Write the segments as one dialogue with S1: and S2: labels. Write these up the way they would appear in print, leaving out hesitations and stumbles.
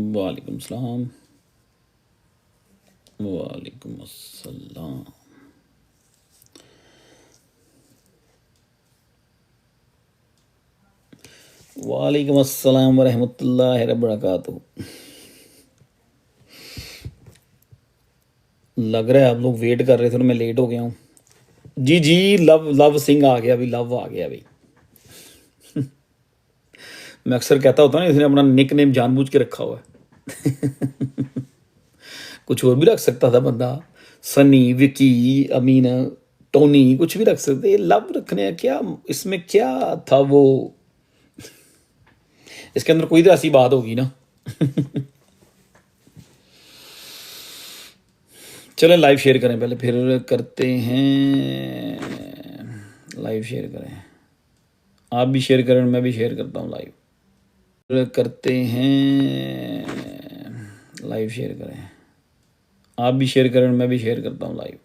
S1: वालेकुम सलाम। वालेकुम अस्सलाम। वालेकुम अस्सलाम वरहमतुल्लाहि वबरकातुहू। लग रहा है आप लोग वेट कर रहे थे और मैं लेट हो गया हूँ। जी जी, लव लव सिंह आ गया अभी, लव आ गया अभी। मैं अक्सर कहता होता ना, इसने अपना निक नेम जानबूझ के रखा हुआ है। कुछ और भी रख सकता था बंदा, सनी, विकी, अमीन, टोनी, कुछ भी रख सकते। लव रखने क्या, इसमें क्या था वो, इसके अंदर कोई तो ऐसी बात होगी ना। चलें लाइव शेयर करें पहले, फिर करते हैं। लाइव शेयर करें, आप भी शेयर करें, मैं भी शेयर करता हूँ लाइव करते हैं। लाइव शेयर करें, आप भी शेयर करें, मैं भी शेयर करता हूँ लाइव।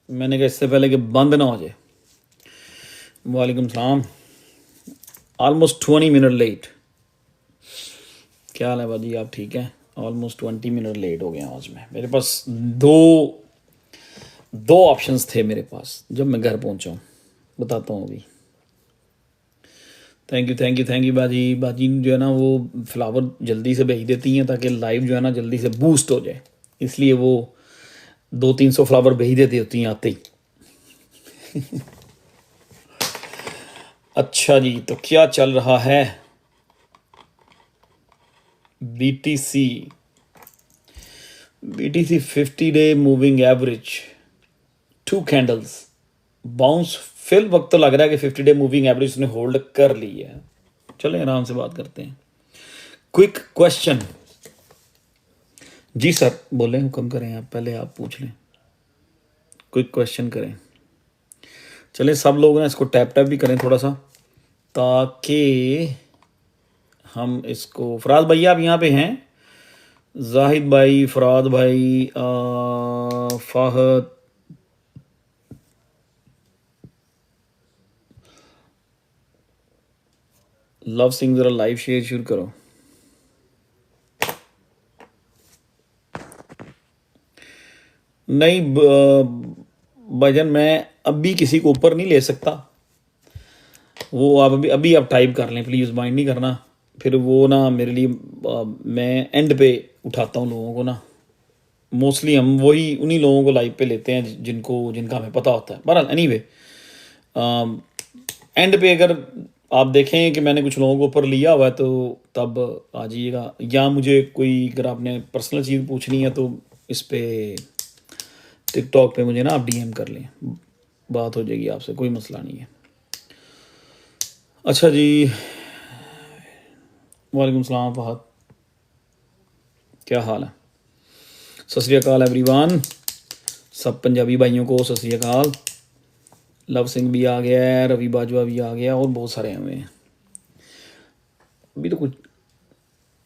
S1: मैंने कहा इससे पहले कि बंद ना हो जाए। वालेकुम सलाम। Almost 20 minute late. क्या हाल है बाजी, आप ठीक हैं? ऑलमोस्ट 20 मिनट लेट हो गया आज। मैं, मेरे पास दो दो ऑप्शंस थे मेरे पास जब मैं घर पहुंचा हूँ। बताता हूँ अभी। Thank you thank you thank you बाजी। बाजी जो है ना वो फ्लावर जल्दी से भेज देती हैं ताकि लाइव जो है ना जल्दी से बूस्ट हो जाए, इसलिए वो 200-300 फ्लावर भेज देती होती हैं आते ही। अच्छा जी, तो क्या चल रहा है? BTC 50 day moving average, 2 candles bounce. फिल वक्त तो लग रहा है कि 50 डे मूविंग एवरेज उसने होल्ड कर ली है। चलें आराम से बात करते हैं। Quick question. जी सर बोलें, हुक्म करें आप, पहले आप पूछ लें, क्विक क्वेश्चन करें। चलें सब लोग ना इसको टैप टैप भी करें थोड़ा सा, ताकि हम इसको। फराज भैया आप यहाँ पे हैं? जाहिद भाई, फराद भाई, फाहद, लव सिंह, जरा लाइव शेयर शुरू करो। नहीं भजन, मैं अभी किसी को ऊपर नहीं ले सकता। वो आप अभी अभी आप टाइप कर लें प्लीज़, माइंड नहीं करना। फिर वो ना मेरे लिए मैं एंड पे उठाता हूँ लोगों को ना। मोस्टली हम वही उन्हीं लोगों को लाइव पे लेते हैं जिनका हमें पता होता है। बहरहाल एनीवे, एंड पे अगर आप देखें कि मैंने कुछ लोगों को ऊपर लिया हुआ है तो तब आ जाइएगा, या मुझे कोई अगर आपने पर्सनल चीज़ पूछनी है तो इस पे टिकटॉक पे मुझे ना आप डीएम कर लें, बात हो जाएगी आपसे, कोई मसला नहीं है। अच्छा जी, वालेकुम सलाम फहद, क्या हाल है? सत श्री अकाल एवरीवन, सब पंजाबी भाइयों को सत श्री अकाल। लव सिंह भी आ गया है, रवि बाजवा भी आ गया, और बहुत सारे हुए हैं अभी तो। कुछ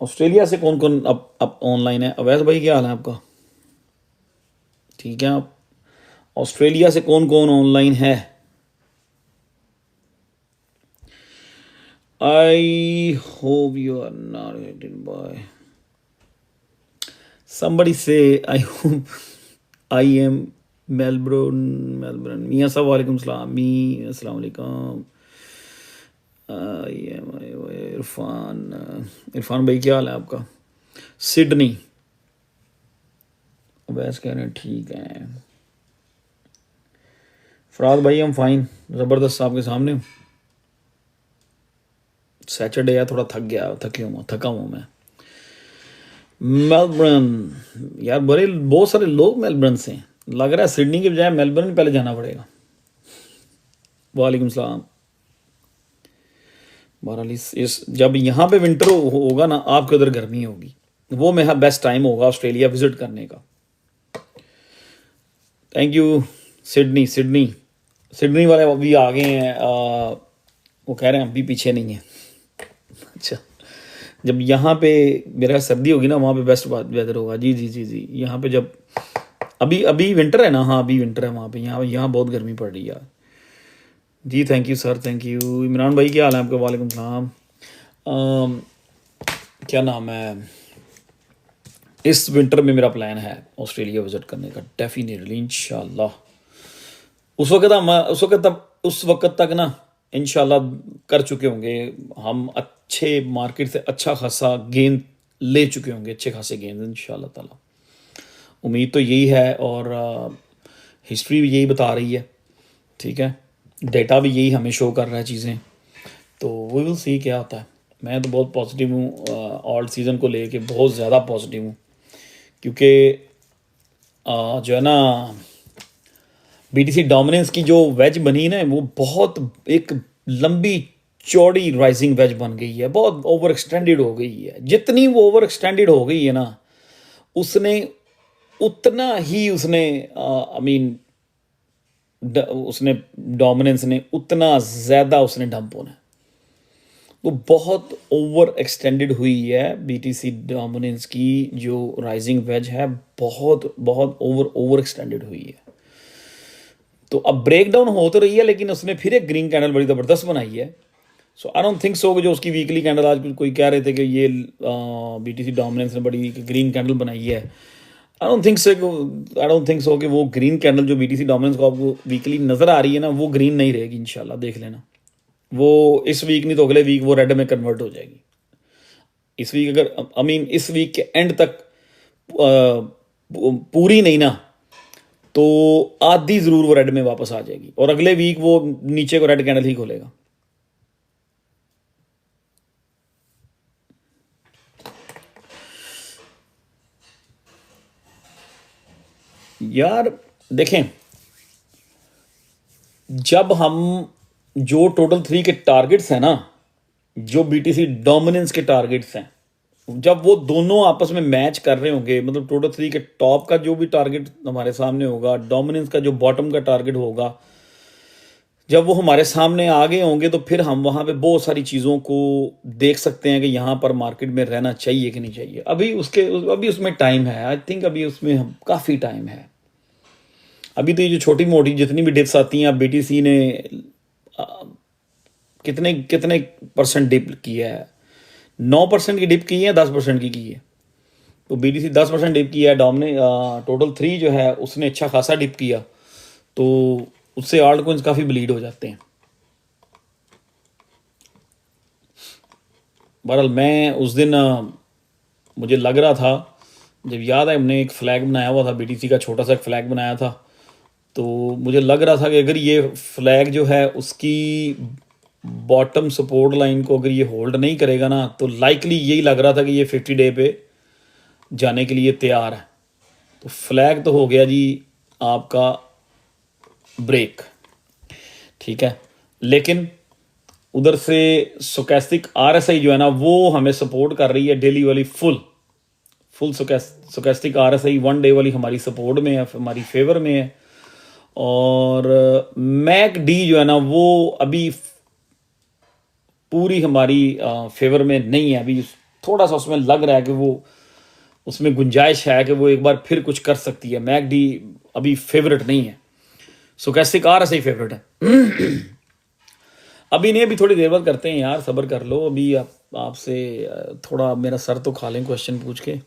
S1: ऑस्ट्रेलिया से कौन कौन अब ऑनलाइन है? अवैध भाई क्या हाल है आपका? ठीक है आप? ऑस्ट्रेलिया से कौन कौन ऑनलाइन है? I hope you are not hated by somebody say I hope I am Melbourne. मियाँ साहब वालेकुम सलाम। अस्सलाम वालेकुम। इरफान भाई क्या हाल है आपका? सिडनी, वैस कह रहे हैं ठीक है। फराद भाई हम फाइन, ज़बरदस्त आपके सामने। सैटरडे है, थोड़ा थका हुआ मैं। मेलबर्न, यार बड़े बहुत सारे लोग मेलबर्न से हैं। लग रहा है सिडनी के बजाय मेलबर्न पहले जाना पड़ेगा। वालेकुम सलाम। बहरहाल इस जब यहाँ पे विंटर होगा ना, आपके उधर गर्मी होगी, वो मेरा बेस्ट टाइम होगा ऑस्ट्रेलिया विजिट करने का। Thank you. Sydney Sydney Sydney वाले अभी आ गए हैं, वो कह रहे हैं अभी पीछे नहीं है। अच्छा, जब यहाँ पे मेरा सर्दी होगी ना, वहाँ पे बेस्ट वेदर होगा। जी जी जी जी, यहाँ पे जब अभी अभी विंटर है ना, हाँ अभी विंटर है वहाँ पे। यहाँ बहुत गर्मी पड़ रही है यार। जी thank you sir, thank you. Imran भाई क्या हाल है आपका? वालेकुम सलाम। क्या नाम है, इस विंटर में मेरा प्लान है ऑस्ट्रेलिया विजिट करने का, डेफिनेटली इंशाल्लाह। उस वक्त तक ना इंशाल्लाह कर चुके होंगे हम, अच्छे मार्केट से अच्छा खासा गेंद ले चुके होंगे, अच्छे खासे गेंद इंशाल्लाह ताला। उम्मीद तो यही है, और हिस्ट्री भी यही बता रही है, ठीक है, डेटा भी यही हमें शो कर रहा है चीज़ें। तो वी विल सी क्या होता है। मैं तो बहुत पॉजिटिव हूँ ऑल सीज़न को लेके, बहुत ज़्यादा पॉजिटिव हूँ, क्योंकि जो है ना बीटीसी डोमिनेंस की जो वेज बनी ना, वो बहुत एक लंबी चौड़ी राइजिंग वेज बन गई है, बहुत ओवर एक्सटेंडेड हो गई है। जितनी वो ओवर एक्सटेंडेड हो गई है ना, उसने उतना ही उसने आई मीन उसने डोमिनेंस ने उतना ज़्यादा उसने डंप होना है। वो बहुत ओवर एक्सटेंडेड हुई है बीटीसी डोमिनेंस की जो राइजिंग वेज है, बहुत बहुत ओवर एक्सटेंडेड हुई है। तो अब ब्रेक डाउन हो तो रही है, लेकिन उसने फिर एक ग्रीन कैंडल बड़ी ज़बरदस्त बनाई है। सो आई डोंट थिंक सो कि जो उसकी वीकली कैंडल, आज कोई कह रहे थे कि ये बीटीसी डोमिनेंस ने बड़ी ग्रीन कैंडल बनाई है। आई डोंट थिंक सो कि वो ग्रीन कैंडल जो बीटीसी डोमिनेंस को आपको वीकली नज़र आ रही है ना, वो ग्रीन नहीं रहेगी इंशाल्लाह, देख लेना। वो इस वीक नहीं तो अगले वीक वो रेड में कन्वर्ट हो जाएगी। इस वीक अगर आई मीन इस वीक के एंड तक पूरी नहीं ना, तो आधी ज़रूर वो रेड में वापस आ जाएगी, और अगले वीक वो नीचे को रेड कैंडल ही खोलेगा। यार देखें, जब हम जो टोटल 3 के टारगेट्स हैं ना, जो बीटीसी डोमिनेंस के टारगेट्स हैं, जब वो दोनों आपस में मैच कर रहे होंगे, मतलब टोटल 3 के टॉप का जो भी टारगेट हमारे सामने होगा, डोमिनेंस का जो बॉटम का टारगेट होगा, जब वो हमारे सामने आ गए होंगे, तो फिर हम वहाँ पे बहुत सारी चीज़ों को देख सकते हैं कि यहाँ पर मार्केट में रहना चाहिए कि नहीं चाहिए। अभी उसमें टाइम है, आई थिंक अभी उसमें हम काफ़ी टाइम है। अभी तो ये जो छोटी मोटी जितनी भी डिप्स आती हैं, अब बीटीसी ने कितने कितने परसेंट डिप किया है? 9% की डिप की है, 10% की है। तो बीटीसी 10% डिप किया है, डोमिने टोटल 3 जो है उसने अच्छा खासा डिप किया, तो उससे आल्ट कोइंस काफ़ी ब्लीड हो जाते हैं। बहरहाल मैं उस दिन मुझे लग रहा था, जब याद है हमने एक फ्लैग बनाया हुआ था, बीटीसी का छोटा सा एक फ्लैग बनाया था, तो मुझे लग रहा था कि अगर ये फ्लैग जो है उसकी बॉटम सपोर्ट लाइन को अगर ये होल्ड नहीं करेगा ना, तो लाइकली यही लग रहा था कि ये 50 डे पे जाने के लिए तैयार है। तो फ्लैग तो हो गया जी आपका ब्रेक, ठीक है, लेकिन उधर से स्टोकेस्टिक आरएसआई जो है ना, वो हमें सपोर्ट कर रही है डेली वाली फुल स्टोकेस्टिक आरएसआई 1 डे वाली हमारी सपोर्ट में है, हमारी फेवर में है। और मैक डी जो है ना, वो अभी पूरी हमारी फेवर में नहीं है। अभी थोड़ा सा उसमें लग रहा है कि वो उसमें गुंजाइश है कि वो एक बार फिर कुछ कर सकती है। मैक डी अभी फेवरेट नहीं है, स्टोकेस्टिक आरएसआई फेवरेट है। अभी नहीं, अभी थोड़ी देर बाद करते हैं यार, सब्र कर लो। अभी आपसे थोड़ा मेरा सर तो खा लें क्वेश्चन पूछ के।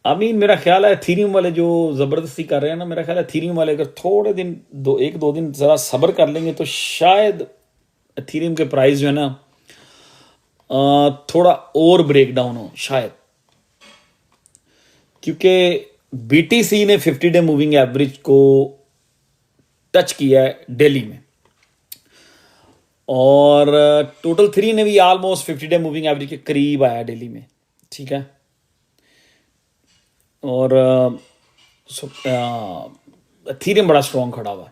S1: अभी मेरा ख्याल है एथीरियम वाले जो ज़बरदस्ती कर रहे हैं ना, मेरा ख्याल है एथीरियम वाले अगर थोड़े दिन एक दो दिन ज़रा सब्र कर लेंगे, तो शायद एथीरियम के प्राइस जो है ना थोड़ा और ब्रेक डाउन हो शायद, क्योंकि बीटीसी ने 50 डे मूविंग एवरेज को टच किया है दिल्ली में। और टोटल थ्री ने भी ऑलमोस्ट 50 डे मूविंग एवरेज के करीब आया डेली में, ठीक है। और एथीरियम बड़ा स्ट्रॉन्ग खड़ा हुआ है।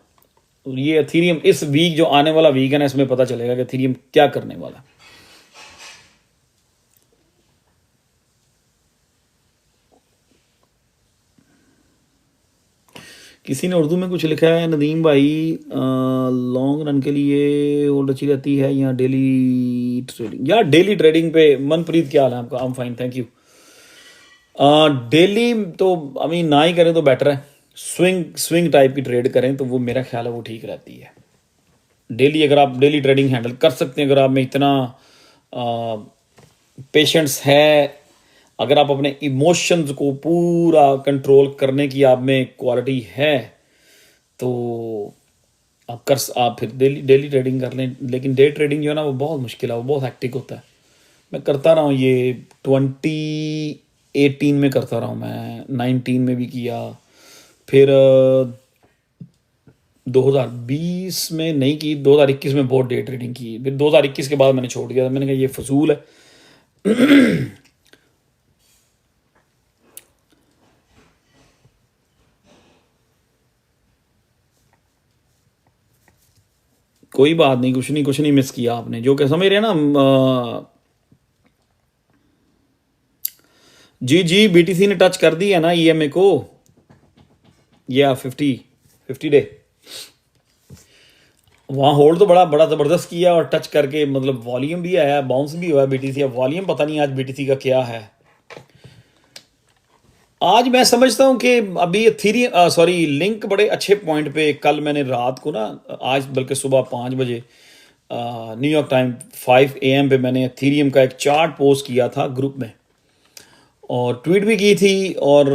S1: और ये एथीरियम इस वीक जो आने वाला वीक है ना, इसमें पता चलेगा कि एथीरियम क्या करने वाला है। किसी ने उर्दू में कुछ लिखा है, नदीम भाई लॉन्ग रन के लिए होल्ड अच्छी रहती है या डेली ट्रेडिंग? या डेली ट्रेडिंग पे मनप्रीत क्या हाल है आपका? I am fine, thank you. Daily तो आई मीन ना ही करें तो बेटर है। स्विंग स्विंग टाइप की ट्रेड करें तो वो मेरा ख्याल है वो ठीक रहती है। डेली अगर आप डेली ट्रेडिंग हैंडल कर सकते हैं, अगर आप में इतना पेशेंस है, अगर आप अपने इमोशंस को पूरा कंट्रोल करने की आप में क्वालिटी है, तो आप फिर डेली डेली ट्रेडिंग कर लें। लेकिन डे ट्रेडिंग जो है ना वो बहुत मुश्किल है, वो बहुत हैक्टिक होता है। मैं करता रहा हूँ ये 2018 में करता रहा हूँ, मैं 19 में भी किया, फिर 2020 में नहीं की, 2021 में बहुत डे ट्रेडिंग की, फिर 2021 के बाद मैंने छोड़ दिया था। मैंने कहा ये फजूल है। कोई बात नहीं, कुछ नहीं मिस किया आपने, जो कि समझ रहे हैं ना। जी जी, बीटीसी ने टच कर दी है ना ईएमए को, या 50 डे वहाँ होल्ड तो बड़ा बड़ा ज़बरदस्त किया, और टच करके मतलब वॉल्यूम भी आया, बाउंस भी हुआ बीटीसी। अब वॉल्यूम पता नहीं आज बीटीसी का क्या है। आज मैं समझता हूँ कि अभी एथीरियम सॉरी लिंक बड़े अच्छे पॉइंट पे, कल मैंने रात को ना, आज बल्कि सुबह 5 बजे न्यूयॉर्क टाइम 5 AM पे मैंने एथीरियम का एक चार्ट पोस्ट किया था ग्रुप में, और ट्वीट भी की थी। और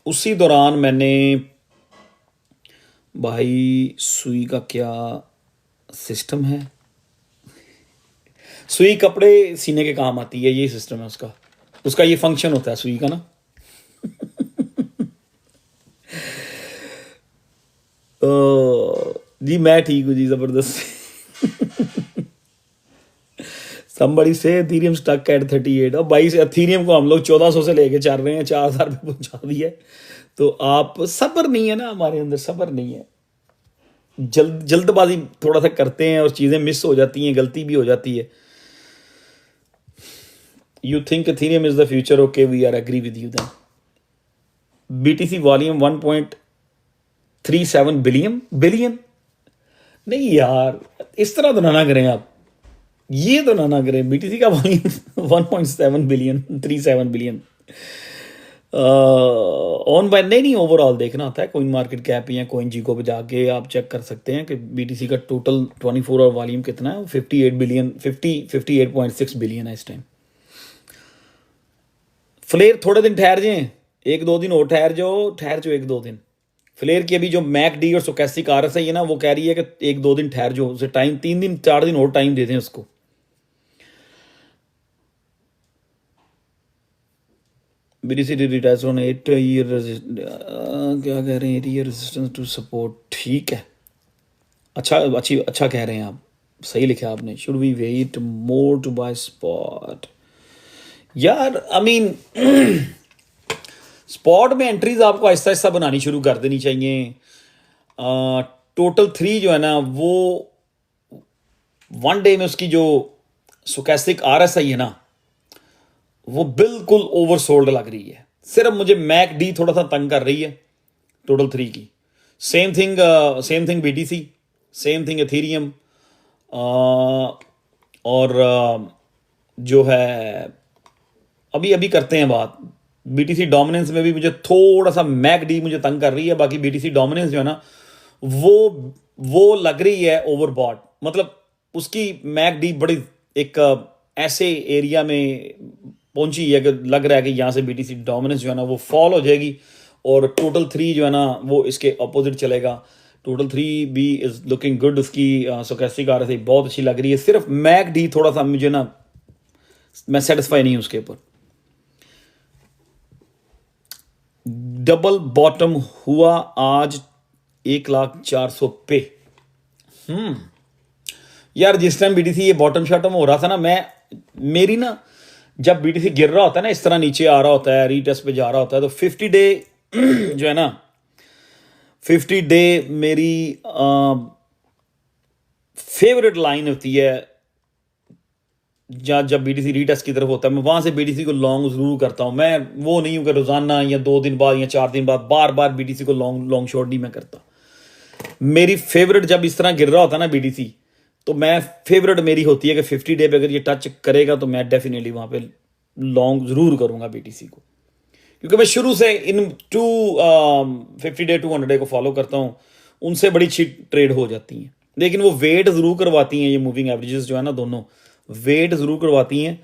S1: उसी दौरान मैंने, भाई सुई का क्या सिस्टम है? सुई कपड़े सीने के काम आती है, ये सिस्टम है उसका, उसका ये फंक्शन होता है सुई का ना। जी मैं ठीक हूँ जी, जबरदस्त। somebody से एथीरियम स्टक एट 38। और 22 एथीरियम को हम लोग 1400 से लेके चल रहे हैं, 4000 पे पहुंचा दिया है। तो आप सब्र नहीं है ना, हमारे अंदर सब्र नहीं है, जल्दबाजी थोड़ा सा करते हैं और चीज़ें मिस हो जाती हैं, गलती भी हो जाती है। You think Ethereum is the future? Okay, we are agree with you then. BTC volume 1.37 billion billion नहीं यार, इस तरह तो ना करें आप, ये तो ना करें। बीटीसी का volume 1.7 billion 37 billion on buy नहीं, ओवरऑल देखना होता है। कोइन मार्केट कैप या कोइन जीको पे जाके आप चेक कर सकते हैं कि बीटीसी का टोटल 24 और वॉल्यूम कितना है। 58 बिलियन 58.6 बिलियन है इस टाइम। फ्लेयर थोड़े दिन ठहर जाए, 1-2 दिन और ठहर जाओ 1-2 दिन। फ्लेयर की अभी जो मैक डी और सोकेस्टिक आरएसआई है ना, वो कह रही है कि 1-2 दिन ठहर जाओ, उसे टाइम 3-4 दिन और टाइम दे दें उसको। बीटीसी रिटायर्स ऑन 8 ईयर, क्या कह रहे हैं, 8 ईयर रेजिस्टेंस टू सपोर्ट, ठीक है। अच्छा कह रहे हैं आप, सही लिखा आपने। Should we wait more to buy spot? यार आई मीन स्पॉट में एंट्रीज आपको आहिस्ता आहिस्ता बनानी शुरू कर देनी चाहिए। टोटल थ्री जो है ना, वो 1 डे में उसकी जो स्टोकेस्टिक आरएसआई है ना, वो बिल्कुल ओवरसोल्ड लग रही है। सिर्फ मुझे मैक डी थोड़ा सा तंग कर रही है टोटल थ्री की। Same thing BTC, same thing Ethereum, और जो है अभी अभी करते हैं बात। बीटीसी डोमिनेंस में भी मुझे थोड़ा सा मैक डी मुझे तंग कर रही है। बाकी बीटीसी डोमिनेंस जो है ना, वो लग रही है ओवरबॉट, मतलब उसकी मैक डी बड़ी एक ऐसे एरिया में पहुंची है कि लग रहा है कि यहाँ से बीटीसी डोमिनेंस जो है ना वो फॉल हो जाएगी, और टोटल थ्री जो है ना वो इसके अपोजिट चलेगा। टोटल थ्री भी इज लुकिंग गुड, उसकी स्टोकेस्टिक आरएसआई बहुत अच्छी लग रही है। सिर्फ मैक डी थोड़ा सा मुझे ना, मैं सेटिस्फाई नहीं हूं उसके ऊपर। डबल बॉटम हुआ आज 1,04,000 पे। यार जिस टाइम बीटीसी ये बॉटम शॉटम हो रहा था ना, मेरी ना, जब बीटीसी गिर रहा होता है ना, इस तरह नीचे आ रहा होता है, रीटेस्ट पे जा रहा होता है, तो 50 डे जो है ना, 50 डे मेरी फेवरेट लाइन होती है। जब बीटीसी रीटेस्ट की तरफ होता है, मैं वहां से बीटीसी को लॉन्ग जरूर करता हूं। मैं वो नहीं हूं कि रोजाना या 2 दिन बाद या 4 दिन बाद बार बार बीटीसी को लॉन्ग शॉट नहीं मैं करता। मेरी फेवरेट जब इस तरह गिर रहा होता है ना बीटीसी, तो मैं फेवरेट मेरी होती है कि 50 डे पे अगर ये टच करेगा तो मैं डेफिनेटली वहां पे लॉन्ग जरूर करूंगा बीटीसी को, क्योंकि मैं शुरू से इन 50 डे 200 डे को फॉलो करता हूं। उनसे बड़ी अच्छी ट्रेड हो जाती हैं, लेकिन वो वेट जरूर करवाती हैं। ये मूविंग एवरेजेस जो है ना, दोनों वेट जरूर करवाती हैं,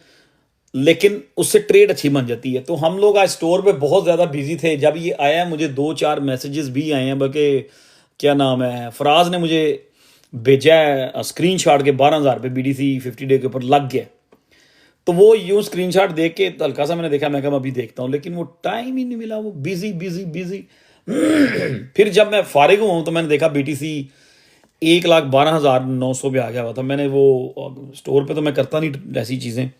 S1: लेकिन उससे ट्रेड अच्छी बन जाती है। तो हम लोग आज स्टोर पे बहुत ज़्यादा बिजी थे। जब ये आया, मुझे 2-4 मैसेजेस भी आए हैं, बल्कि क्या नाम है, फराज ने मुझे भेजा है स्क्रीन शॉट के 12,000 पे बीडीसी 50 डे के ऊपर लग गया। तो वो यूं स्क्रीन शॉट देख के हल्का सा मैंने देखा, मैं कहा मैं अभी देखता हूँ, लेकिन वो टाइम ही नहीं मिला, वो बिजी बिजी बिजी। फिर जब मैं फारिग हुआ तो मैंने देखा बीटीसी 1,12,900 पे आ गया हुआ था। मैंने वो स्टोर पे तो मैं करता नहीं ऐसी चीज़ें,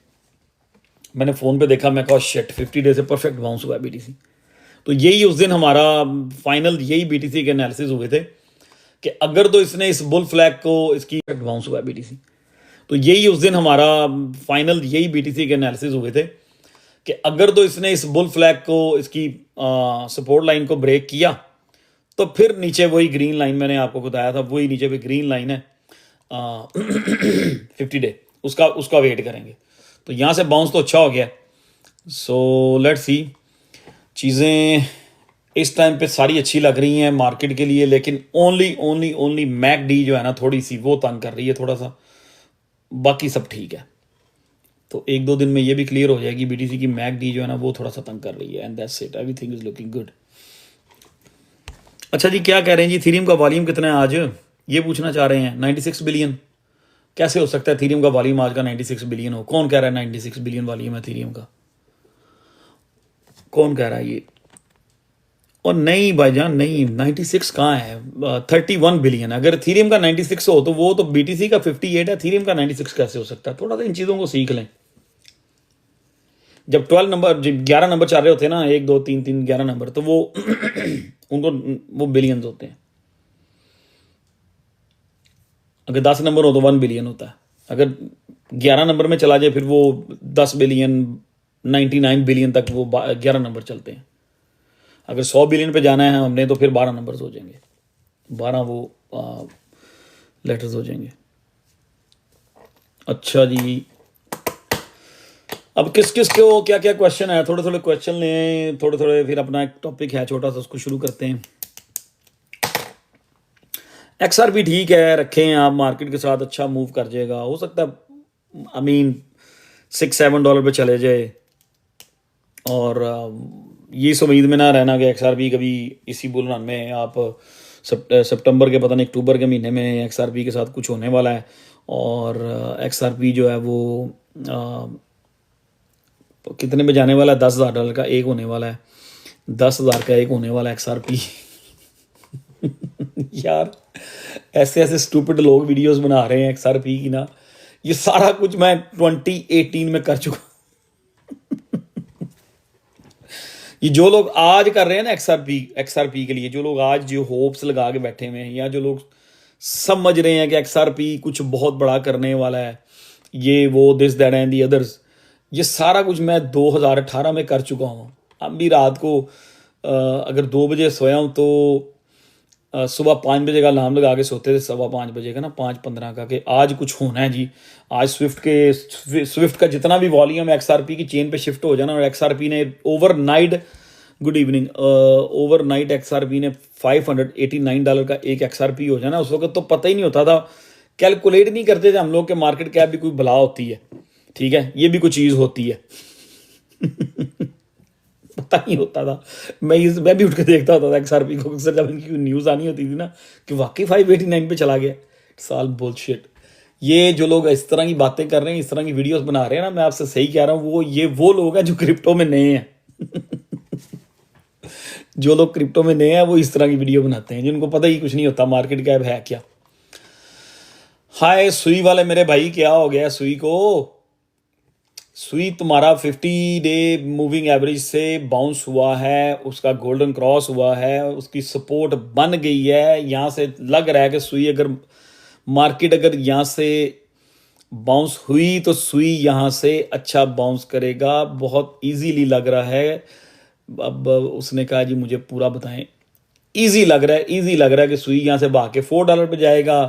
S1: मैंने फ़ोन पे देखा, मैं कहा शिट 50 डे से परफेक्ट बाउंस हुआ है बीटीसी। तो यही उस दिन हमारा फाइनल यही बीटीसी के एनालिसिस हुए थे कि अगर तो इसने इस बुल फ्लैग को इसकी बाउंस हुआ है बीटीसी। तो यही उस दिन हमारा फाइनल यही बीटीसी के एनालिसिस हुए थे कि अगर तो इसने इस बुल फ्लैग को इसकी सपोर्ट लाइन को ब्रेक किया तो फिर नीचे वही ग्रीन लाइन मैंने आपको बताया था, वही नीचे पे ग्रीन लाइन है 50 डे, उसका वेट करेंगे। तो यहाँ से बाउंस तो अच्छा हो गया। सो लेट्स सी, चीज़ें इस टाइम पे सारी अच्छी लग रही हैं मार्केट के लिए, लेकिन ओनली मैक डी जो है ना, थोड़ी सी वो तंग कर रही है थोड़ा सा, बाकी सब ठीक है। तो 1-2 दिन में ये भी क्लियर हो जाएगी, बीटीसी की मैक डी जो है ना वो थोड़ा सा तंग कर रही है, and that's it, everything is looking good. अच्छा जी, क्या कह रहे हैं जी, थीरियम का वॉल्यूम कितना है आज, ये पूछना चाह रहे हैं। 96 बिलियन कैसे हो सकता है थीरियम का वॉल्यूम आज का 96 बिलियन हो? कौन कह रहा है 96 बिलियन वॉल्यूम है थीरियम का? कौन कह रहा है ये? और नहीं भाईजान, नहीं, 96 कहाँ है, 31 बिलियन। अगर थीरियम का 96 हो तो वो तो बीटीसी का 58 है, थीरियम का 96 कैसे हो सकता है? थोड़ा सा इन चीज़ों को सीख लें। जब 12 नंबर, जब 11 नंबर चल रहे होते हैं ना, 1 2 3 3 11 नंबर, तो वो उनको वो बिलियंस होते हैं। अगर 10 नंबर हो तो 1 बिलियन होता है। अगर 11 नंबर में चला जाए फिर वो 10 बिलियन 99 बिलियन तक वो 11 नंबर चलते हैं। अगर 100 बिलियन पे जाना है हमने तो फिर 12 नंबर्स हो जाएंगे, 12 वो लेटर्स हो जाएंगे। अच्छा जी, अब किस किस को क्या क्या क्वेश्चन है, थोड़े थोड़े क्वेश्चन लें, थोड़े थोड़े, फिर अपना एक टॉपिक है छोटा सा, उसको शुरू करते हैं। एक्सआर भी ठीक है, रखें आप, मार्केट के साथ अच्छा मूव कर जाएगा, हो सकता है आई मीन $6-7 पे चले जाए। और ये इस उम्मीद में ना रहना कि एक्सआरपी कभी इसी बुल रन में आप सितंबर के पता नहीं अक्टूबर के महीने में एक्सआरपी के साथ कुछ होने वाला है। और एक्सआरपी जो है वो कितने में जाने वाला है? $10,000 का एक होने वाला है, 10,000 का एक होने वाला है एक्सआरपी। यार ऐसे ऐसे स्टूपिड लोग वीडियोस बना रहे हैं एक्सआरपी की ना, ये सारा कुछ मैं 2018 में कर चुका। ये जो लोग आज कर रहे हैं ना एक्सआरपी के लिए, जो लोग आज जो होप्स लगा के बैठे हुए हैं, या जो लोग समझ रहे हैं कि एक्सआरपी कुछ बहुत बड़ा करने वाला है, ये वो this that and the others, ये सारा कुछ मैं 2018 में कर चुका हूँ। अब भी रात को अगर 2 बजे सोया हूँ तो सुबह 5 बजे का अलार्म लगा के सोते थे, 5:15 बजे का ना, 5:15 का, कि आज कुछ होना है जी। आज स्विफ्ट का जितना भी वॉल्यूम एक्सआरपी की चेन पे शिफ्ट हो जाना, और एक्सआरपी ने overnight, good evening, overnight XRP ने $589 का एक एक्सआरपी हो जाना। उस वक्त तो पता ही नहीं होता था, कैलकुलेट नहीं करते थे हम लोग कि मार्केट कैप भी कोई भला होती है, ठीक है, ये भी कोई चीज़ होती है। पता नहीं होता था। मैं भी उठ के देखता होता था एक्सआरपी को अक्सर, जब इनकी न्यूज़ आनी होती थी ना कि वाकई 589 पे चला गया, साल बुलशिट। ये जो लोग इस तरह की बातें कर रहे हैं, इस तरह की वीडियोस बना रहे हैं ना, मैं आपसे सही कह रहा हूँ, वो लोग हैं जो क्रिप्टो में नए हैं। जो लोग क्रिप्टो में नए हैं वो इस तरह की वीडियो बनाते हैं, जिनको पता ही कुछ नहीं होता मार्केट कैप है क्या। हाय सुई वाले मेरे भाई, क्या हो गया सुई को? सुई तुम्हारा 50 डे मूविंग एवरेज से बाउंस हुआ है, उसका गोल्डन क्रॉस हुआ है, उसकी सपोर्ट बन गई है। यहाँ से लग रहा है कि सुई अगर मार्केट अगर यहाँ से बाउंस हुई तो सुई यहाँ से अच्छा बाउंस करेगा, बहुत इजीली लग रहा है। अब उसने कहा जी मुझे पूरा बताएं। इजी लग रहा है, इजी लग रहा है कि सुई यहाँ से भाग के $4 पे जाएगा।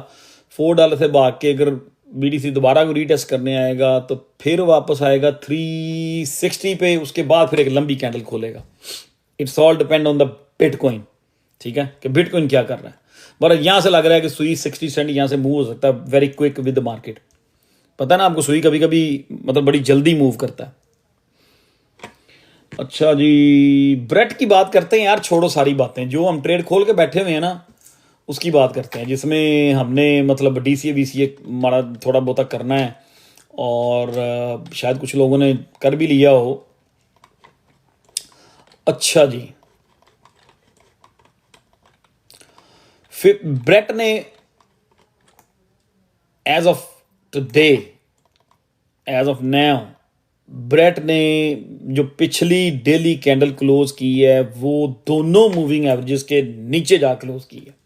S1: $4 से भाग के अगर बीडीसी दोबारा को रीटेस्ट करने आएगा तो फिर वापस आएगा 360 पे, उसके बाद फिर एक लंबी कैंडल खोलेगा। It's all depend on the bitcoin, ठीक है, कि बिटकॉइन क्या कर रहा है। पर यहाँ से लग रहा है कि सुई 60 सेंट यहाँ से मूव हो सकता है very quick with the market. पता है ना आपको, सुई कभी कभी मतलब बड़ी जल्दी मूव करता है। अच्छा जी, ब्रेट की बात करते हैं यार। छोड़ो सारी बातें, जो हम ट्रेड खोल के बैठे हुए हैं ना उसकी बात करते हैं, जिसमें हमने मतलब डीसीए बीसीए मारा थोड़ा बहुत करना है, और शायद कुछ लोगों ने कर भी लिया हो। अच्छा जी, फिर ब्रेट ने as of today, as of now, Brett ने जो पिछली डेली कैंडल क्लोज की है वो दोनों मूविंग एवरेजेस के नीचे जा क्लोज की है।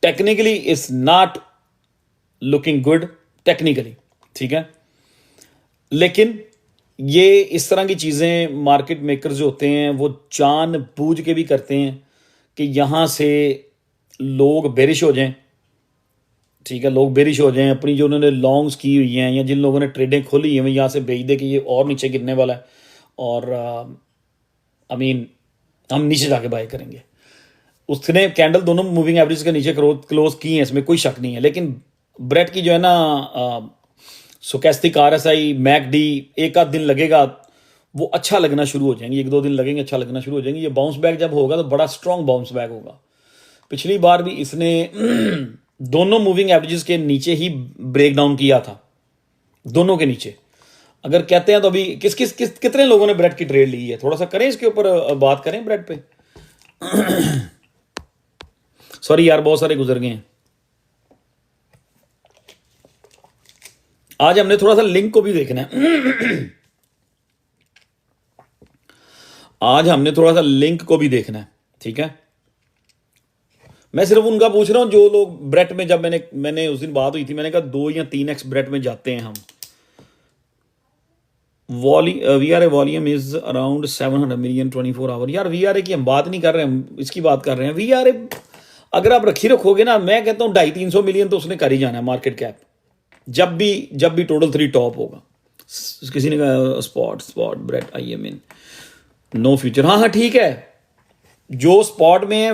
S1: Technically is not looking good technically, ठीक है, लेकिन ये इस तरह की चीज़ें मार्केट मेकर्स जो होते हैं वो जानबूझ के भी करते हैं कि यहाँ से लोग बेरिश हो जाएं, ठीक है, लोग बेरिश हो जाएं, अपनी जो उन्होंने लॉन्ग्स की हुई हैं या जिन लोगों ने ट्रेडें खोली हैं यहाँ से बेच दे कि ये और नीचे गिरने वाला है, और आई मीन हम नीचे जाके बाय करेंगे। उसने कैंडल दोनों मूविंग एवरेज के नीचे क्लोज की हैं, इसमें कोई शक नहीं है। लेकिन ब्रेट की जो है ना स्टोकेस्टिक आरएसआई मैकडी एक आध दिन लगेगा वो अच्छा लगना शुरू हो जाएंगे, एक दो दिन लगेंगे अच्छा लगना शुरू हो जाएंगे। ये बाउंस बैक जब होगा तो बड़ा स्ट्रॉन्ग बाउंस बैक होगा। पिछली बार भी इसने दोनों मूविंग एवरेजेस के नीचे ही ब्रेक डाउन किया था, दोनों के नीचे। अगर कहते हैं तो अभी कितने लोगों ने ब्रेड की ट्रेड ली है, थोड़ा सा करें इसके ऊपर बात करें ब्रेड पे। सॉरी यार, बहुत सारे गुजर गए हैं। आज हमने थोड़ा सा लिंक को भी देखना है। आज हमने थोड़ा सा लिंक को भी देखना है, ठीक है। मैं सिर्फ उनका पूछ रहा हूं जो लोग ब्रेट में, जब मैंने उस दिन बात हुई थी, मैंने कहा 2 या 3x ब्रेट में जाते हैं हम। VRA volume is around 700 million 24 hour. यार वीआरए की हम बात नहीं कर रहे हैं, हम इसकी बात कर रहे हैं। वीआरए अगर आप रखोगे ना, मैं कहता हूँ 250-300 मिलियन तो उसने कर ही जाना है मार्केट कैप, जब भी टोटल 3 टॉप होगा। किसी ने कहा spot Brett I am in no future. हाँ हाँ ठीक है, जो स्पॉट में है,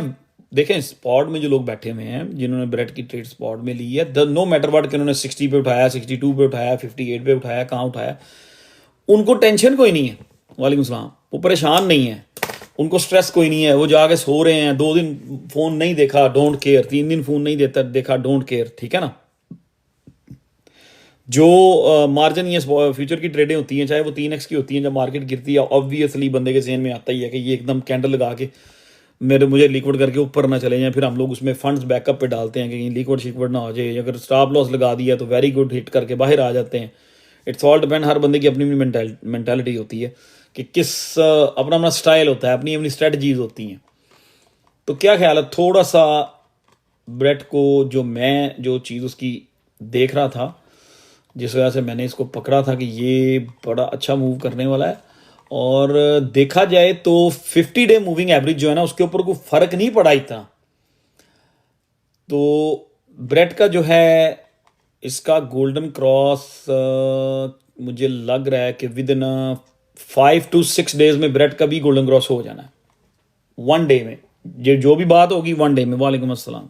S1: देखें स्पॉट में जो लोग बैठे हुए हैं जिन्होंने ब्रेड की ट्रेड स्पॉट में ली है, नो मैटर व्हाट कि उन्होंने 60 पे उठाया, 62 पे उठाया, 58 पे उठाया, कहाँ उठाया, उनको टेंशन कोई नहीं है। वालेकुम सलाम। वो परेशान नहीं है, उनको स्ट्रेस कोई नहीं है, वो जाके सो रहे हैं। 2 दिन फोन नहीं देखा, डोंट केयर। 3 दिन फोन नहीं देखा, डोंट केयर, ठीक है ना। जो मार्जिन या फ्यूचर की ट्रेडें होती हैं, चाहे वो 3x की होती हैं, जब मार्केट गिरती है ऑब्वियसली बंदे के जहन में आता ही है कि ये एकदम कैंडल लगा के मुझे लिक्विड करके ऊपर ना चले जाए, फिर हम लोग उसमें फंड्स बैकअप पे डालते हैं कि कहीं लिक्विड शिक्विड ना हो जाए। अगर स्टॉप लॉस लगा दिया तो वेरी गुड, हिट करके बाहर आ जाते हैं। इट्स ऑल डिपेंड, हर बंदे की अपनी अपनी मेंटालिटी होती है कि किस अपना अपना स्टाइल होता है, अपनी अपनी स्ट्रेटजीज होती हैं। तो क्या ख्याल है, थोड़ा सा ब्रेट को जो चीज़ उसकी देख रहा था, जिस वजह से मैंने इसको पकड़ा था कि ये बड़ा अच्छा मूव करने वाला है। और देखा जाए तो 50 डे मूविंग एवरेज जो है ना, उसके ऊपर कोई फर्क नहीं पड़ा इतना। तो ब्रेट का जो है इसका गोल्डन क्रॉस मुझे लग रहा है कि विद इन 5 to 6 डेज में ब्रेट का भी गोल्डन क्रॉस हो जाना है, 1 डे में। जो भी बात होगी 1 डे में। वालेकुम अस्सलाम।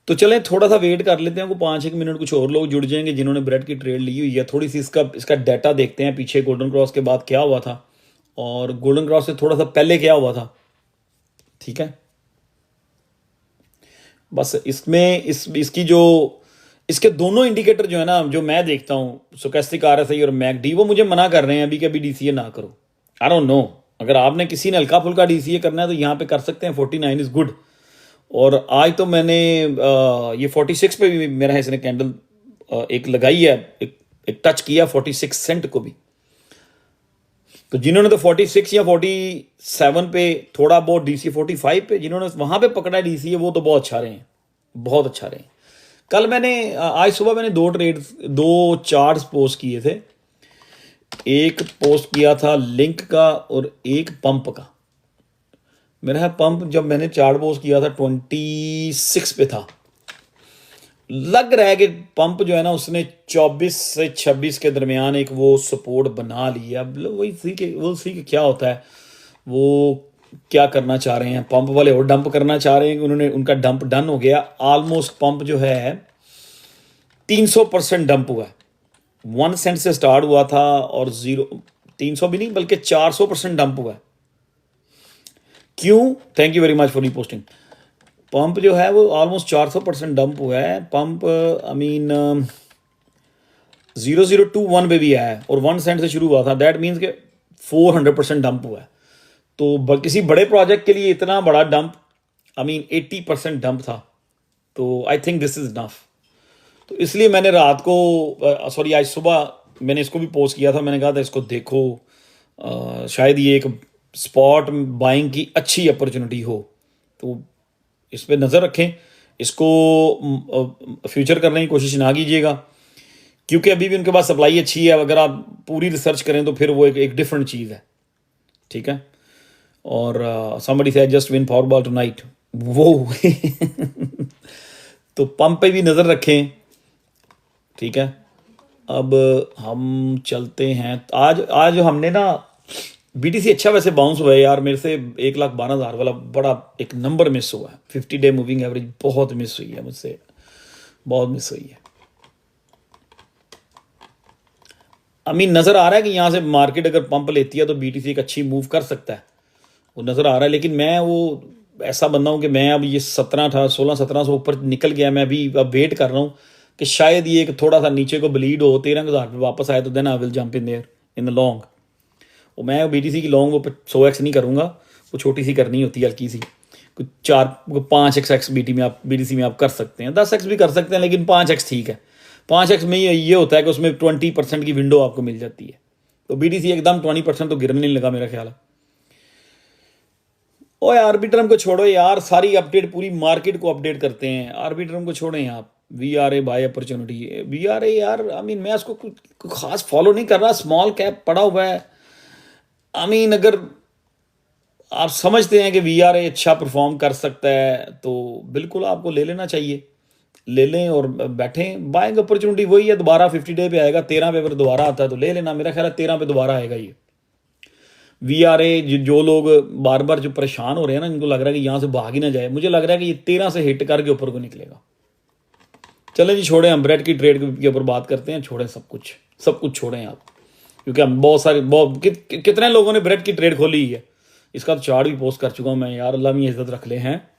S1: तो चलें थोड़ा सा वेट कर लेते हैं, को 5-1 मिनट कुछ और लोग जुड़ जाएंगे जिन्होंने ब्रेड की ट्रेड ली हुई है। थोड़ी सी इसका डाटा देखते हैं, पीछे गोल्डन क्रॉस के बाद क्या हुआ था और गोल्डन क्रॉस से थोड़ा सा पहले क्या हुआ था, ठीक है। बस इसकी जो इसके दोनों इंडिकेटर जो है ना, जो मैं देखता हूँ, स्टोकेस्टिक आरएसआई और मैकडी, वो मुझे मना कर रहे हैं अभी कि अभी डीसीए ना करो। आई डोंट नो, अगर आपने किसी ने हल्का फुल्का डीसीए करना है तो यहाँ पे कर सकते हैं, 49 इज गुड। और आज तो मैंने ये 46 पे भी मेरा इसने कैंडल एक लगाई है, एक टच किया 46 सेंट को भी। तो जिन्होंने तो 46 या 47 पे थोड़ा बहुत डीसी 45 पे जिन्होंने वहां पे पकड़ा डीसी है वो तो बहुत अच्छा रहे हैं, बहुत अच्छा रहे हैं। कल मैंने आज सुबह मैंने दो चार्ट्स पोस्ट किए थे। एक पोस्ट किया था लिंक का और एक पंप का। मेरा है पंप, जब मैंने चार्ट पोस्ट किया था 26 पे था। लग रहा है कि पंप जो है ना उसने 24 से 26 के दरमियान एक वो सपोर्ट बना लिया। अब वो सी कि क्या होता है, वो क्या करना चाह रहे हैं। पंप वाले और डंप करना चाह रहे हैं कि उन्होंने उनका डंप डन हो गया। ऑलमोस्ट पंप जो है 300% डंप हुआ है। 1 सेंट से स्टार्ट हुआ था और 300 भी नहीं बल्कि 400% डंप हुआ है। क्यों? Thank you very much for reposting. Pump जो है वो ऑलमोस्ट 400% डंप हुआ है। पंप आई मीन 0021 पे भी आया है और 1 सेंट से शुरू हुआ था। दैट मीन्स के 400% डंप हुआ है। तो किसी बड़े प्रोजेक्ट के लिए इतना बड़ा डंप, आई मीन 80% डंप था। तो I think this is enough. तो इसलिए मैंने रात को सॉरी आज सुबह मैंने इसको भी पोस्ट किया था। मैंने कहा था इसको देखो, शायद ये एक स्पॉट बाइंग की अच्छी अपॉर्चुनिटी हो, तो इस पर नज़र रखें। इसको फ्यूचर करने की कोशिश ना कीजिएगा क्योंकि अभी भी उनके पास सप्लाई अच्छी है। अगर आप पूरी रिसर्च करें तो फिर वो एक डिफरेंट चीज़ है, ठीक है। और somebody said just win Powerball tonight, वो तो पंप पे भी नज़र रखें, ठीक है। अब हम चलते हैं। आज हमने ना बीटीसी अच्छा वैसे बाउंस हुआ है यार। मेरे से 1,12,000 वाला बड़ा एक नंबर मिस हुआ है। 50 डे मूविंग एवरेज बहुत मिस हुई है मुझसे, बहुत मिस हुई है। आई मीन नज़र आ रहा है कि यहाँ से मार्केट अगर पंप लेती है तो बीटीसी एक अच्छी मूव कर सकता है, वो नज़र आ रहा है। लेकिन मैं वो ऐसा बंदा हूँ कि मैं अब ये 1600 ऊपर निकल गया। मैं अभी अब वेट कर रहा हूँ कि शायद ये एक थोड़ा सा नीचे को ब्लीड हो, 13,000 पे वापस आए तो then I will jump in there in the long. और मैं बीटीसी की लॉन्ग वो 100x नहीं करूँगा, वो छोटी सी करनी होती है, हल्की सी। कुछ 5x बीटीसी में आप कर सकते हैं, 10x भी कर सकते हैं, लेकिन 5x ठीक है। 5x में ये होता है कि उसमें 20% की विंडो आपको मिल जाती है। तो बीटीसी एकदम 20% तो गिरने नहीं लगा मेरा ख्याल है। ओए आर्बिट्रम को छोड़ो यार, सारी अपडेट पूरी मार्केट को अपडेट करते हैं। आर्बिट्रम को छोड़ें आप। VRA बाय अपॉर्चुनिटी, VRA यार आई मीन मैं उसको कुछ खास फॉलो नहीं कर रहा। स्मॉल कैप पड़ा हुआ है। आई मीन अगर आप समझते हैं कि VRA अच्छा परफॉर्म कर सकता है तो बिल्कुल आपको ले लेना चाहिए, ले लें और बैठें। बाइंग अपॉर्चुनिटी वही है, दोबारा 50 डे पे आएगा। 13 पे अगर दोबारा आता है तो ले लेना। मेरा ख्याल है 13 पे दोबारा आएगा ये VRA। जो लोग बार बार जो परेशान हो रहे हैं ना, इनको लग रहा है कि यहाँ से भाग ही ना जाए, मुझे लग रहा है कि ये 13 से हिट करके ऊपर को निकलेगा। चलें जी, छोड़ें, हम ब्रेड की ट्रेड के ऊपर बात करते हैं। छोड़ें सब कुछ छोड़ें आप, क्योंकि हम कितने लोगों ने ब्रेड की ट्रेड खोली है। इसका तो चार्ट भी पोस्ट कर चुका हूँ मैं यार, अल्लाह में इज्जत रख ले हैं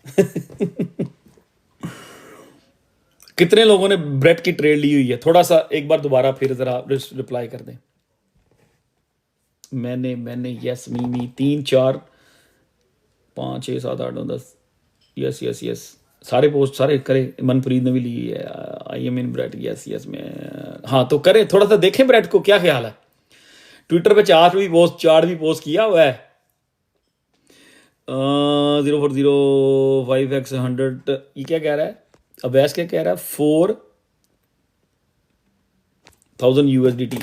S1: कितने लोगों ने ब्रेड की ट्रेड ली हुई है? थोड़ा सा एक बार दोबारा फिर जरा रिप्लाई कर दें। मैंने यस मी 3 4 5 6 7 8 9 10 यस सारे पोस्ट सारे करे। मनप्रीत ने भी ली है। I am in bread, yes मैं, हाँ तो करें, थोड़ा सा देखें ब्रेड को क्या ख्याल है। ट्विटर पे चार्ट भी पोस्ट किया हुआ है। 0405x100 ये क्या कह रहा है? अवैस क्या कह रहा है? 4,000 USDT।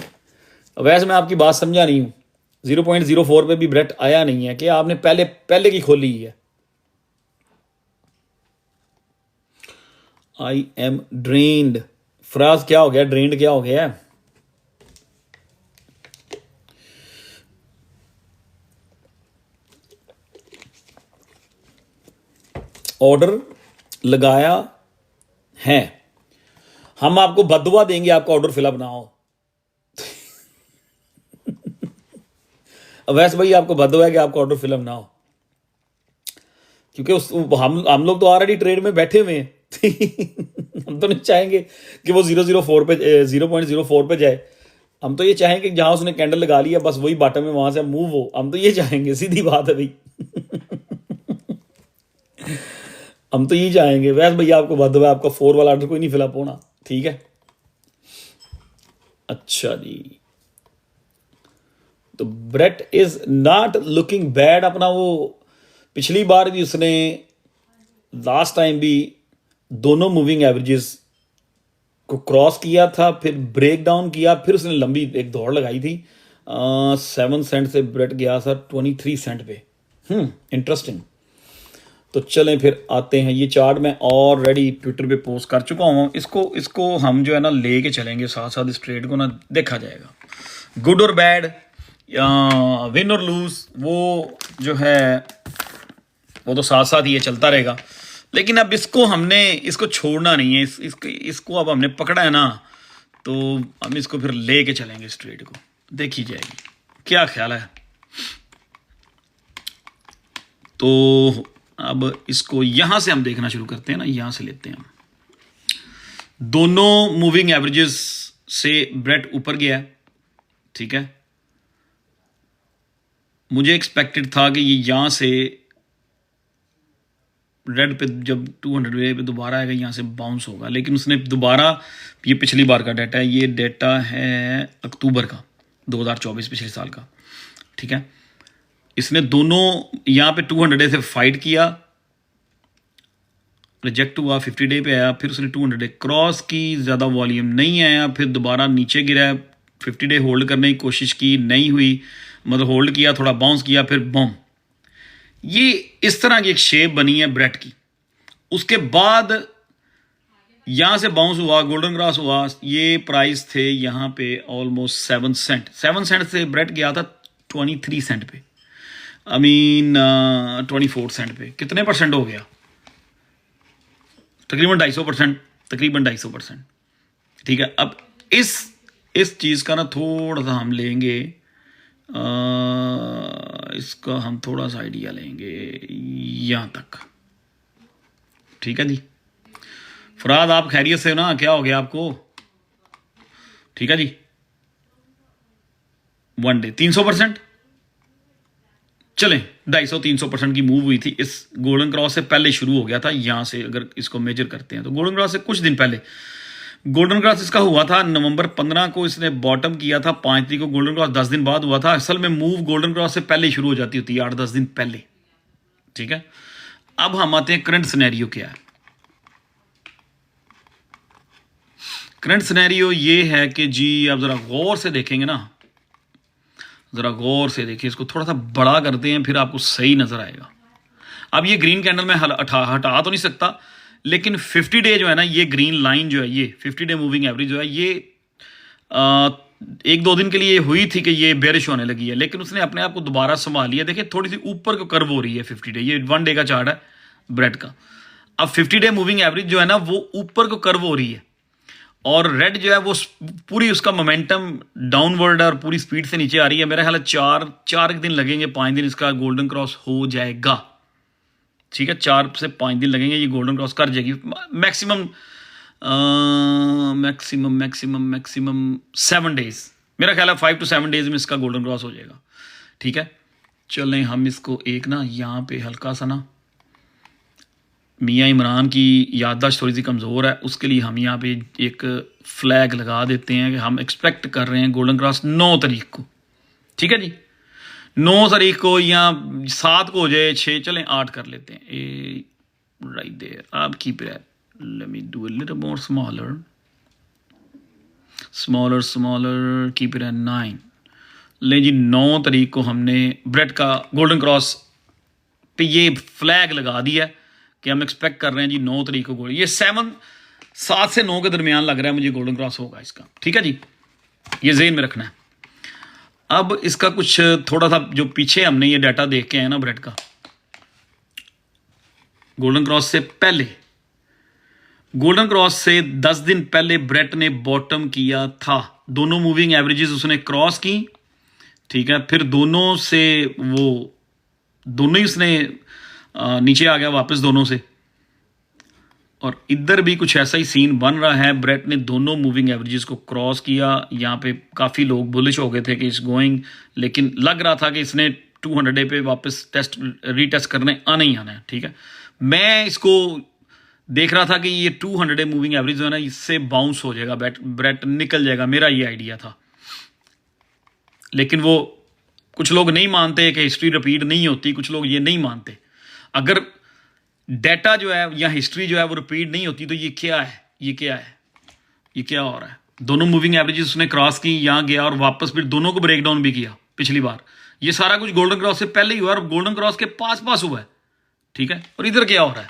S1: अवैस मैं आपकी बात समझा नहीं हूँ। 0.04 पे भी ब्रेड आया नहीं है कि आपने पहले की खोली है। I M drained. फ्राज क्या हो गया? ड्रेन्ड क्या हो गया? ऑर्डर लगाया है, हम आपको बददुआ देंगे आपका ऑर्डर फिलअप ना हो। वैसे भाई आपको बददुआ है कि आपका ऑर्डर फिलअप ना हो, क्योंकि हम लोग तो ऑलरेडी ट्रेड में बैठे हुए हैं हम तो नहीं चाहेंगे कि वो 0.04 पे जाए। हम तो ये चाहेंगे कि जहां उसने कैंडल लगा लिया बस वही बॉटम में वहां से मूव हो। हम तो ये चाहेंगे, सीधी बात है भाई हम तो यही चाहेंगे वैसे भैया आपको बता दो आपका 4 वाला ऑर्डर कोई नहीं फिलअप होना, ठीक है। अच्छा जी, तो Brett is not looking bad. अपना वो पिछली बार भी उसने लास्ट टाइम भी दोनों मूविंग एवरेजेस को क्रॉस किया था, फिर ब्रेक डाउन किया, फिर उसने लंबी एक दौड़ लगाई थी। 7 सेंट से ब्रेट गया था 23 सेंट पे। इंटरेस्टिंग। तो चलें फिर आते हैं, ये चार्ट मैं ऑलरेडी ट्विटर पे पोस्ट कर चुका हूँ। इसको हम जो है ना लेके चलेंगे साथ साथ, इस ट्रेड को ना देखा जाएगा गुड और बैड, विन और लूज, वो जो है वो तो साथ साथ ये चलता रहेगा। लेकिन अब इसको छोड़ना नहीं है, इसको अब हमने पकड़ा है ना, तो हम इसको फिर लेके चलेंगे इस ट्रेड को, देखी जाएगी क्या ख्याल है। तो अब इसको यहां से हम देखना शुरू करते हैं ना, यहां से लेते हैं हम। दोनों मूविंग एवरेजेस से ब्रेट ऊपर गया है, ठीक है। मुझे एक्सपेक्टेड था कि ये यहां से रेड पे जब 200 वे पे दोबारा आएगा यहां से बाउंस होगा, लेकिन उसने दोबारा, ये पिछली बार का डाटा है, ये डाटा है अक्टूबर का 2024, पिछले साल का, ठीक है। इसने दोनों यहां पे 200 डे से फाइट किया, रिजेक्ट हुआ, 50 डे पे आया, फिर उसने 200 डे क्रॉस की, ज़्यादा वॉल्यूम नहीं आया, फिर दोबारा नीचे गिरा, 50 डे होल्ड करने की कोशिश की, नहीं हुई, मतलब होल्ड किया, थोड़ा बाउंस किया, फिर बम। ये इस तरह की एक शेप बनी है ब्रेट की। उसके बाद यहां से बाउंस हुआ, गोल्डन क्रॉस हुआ, ये प्राइस थे यहां पे ऑलमोस्ट 7 सेंट से ब्रेट गया था 23 सेंट पे, आई मीन 24 सेंट पे। कितने परसेंट हो गया? तकरीबन 250%, तकरीबन 250%, ठीक है। अब इस चीज़ का ना थोड़ा सा हम लेंगे, इसका हम थोड़ा सा आइडिया लेंगे यहां तक, ठीक है जी। फराद आप खैरियत से हो ना? क्या हो गया आपको? ठीक है जी। 1 डे 300%, चलें 250-300% की मूव हुई थी। इस गोल्डन क्रॉस से पहले शुरू हो गया था, यहां से अगर इसको मेजर करते हैं तो गोल्डन क्रॉस से कुछ दिन पहले गोल्डन क्रॉस इसका हुआ था। नवंबर 15 को इसने बॉटम किया था, 5 तारीख को गोल्डन क्रॉस 10 दिन बाद हुआ था। असल में मूव गोल्डन क्रॉस से पहले शुरू हो जाती होती है, 8-10 दिन पहले, ठीक है। अब हम आते हैं करंट सिनेरियो क्या है। करंट सिनेरियो ये है कि जी आप जरा गौर से देखेंगे ना, जरा गौर से देखिए, इसको थोड़ा सा बड़ा करते हैं फिर आपको सही नजर आएगा। अब ये ग्रीन कैंडल में हटा तो नहीं सकता, लेकिन 50 डे जो है ना, ये ग्रीन लाइन जो है, ये 50 डे मूविंग एवरेज जो है, ये 1-2 दिन के लिए हुई थी कि ये बेरिश होने लगी है, लेकिन उसने अपने आप को दोबारा संभाल लिया। देखिए थोड़ी सी ऊपर को कर्व हो रही है 50 डे, ये 1 डे का चार्ट है ब्रेड का। अब 50 डे मूविंग एवरेज जो है ना, वो ऊपर को कर्व हो रही है, और रेड जो है वो पूरी उसका मोमेंटम डाउनवर्ड है और पूरी स्पीड से नीचे आ रही है। मेरा ख्याल है 4 दिन लगेंगे, 5 दिन इसका गोल्डन क्रॉस हो जाएगा, ठीक है। 4 से 5 दिन लगेंगे, ये गोल्डन क्रॉस कर जाएगी। मैक्सिमम 7 डेज, मेरा ख्याल है 5 to 7 डेज में इसका गोल्डन क्रॉस हो जाएगा, ठीक है। चलें हम इसको एक ना यहाँ पे हल्का सा ना, मियाँ इमरान की याददाश्त थोड़ी सी कमज़ोर है, उसके लिए हम यहाँ पे एक फ्लैग लगा देते हैं कि हम एक्सपेक्ट कर रहे हैं गोल्डन क्रॉस 9 तारीख को, ठीक है जी। 9 तारीख को या 7 को हो जाए, 6 चलें 8 कर लेते हैं। ए राइट देयर, आप keep it, let me do a little more smaller, keep it at 9। ले जी 9 तारीख को हमने ब्रेड का गोल्डन क्रॉस पे ये फ्लैग लगा दिया कि हम एक्सपेक्ट कर रहे हैं जी 9 तारीख को गोल्डन, ये 7 से 9 के दरमियान लग रहा है मुझे गोल्डन क्रॉस होगा इसका, ठीक है जी। ये ज़हन में रखना है। अब इसका कुछ थोड़ा सा जो पीछे हमने ये डाटा देख के आए ना ब्रेड का, गोल्डन क्रॉस से पहले, गोल्डन क्रॉस से 10 दिन पहले ब्रेड ने बॉटम किया था। दोनों मूविंग एवरेजेस उसने क्रॉस की, ठीक है। फिर दोनों से वो दोनों ही उसने नीचे आ गया वापस दोनों से, और इधर भी कुछ ऐसा ही सीन बन रहा है। ब्रेड ने दोनों मूविंग एवरेजेस को क्रॉस किया। यहाँ पे काफ़ी लोग बुलिश हो गए थे कि इस गोइंग, लेकिन लग रहा था कि इसने 200 डे पे वापस रीटेस्ट करने आना ही आना है, ठीक है। मैं इसको देख रहा था कि ये 200 मूविंग एवरेज जो है ना, इससे बाउंस हो जाएगा, ब्रेट निकल जाएगा, मेरा ये आइडिया था। लेकिन वो कुछ लोग नहीं मानते कि हिस्ट्री रिपीट नहीं होती, कुछ लोग ये नहीं मानते। अगर डेटा जो है या हिस्ट्री जो है वो रिपीट नहीं होती तो ये क्या है, ये क्या है, ये क्या हो रहा है? दोनों मूविंग एवरेजेस उसने क्रॉस की, यहाँ गया और वापस फिर दोनों को ब्रेक डाउन भी किया पिछली बार। ये सारा कुछ गोल्डन क्रॉस से पहले ही हुआ और गोल्डन क्रॉस के पास पास हुआ है, ठीक है। और इधर क्या हो रहा है?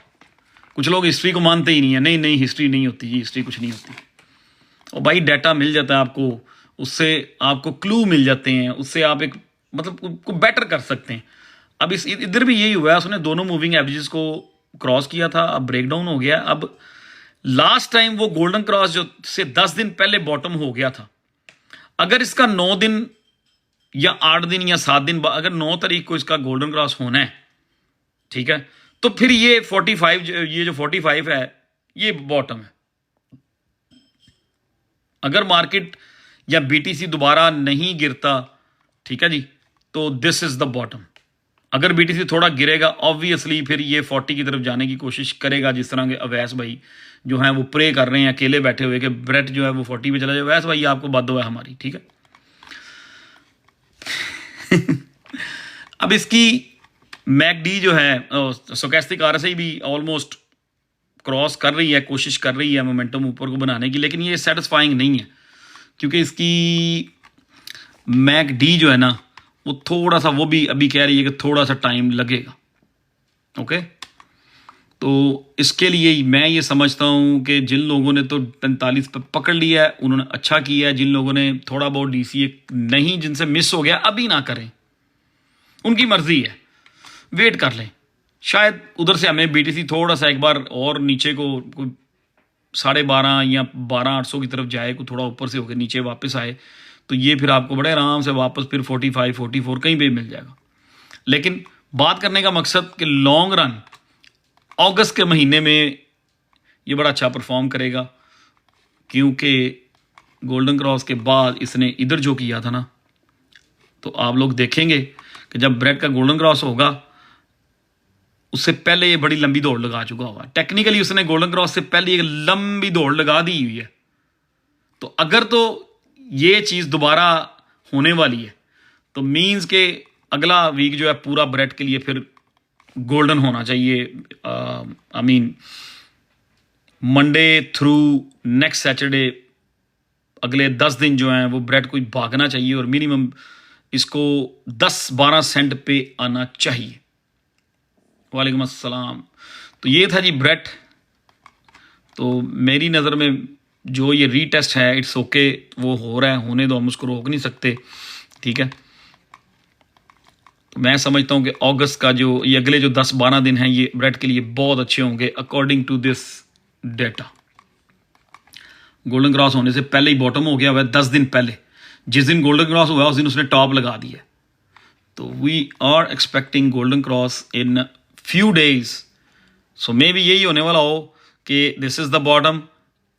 S1: कुछ लोग हिस्ट्री को मानते ही नहीं है, नहीं नहीं हिस्ट्री नहीं होती जी, हिस्ट्री कुछ नहीं होती। और भाई डाटा मिल जाता है आपको, उससे आपको क्लू मिल जाते हैं, उससे आप एक मतलब को बेटर कर सकते हैं। अब इस इधर भी यही हुआ है, उसने दोनों मूविंग एवरेजेस को क्रॉस किया था, अब ब्रेक डाउन हो गया। अब लास्ट टाइम वो गोल्डन क्रॉस जो से 10 दिन पहले बॉटम हो गया था, अगर इसका 9 दिन या 8 दिन या 7 दिन बाद, अगर 9 तारीख को इसका गोल्डन क्रॉस होना है, ठीक है, तो फिर ये 45 ये जो 45 है ये बॉटम है। अगर मार्केट या बीटीसी दोबारा नहीं गिरता, ठीक है जी, तो दिस इज द बॉटम। अगर बीटीसी थोड़ा गिरेगा ऑब्वियसली फिर ये 40 की तरफ जाने की कोशिश करेगा, जिस तरह के अवैस भाई जो हैं वो प्रे कर रहे हैं अकेले बैठे हुए कि ब्रेट जो है वो 40 पे चला जाए। अवैस भाई आपको बात है हमारी, ठीक है। अब इसकी मैकडी जो है स्टोचैस्टिक आरएसआई भी ऑलमोस्ट क्रॉस कर रही है, कोशिश कर रही है मोमेंटम ऊपर को बनाने की, लेकिन ये सेटिस्फाइंग नहीं है क्योंकि इसकी मैकडी जो है ना वो थोड़ा सा, वो भी अभी कह रही है कि थोड़ा सा टाइम लगेगा। ओके, तो इसके लिए मैं ये समझता हूँ कि जिन लोगों ने तो 45 पे पकड़ लिया है उन्होंने अच्छा किया है, जिन लोगों ने थोड़ा बहुत डीसीए नहीं, जिनसे मिस हो गया अभी ना करें, उनकी मर्जी है, वेट कर लें। शायद उधर से हमें बीटीसी थोड़ा सा एक बार और नीचे को 12.5 या 12,800 की तरफ जाए, को थोड़ा ऊपर से होकर नीचे वापस आए, तो ये फिर आपको बड़े आराम से वापस फिर 45 44 कहीं पे मिल जाएगा। लेकिन बात करने का मकसद कि लॉन्ग रन अगस्त के महीने में ये बड़ा अच्छा परफॉर्म करेगा, क्योंकि गोल्डन क्रॉस के बाद इसने इधर जो किया था ना, तो आप लोग देखेंगे कि जब ब्रेड का गोल्डन क्रॉस होगा उससे पहले ये बड़ी लंबी दौड़ लगा चुका होगा। टेक्निकली उसने गोल्डन क्रॉस से पहले एक लंबी दौड़ लगा दी हुई है। तो अगर तो ये चीज़ दोबारा होने वाली है तो मीन्स के अगला वीक जो है पूरा ब्रेड के लिए फिर गोल्डन होना चाहिए। I mean Monday through next Saturday, अगले 10 दिन जो हैं वो ब्रेड को भागना चाहिए और मिनिमम इसको 10-12 सेंट पे आना चाहिए। वालेकुम अस्सलाम। तो ये था जी ब्रेड। तो मेरी नज़र में जो ये रीटेस्ट है इट्स ओके, वो हो रहा है, होने दो, हम उसको रोक नहीं सकते, ठीक है। तो मैं समझता हूँ कि अगस्त का जो ये अगले जो 10-12 दिन हैं ये ब्रेड के लिए बहुत अच्छे होंगे according to this data. Golden cross होने से पहले ही बॉटम हो गया हुआ है 10 दिन पहले। जिस दिन गोल्डन क्रॉस हुआ उस दिन उसने टॉप लगा दिया। तो we are expecting golden cross in few days. So maybe यही होने वाला हो कि this is the bottom,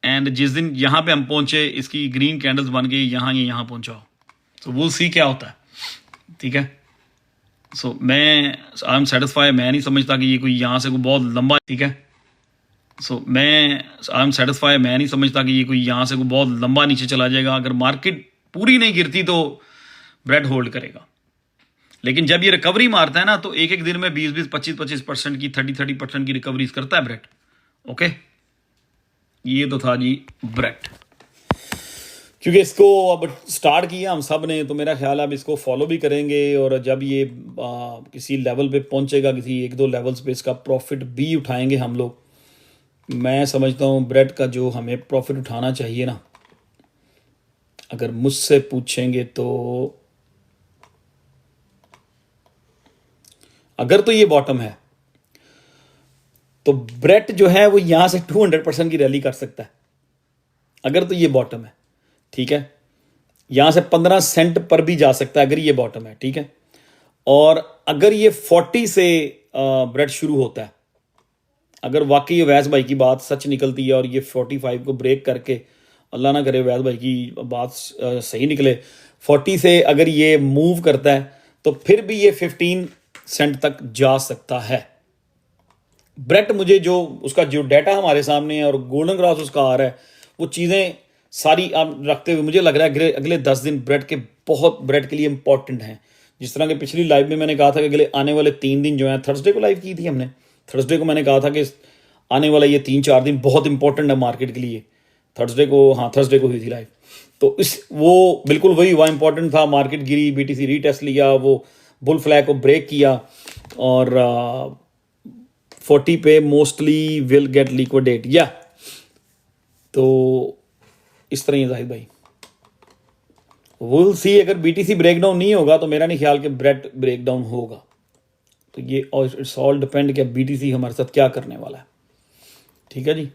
S1: and जिस दिन यहाँ पे हम पहुंचे इसकी ग्रीन कैंडल्स बन गई, यहाँ पहुंचा हो, तो वो सी क्या होता है, ठीक है। सो मैं आई एम सेटिस्फाई, मैं नहीं समझता कि ये कोई यहाँ से कोई बहुत लंबा, ठीक है। सो मैं आई एम सेटिस्फाई, मैं नहीं समझता कि ये कोई यहाँ से कोई बहुत लंबा नीचे चला जाएगा। अगर मार्केट पूरी नहीं गिरती तो ब्रेड होल्ड करेगा, लेकिन जब ये रिकवरी मारता है ना तो एक एक दिन में 20-20, 25-25% की, 30-30% की रिकवरीज करता है ब्रेड। ओके, ये तो था जी ब्रेड। क्योंकि इसको अब स्टार्ट किया हम सब ने, तो मेरा ख्याल है अब इसको फॉलो भी करेंगे, और जब ये किसी लेवल पे पहुंचेगा, किसी 1-2 लेवल्स पे इसका प्रॉफिट भी उठाएंगे हम लोग। मैं समझता हूँ ब्रेड का जो हमें प्रॉफिट उठाना चाहिए ना, अगर मुझसे पूछेंगे तो अगर तो ये बॉटम है तो ब्रेड जो है वो यहां से 200% की रैली कर सकता है। अगर तो ये बॉटम है, ठीक है, यहां से 15 सेंट पर भी जा सकता है अगर ये बॉटम है, ठीक है। और अगर ये 40 से ब्रेड शुरू होता है, अगर वाकई अवैस भाई की बात सच निकलती है और ये 45 को ब्रेक करके, अल्लाह ना करे अवैस भाई की बात सही निकले, 40 से अगर ये मूव करता है तो फिर भी ये 15 सेंट तक जा सकता है। ब्रेट मुझे जो उसका जो डाटा हमारे सामने है और गोल्डन क्रॉस उसका आ रहा है, वो चीज़ें सारी आप रखते हुए मुझे लग रहा है अगले अगले 10 दिन ब्रेड के बहुत ब्रेड के लिए इंपॉर्टेंट हैं। जिस तरह के पिछली लाइव में मैंने कहा था कि अगले आने वाले 3 दिन जो हैं, थर्सडे को लाइव की थी हमने, थर्सडे को मैंने कहा था कि आने वाला ये 3-4 दिन बहुत इंपॉर्टेंट है मार्केट के लिए। थर्सडे को, हाँ थर्सडे को हुई थी लाइव, तो इस वो बिल्कुल वही हुआ, इंपॉर्टेंट था। मार्केट गिरी, बीटीसी रीटेस्ट लिया, वो बुल फ्लैग को ब्रेक किया और 40 पे मोस्टली विल गेट लिक्विडेट या। तो इस तरह ही जाहिद भाई विल सी, अगर बीटीसी ब्रेकडाउन नहीं होगा तो मेरा नहीं ख्याल कि ब्रेड ब्रेकडाउन होगा। तो ये इट्स ऑल डिपेंड कि बीटीसी हमारे साथ क्या करने वाला है। ठीक है जी,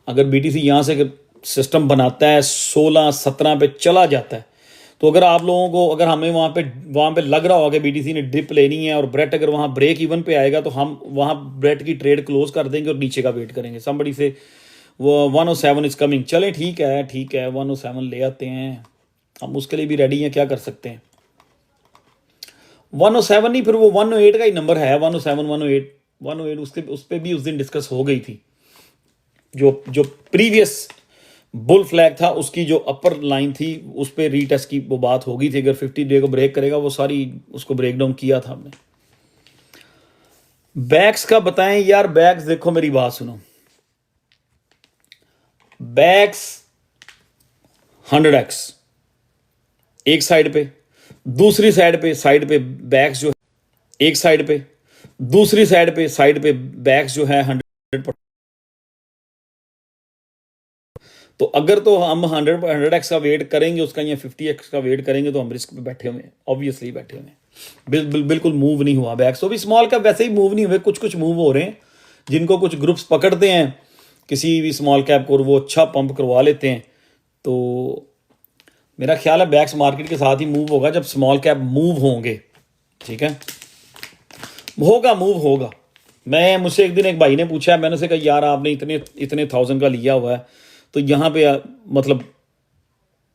S1: अगर बीटीसी यहाँ से सिस्टम बनाता है 16-17 पे चला जाता है, तो अगर आप लोगों को, अगर हमें वहाँ पे लग रहा होगा कि बीटीसी ने डिप लेनी है और ब्रेड अगर वहाँ ब्रेक इवन पे आएगा, तो हम वहाँ ब्रेड की ट्रेड क्लोज कर देंगे और नीचे का वेट करेंगे। समबड़ी से वो 107 इज कमिंग, चले ठीक है 107 ले आते हैं, हम उसके लिए भी रेडी हैं, क्या कर सकते हैं। 107 नहीं, फिर वो 108 का ही नंबर है, 107 108 उसके उस पर भी उस दिन डिस्कस हो गई थी। जो प्रीवियस बुल फ्लैग था उसकी जो अपर लाइन थी उस पर रीटेस्ट की वो बात होगी थी। अगर 50 डे को ब्रेक करेगा, वो सारी उसको ब्रेक डाउन किया था हमने। बैक्स का बताएं यार, बैक्स देखो मेरी बात सुनो, बैक्स 100x एक साइड पे, दूसरी साइड पे बैक्स जो एक साइड पे, दूसरी साइड पे बैक्स जो है 100। तो अगर तो हम 100x का वेट करेंगे उसका या 50x का वेट करेंगे, तो हम रिस्क पे बैठे हुए हैं, ऑब्वियसली बैठे हुए हैं। बिल्कुल मूव नहीं हुआ बैक्स, तो भी स्मॉल कैप वैसे ही मूव नहीं हुए, कुछ मूव हो रहे हैं, जिनको कुछ ग्रुप्स पकड़ते हैं किसी भी स्मॉल कैप को और वो अच्छा पंप करवा लेते हैं। तो मेरा ख्याल है बैक्स मार्केट के साथ ही मूव होगा जब स्मॉल कैप मूव होंगे। ठीक है, मूव होगा। मुझसे एक दिन एक भाई ने पूछा, मैंने से कहा यार आपने इतने 1000 का लिया हुआ है, तो यहाँ पे मतलब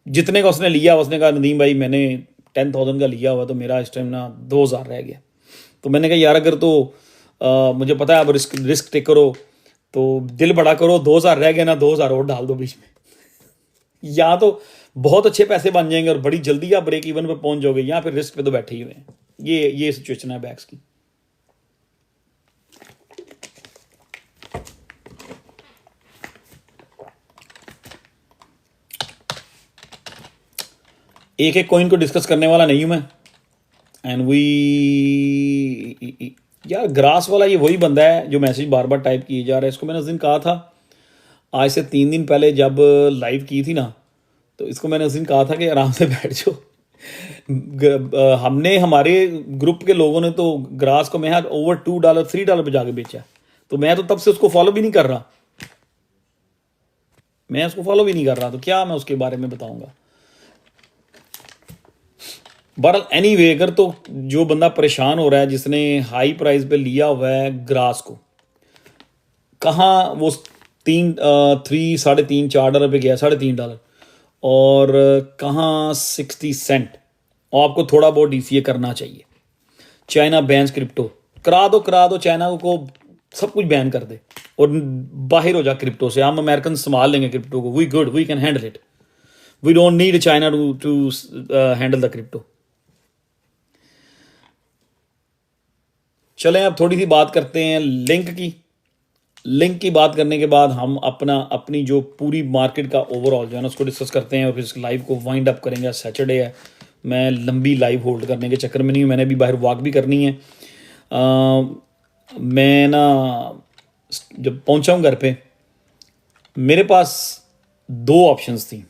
S1: जितने का उसने लिया, उसने कहा नदीम भाई मैंने 10,000 का लिया हुआ, तो मेरा इस टाइम ना 2,000 रह गया। तो मैंने कहा यार अगर तो मुझे पता है आप रिस्क टेक करो, तो दिल बड़ा करो, 2,000 रह गए ना, 2,000 और डाल दो बीच में। यहाँ तो बहुत अच्छे पैसे बन जाएंगे और बड़ी जल्दी आप ब्रेक इवन पे पहुंच जाओगे, यहाँ पे रिस्क पे तो बैठे ही हुए हैं। ये सिचुएशन है बैक्स की। एक एक कॉइन को डिस्कस करने वाला नहीं हूं मैं। एंड वी यार ग्रास वाला ये वही बंदा है जो मैसेज बार बार टाइप किए जा रहा है। इसको मैंने उस दिन कहा था, आज से 3 दिन पहले जब लाइव की थी ना, तो इसको मैंने उस दिन कहा था कि आराम से बैठ जाओ। हमने हमारे ग्रुप के लोगों ने तो ग्रास को मैं ओवर $2 $3 पे जाके बेचा, तो मैं तो तब से उसको फॉलो भी नहीं कर रहा, तो क्या मैं उसके बारे में बताऊंगा। बट एनीवे, अगर तो जो बंदा परेशान हो रहा है, जिसने हाई प्राइस पे लिया हुआ है ग्रास को, कहाँ वो 3.5 $4 पे गया, $3.5, और कहाँ 60 सेंट, और आपको थोड़ा बहुत डीसीए करना चाहिए। चाइना बैन्स क्रिप्टो, करा दो चाइना को सब कुछ बैन कर दे और बाहर हो जा क्रिप्टो से। हम अमेरिकन संभाल लेंगे क्रिप्टो को, we can handle it, we don't need China to handle the crypto. चलें अब थोड़ी सी बात करते हैं लिंक की बात करने के बाद हम अपनी जो पूरी मार्केट का ओवरऑल जो है ना उसको डिस्कस करते हैं और फिर इस लाइव को वाइंड अप करेंगे। सैटरडे है, मैं लंबी लाइव होल्ड करने के चक्कर में नहीं हूँ, मैंने भी बाहर वॉक भी करनी है। मैं ना जब पहुँचा हूँ घर पे, मेरे पास 2 ऑप्शंस थी।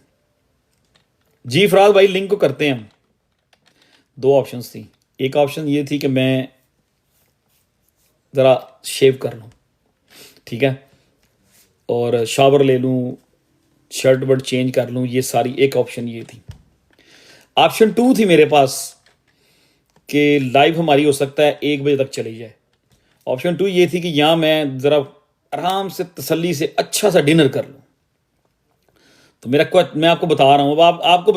S1: जी फराज भाई लिंक को करते हैं हम। 2 ऑप्शंस थी, एक ऑप्शन ये थी कि मैं ज़रा शेव कर लूँ, ठीक है, और शावर ले लूँ, शर्ट वर्ट चेंज कर लूँ, ये सारी एक ऑप्शन ये थी। ऑप्शन 2 थी मेरे पास कि लाइव हमारी हो सकता है 1 बजे तक चली जाए। ऑप्शन 2 ये थी कि यहाँ मैं ज़रा आराम से तसल्ली से अच्छा सा डिनर कर लूँ। तो मैं आपको बता रहा हूँ, अब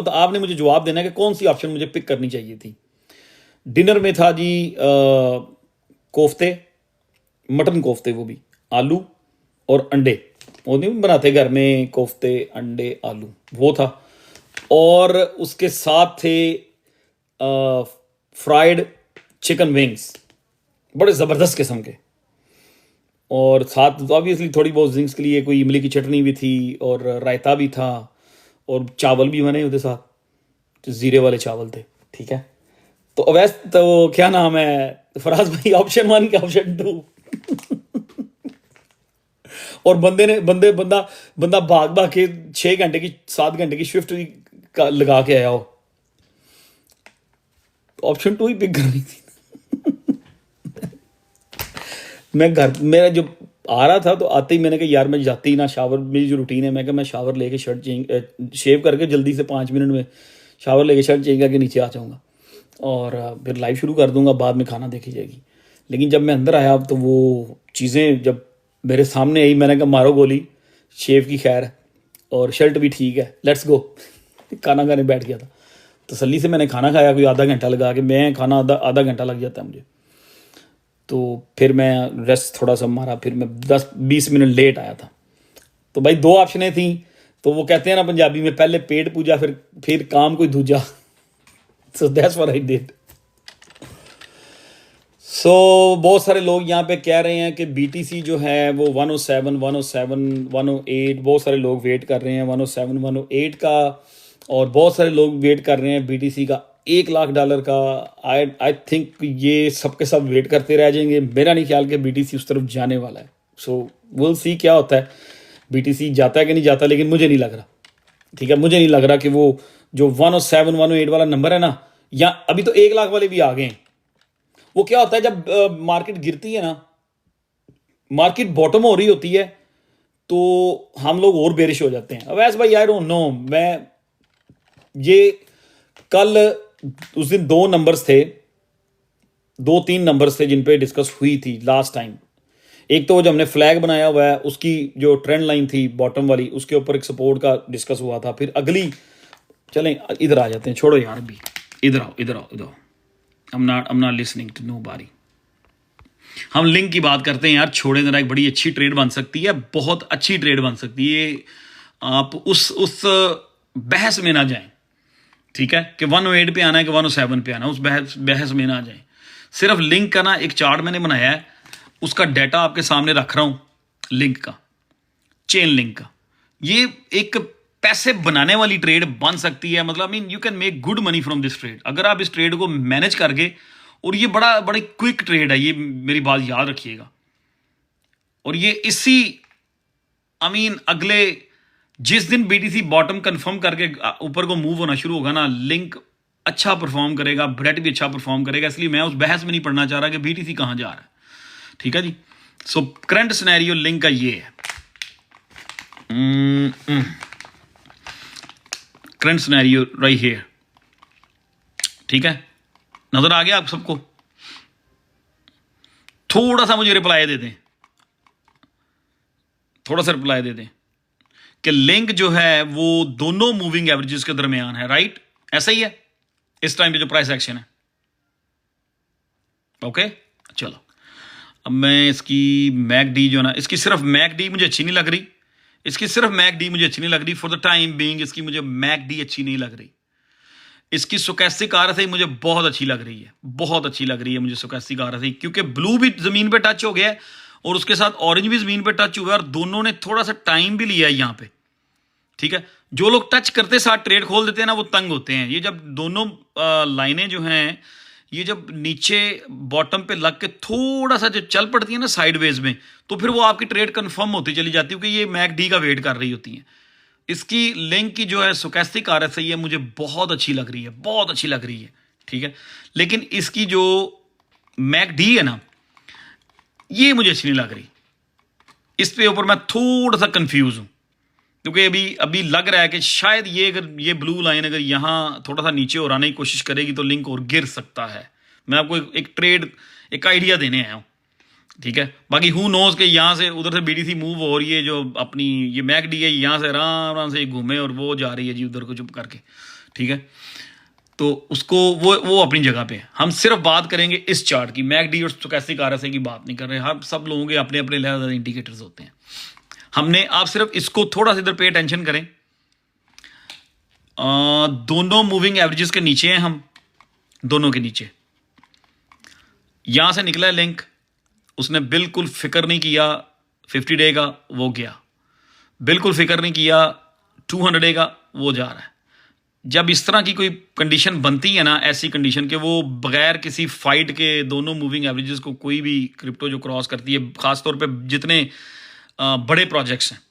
S1: आपने मुझे जवाब देना है कि कौन सी ऑप्शन मुझे पिक करनी चाहिए थी। डिनर में था जी कोफ्ते, मटन कोफ्ते, वो भी आलू और अंडे, वो नहीं बनाते घर में कोफ्ते अंडे आलू, वो था। और उसके साथ थे फ्राइड चिकन विंग्स, बड़े ज़बरदस्त किस्म के। और साथ तो ऑब्वियसली थोड़ी बहुत ड्रिंक्स के लिए कोई इमली की चटनी भी थी और रायता भी था और चावल भी बने उसके साथ, तो ज़ीरे वाले चावल थे। ठीक है, तो अवैस तो क्या नाम है फराज भाई, ऑप्शन 1 के ऑप्शन 2 और बंदा बंदा भाग भाग के 6 घंटे की 7 घंटे की शिफ्ट लगा के आया हो, ऑप्शन 2 ही पिक करनी थी। मैं घर मेरा जो आ रहा था तो आते ही मैंने कहा यार मैं जाते ही ना शावर, मेरी जो रूटीन है मैं कहा मैं शावर लेके शर्ट चेंज शेव करके जल्दी से 5 मिनट में शावर लेके शर्ट चेंज करके नीचे आ जाऊँगा और फिर लाइव शुरू कर दूंगा, बाद में खाना देखी जाएगी। लेकिन जब मैं अंदर आया तो वो चीज़ें जब मेरे सामने आई, मैंने कहा मारो गोली, शेव की खैर है और शर्ट भी ठीक है, लेट्स गो। खाना खाने बैठ गया था, तसल्ली से मैंने खाना खाया, कोई आधा घंटा लगा के, मैं खाना आधा घंटा लग जाता है मुझे। तो फिर मैं रेस्ट थोड़ा सा मारा, फिर मैं 10-20 मिनट लेट आया था। तो भाई 2 ऑप्शनें थी, तो वो कहते हैं ना पंजाबी में, पहले पेट पूजा फिर काम कोई दूजा। So that's what I did. So बहुत सारे लोग यहाँ पे कह रहे हैं कि BTC जो है वो 107, 108, बहुत सारे लोग वेट कर रहे हैं 107, 108 का, और बहुत सारे लोग वेट कर रहे हैं BTC का $1 लाख का। आई थिंक ये सब के सब वेट करते रह जाएंगे, मेरा नहीं ख्याल कि BTC उस तरफ जाने वाला है। सो विल सी क्या होता है, BTC जाता है कि नहीं जाता, लेकिन मुझे नहीं लग रहा। ठीक है, मुझे नहीं लग रहा कि वो जो 107, 108 वाला नंबर है ना, या अभी तो 1 लाख वाले भी आ गए हैं। वो क्या होता है जब मार्केट गिरती है ना, मार्केट बॉटम हो रही होती है, तो हम लोग और बेरिश हो जाते हैं। वैसे भाई आई डोंट नो, मैं ये कल उस दिन 2 नंबर्स थे, 2-3 नंबर्स थे जिन पे डिस्कस हुई थी लास्ट टाइम। एक तो जो हमने फ्लैग बनाया हुआ है उसकी जो ट्रेंड लाइन थी बॉटम वाली, उसके ऊपर एक सपोर्ट का डिस्कस हुआ था। फिर अगली, चलें इधर आ जाते हैं, छोड़ो यार अभी, इधर आओ इधर आओ इधर आओ। I'm not listening to nobody। हम लिंक की बात करते हैं यार, छोड़े जरा। एक बड़ी अच्छी ट्रेड बन सकती है, बहुत अच्छी ट्रेड बन सकती है। आप उस बहस में ना जाएं, ठीक है, कि 108 पे आना है कि 107 पे आना है, उस बहस में ना जाएं। सिर्फ लिंक का ना एक चार्ट मैंने बनाया है, उसका डाटा आपके सामने रख रहा हूं, लिंक का, चेन लिंक का। ये एक पैसे बनाने वाली ट्रेड बन सकती है। मतलब you can make good money from this trade अगर आप इस ट्रेड को मैनेज करके, और ये बड़ी क्विक ट्रेड है, ये मेरी बात याद रखिएगा। और ये इसी अगले जिस दिन BTC बॉटम कंफर्म करके ऊपर को मूव होना शुरू होगा ना, लिंक अच्छा परफॉर्म करेगा, ब्रेड भी अच्छा परफॉर्म करेगा। इसलिए मैं उस बहस में नहीं पढ़ना चाह रहा कि BTC कहां जा रहा है। ठीक है जी। सो करंट सिनेरियो लिंक का ये है, करंट सिनेरियो राइट हियर। ठीक है, नजर आ गया आप सबको? थोड़ा सा मुझे रिप्लाई दे दें, थोड़ा सा रिप्लाई दे दें कि लिंक जो है वो दोनों मूविंग एवरेजेस के दरमियान है, राइट? ऐसा ही है इस टाइम पे जो प्राइस एक्शन है। ओके चलो, अब मैं इसकी मैकडी जो ना, इसकी सिर्फ मैकडी मुझे अच्छी नहीं लग रही, इसकी सिर्फ मैकडी मुझे अच्छी नहीं लग रही फॉर द टाइम बीइंग। इसकी मुझे मैकडी अच्छी नहीं लग रही। इसकी स्टोचैस्टिक आरएसआई मुझे बहुत अच्छी लग रही है, बहुत अच्छी लग रही है मुझे स्टोचैस्टिक आरएसआई, क्योंकि ब्लू भी जमीन पे टच हो गया है और उसके साथ ऑरेंज भी जमीन पे टच हुआ है, और दोनों ने थोड़ा सा टाइम भी लिया है यहां पे। ठीक है, जो लोग टच करते साथ ट्रेड खोल देते हैं ना, वो तंग होते हैं। ये जब दोनों लाइनें जो हैं, ये जब नीचे बॉटम पे लग के थोड़ा सा जब चल पड़ती है ना साइडवेज में, तो फिर वो आपकी ट्रेड कंफर्म होती चली जाती है, क्योंकि ये मैकडी का वेट कर रही होती है। इसकी लिंक की जो है स्टोचैस्टिक आरएसआई है मुझे बहुत अच्छी लग रही है, बहुत अच्छी लग रही है। ठीक है, लेकिन इसकी जो मैकडी है ना, ये मुझे अच्छी नहीं लग रही। इस पे ऊपर मैं थोड़ा सा कंफ्यूज हूं, क्योंकि अभी लग रहा है कि शायद अगर ये ब्लू लाइन अगर यहां थोड़ा सा नीचे और आने की कोशिश करेगी तो लिंक और गिर सकता है। मैं आपको एक ट्रेड, एक आइडिया देने आया हूं। ठीक है, बाकी हु नोज के यहां से उधर से BTC मूव हो रही है, जो अपनी ये मैकडी है यहां से आराम आराम से घूमे और वो जा रही है जी उधर को चुप करके। ठीक है, तो उसको वो अपनी जगह पे है। हम सिर्फ बात करेंगे इस चार्ट की, मैकडी और स्टोकेस्टिक आरएसआई की बात नहीं कर रहे। हम सब लोगों के अपने अपने लेवल इंडिकेटर्स होते हैं। हमने आप सिर्फ इसको थोड़ा सा इधर पे अटेंशन करें। दोनों मूविंग एवरेजेस के नीचे हैं हम, दोनों के नीचे। यहां से निकला है लिंक, उसने बिल्कुल फिक्र नहीं किया 50 डे का, वो गया। बिल्कुल फिक्र नहीं किया 200 डे का, वो जा रहा है। जब इस तरह की कोई कंडीशन बनती है ना, ऐसी कंडीशन के वो बगैर किसी फाइट के दोनों मूविंग एवरेजेस को कोई भी क्रिप्टो जो क्रॉस करती है, खासतौर पे जितने बड़े प्रोजेक्ट्स हैं,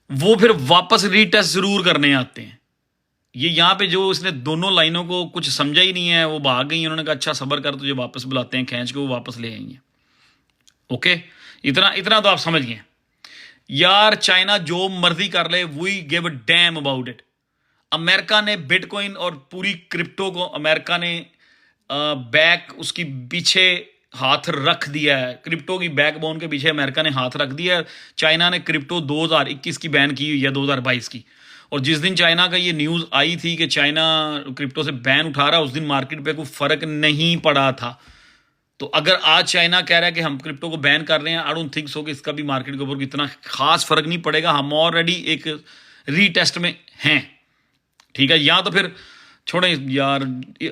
S1: वो फिर वापस रीटेस्ट जरूर करने आते हैं। ये यहाँ पे जो इसने दोनों लाइनों को कुछ समझा ही नहीं है, वो भाग गई। उन्होंने कहा अच्छा सब्र कर, तुझे वापस बुलाते हैं, खींच के वो वापस ले आएंगे। ओके, इतना तो आप समझ गए यार। चाइना जो मर्जी कर ले, we give a damn about it. America ने बिटकॉइन और पूरी क्रिप्टो को अमेरिका ने बैक उसकी पीछे हाथ रख दिया है। क्रिप्टो की बैकबोन के पीछे अमेरिका ने हाथ रख दिया है। चाइना ने क्रिप्टो 2021 की बैन की हुई है, 2022 की। और जिस दिन चाइना का ये न्यूज़ आई थी कि चाइना क्रिप्टो से बैन उठा रहा है, उस दिन मार्केट पे कोई फर्क नहीं पड़ा था। तो अगर आज चाइना कह रहा है कि हम क्रिप्टो को बैन कर रहे हैं, आई डोंट थिंक सो कि इसका भी मार्केट के ऊपर इतना खास फर्क नहीं पड़ेगा। हम ऑलरेडी एक रीटेस्ट में हैं, ठीक है। या तो फिर छोड़ें यार,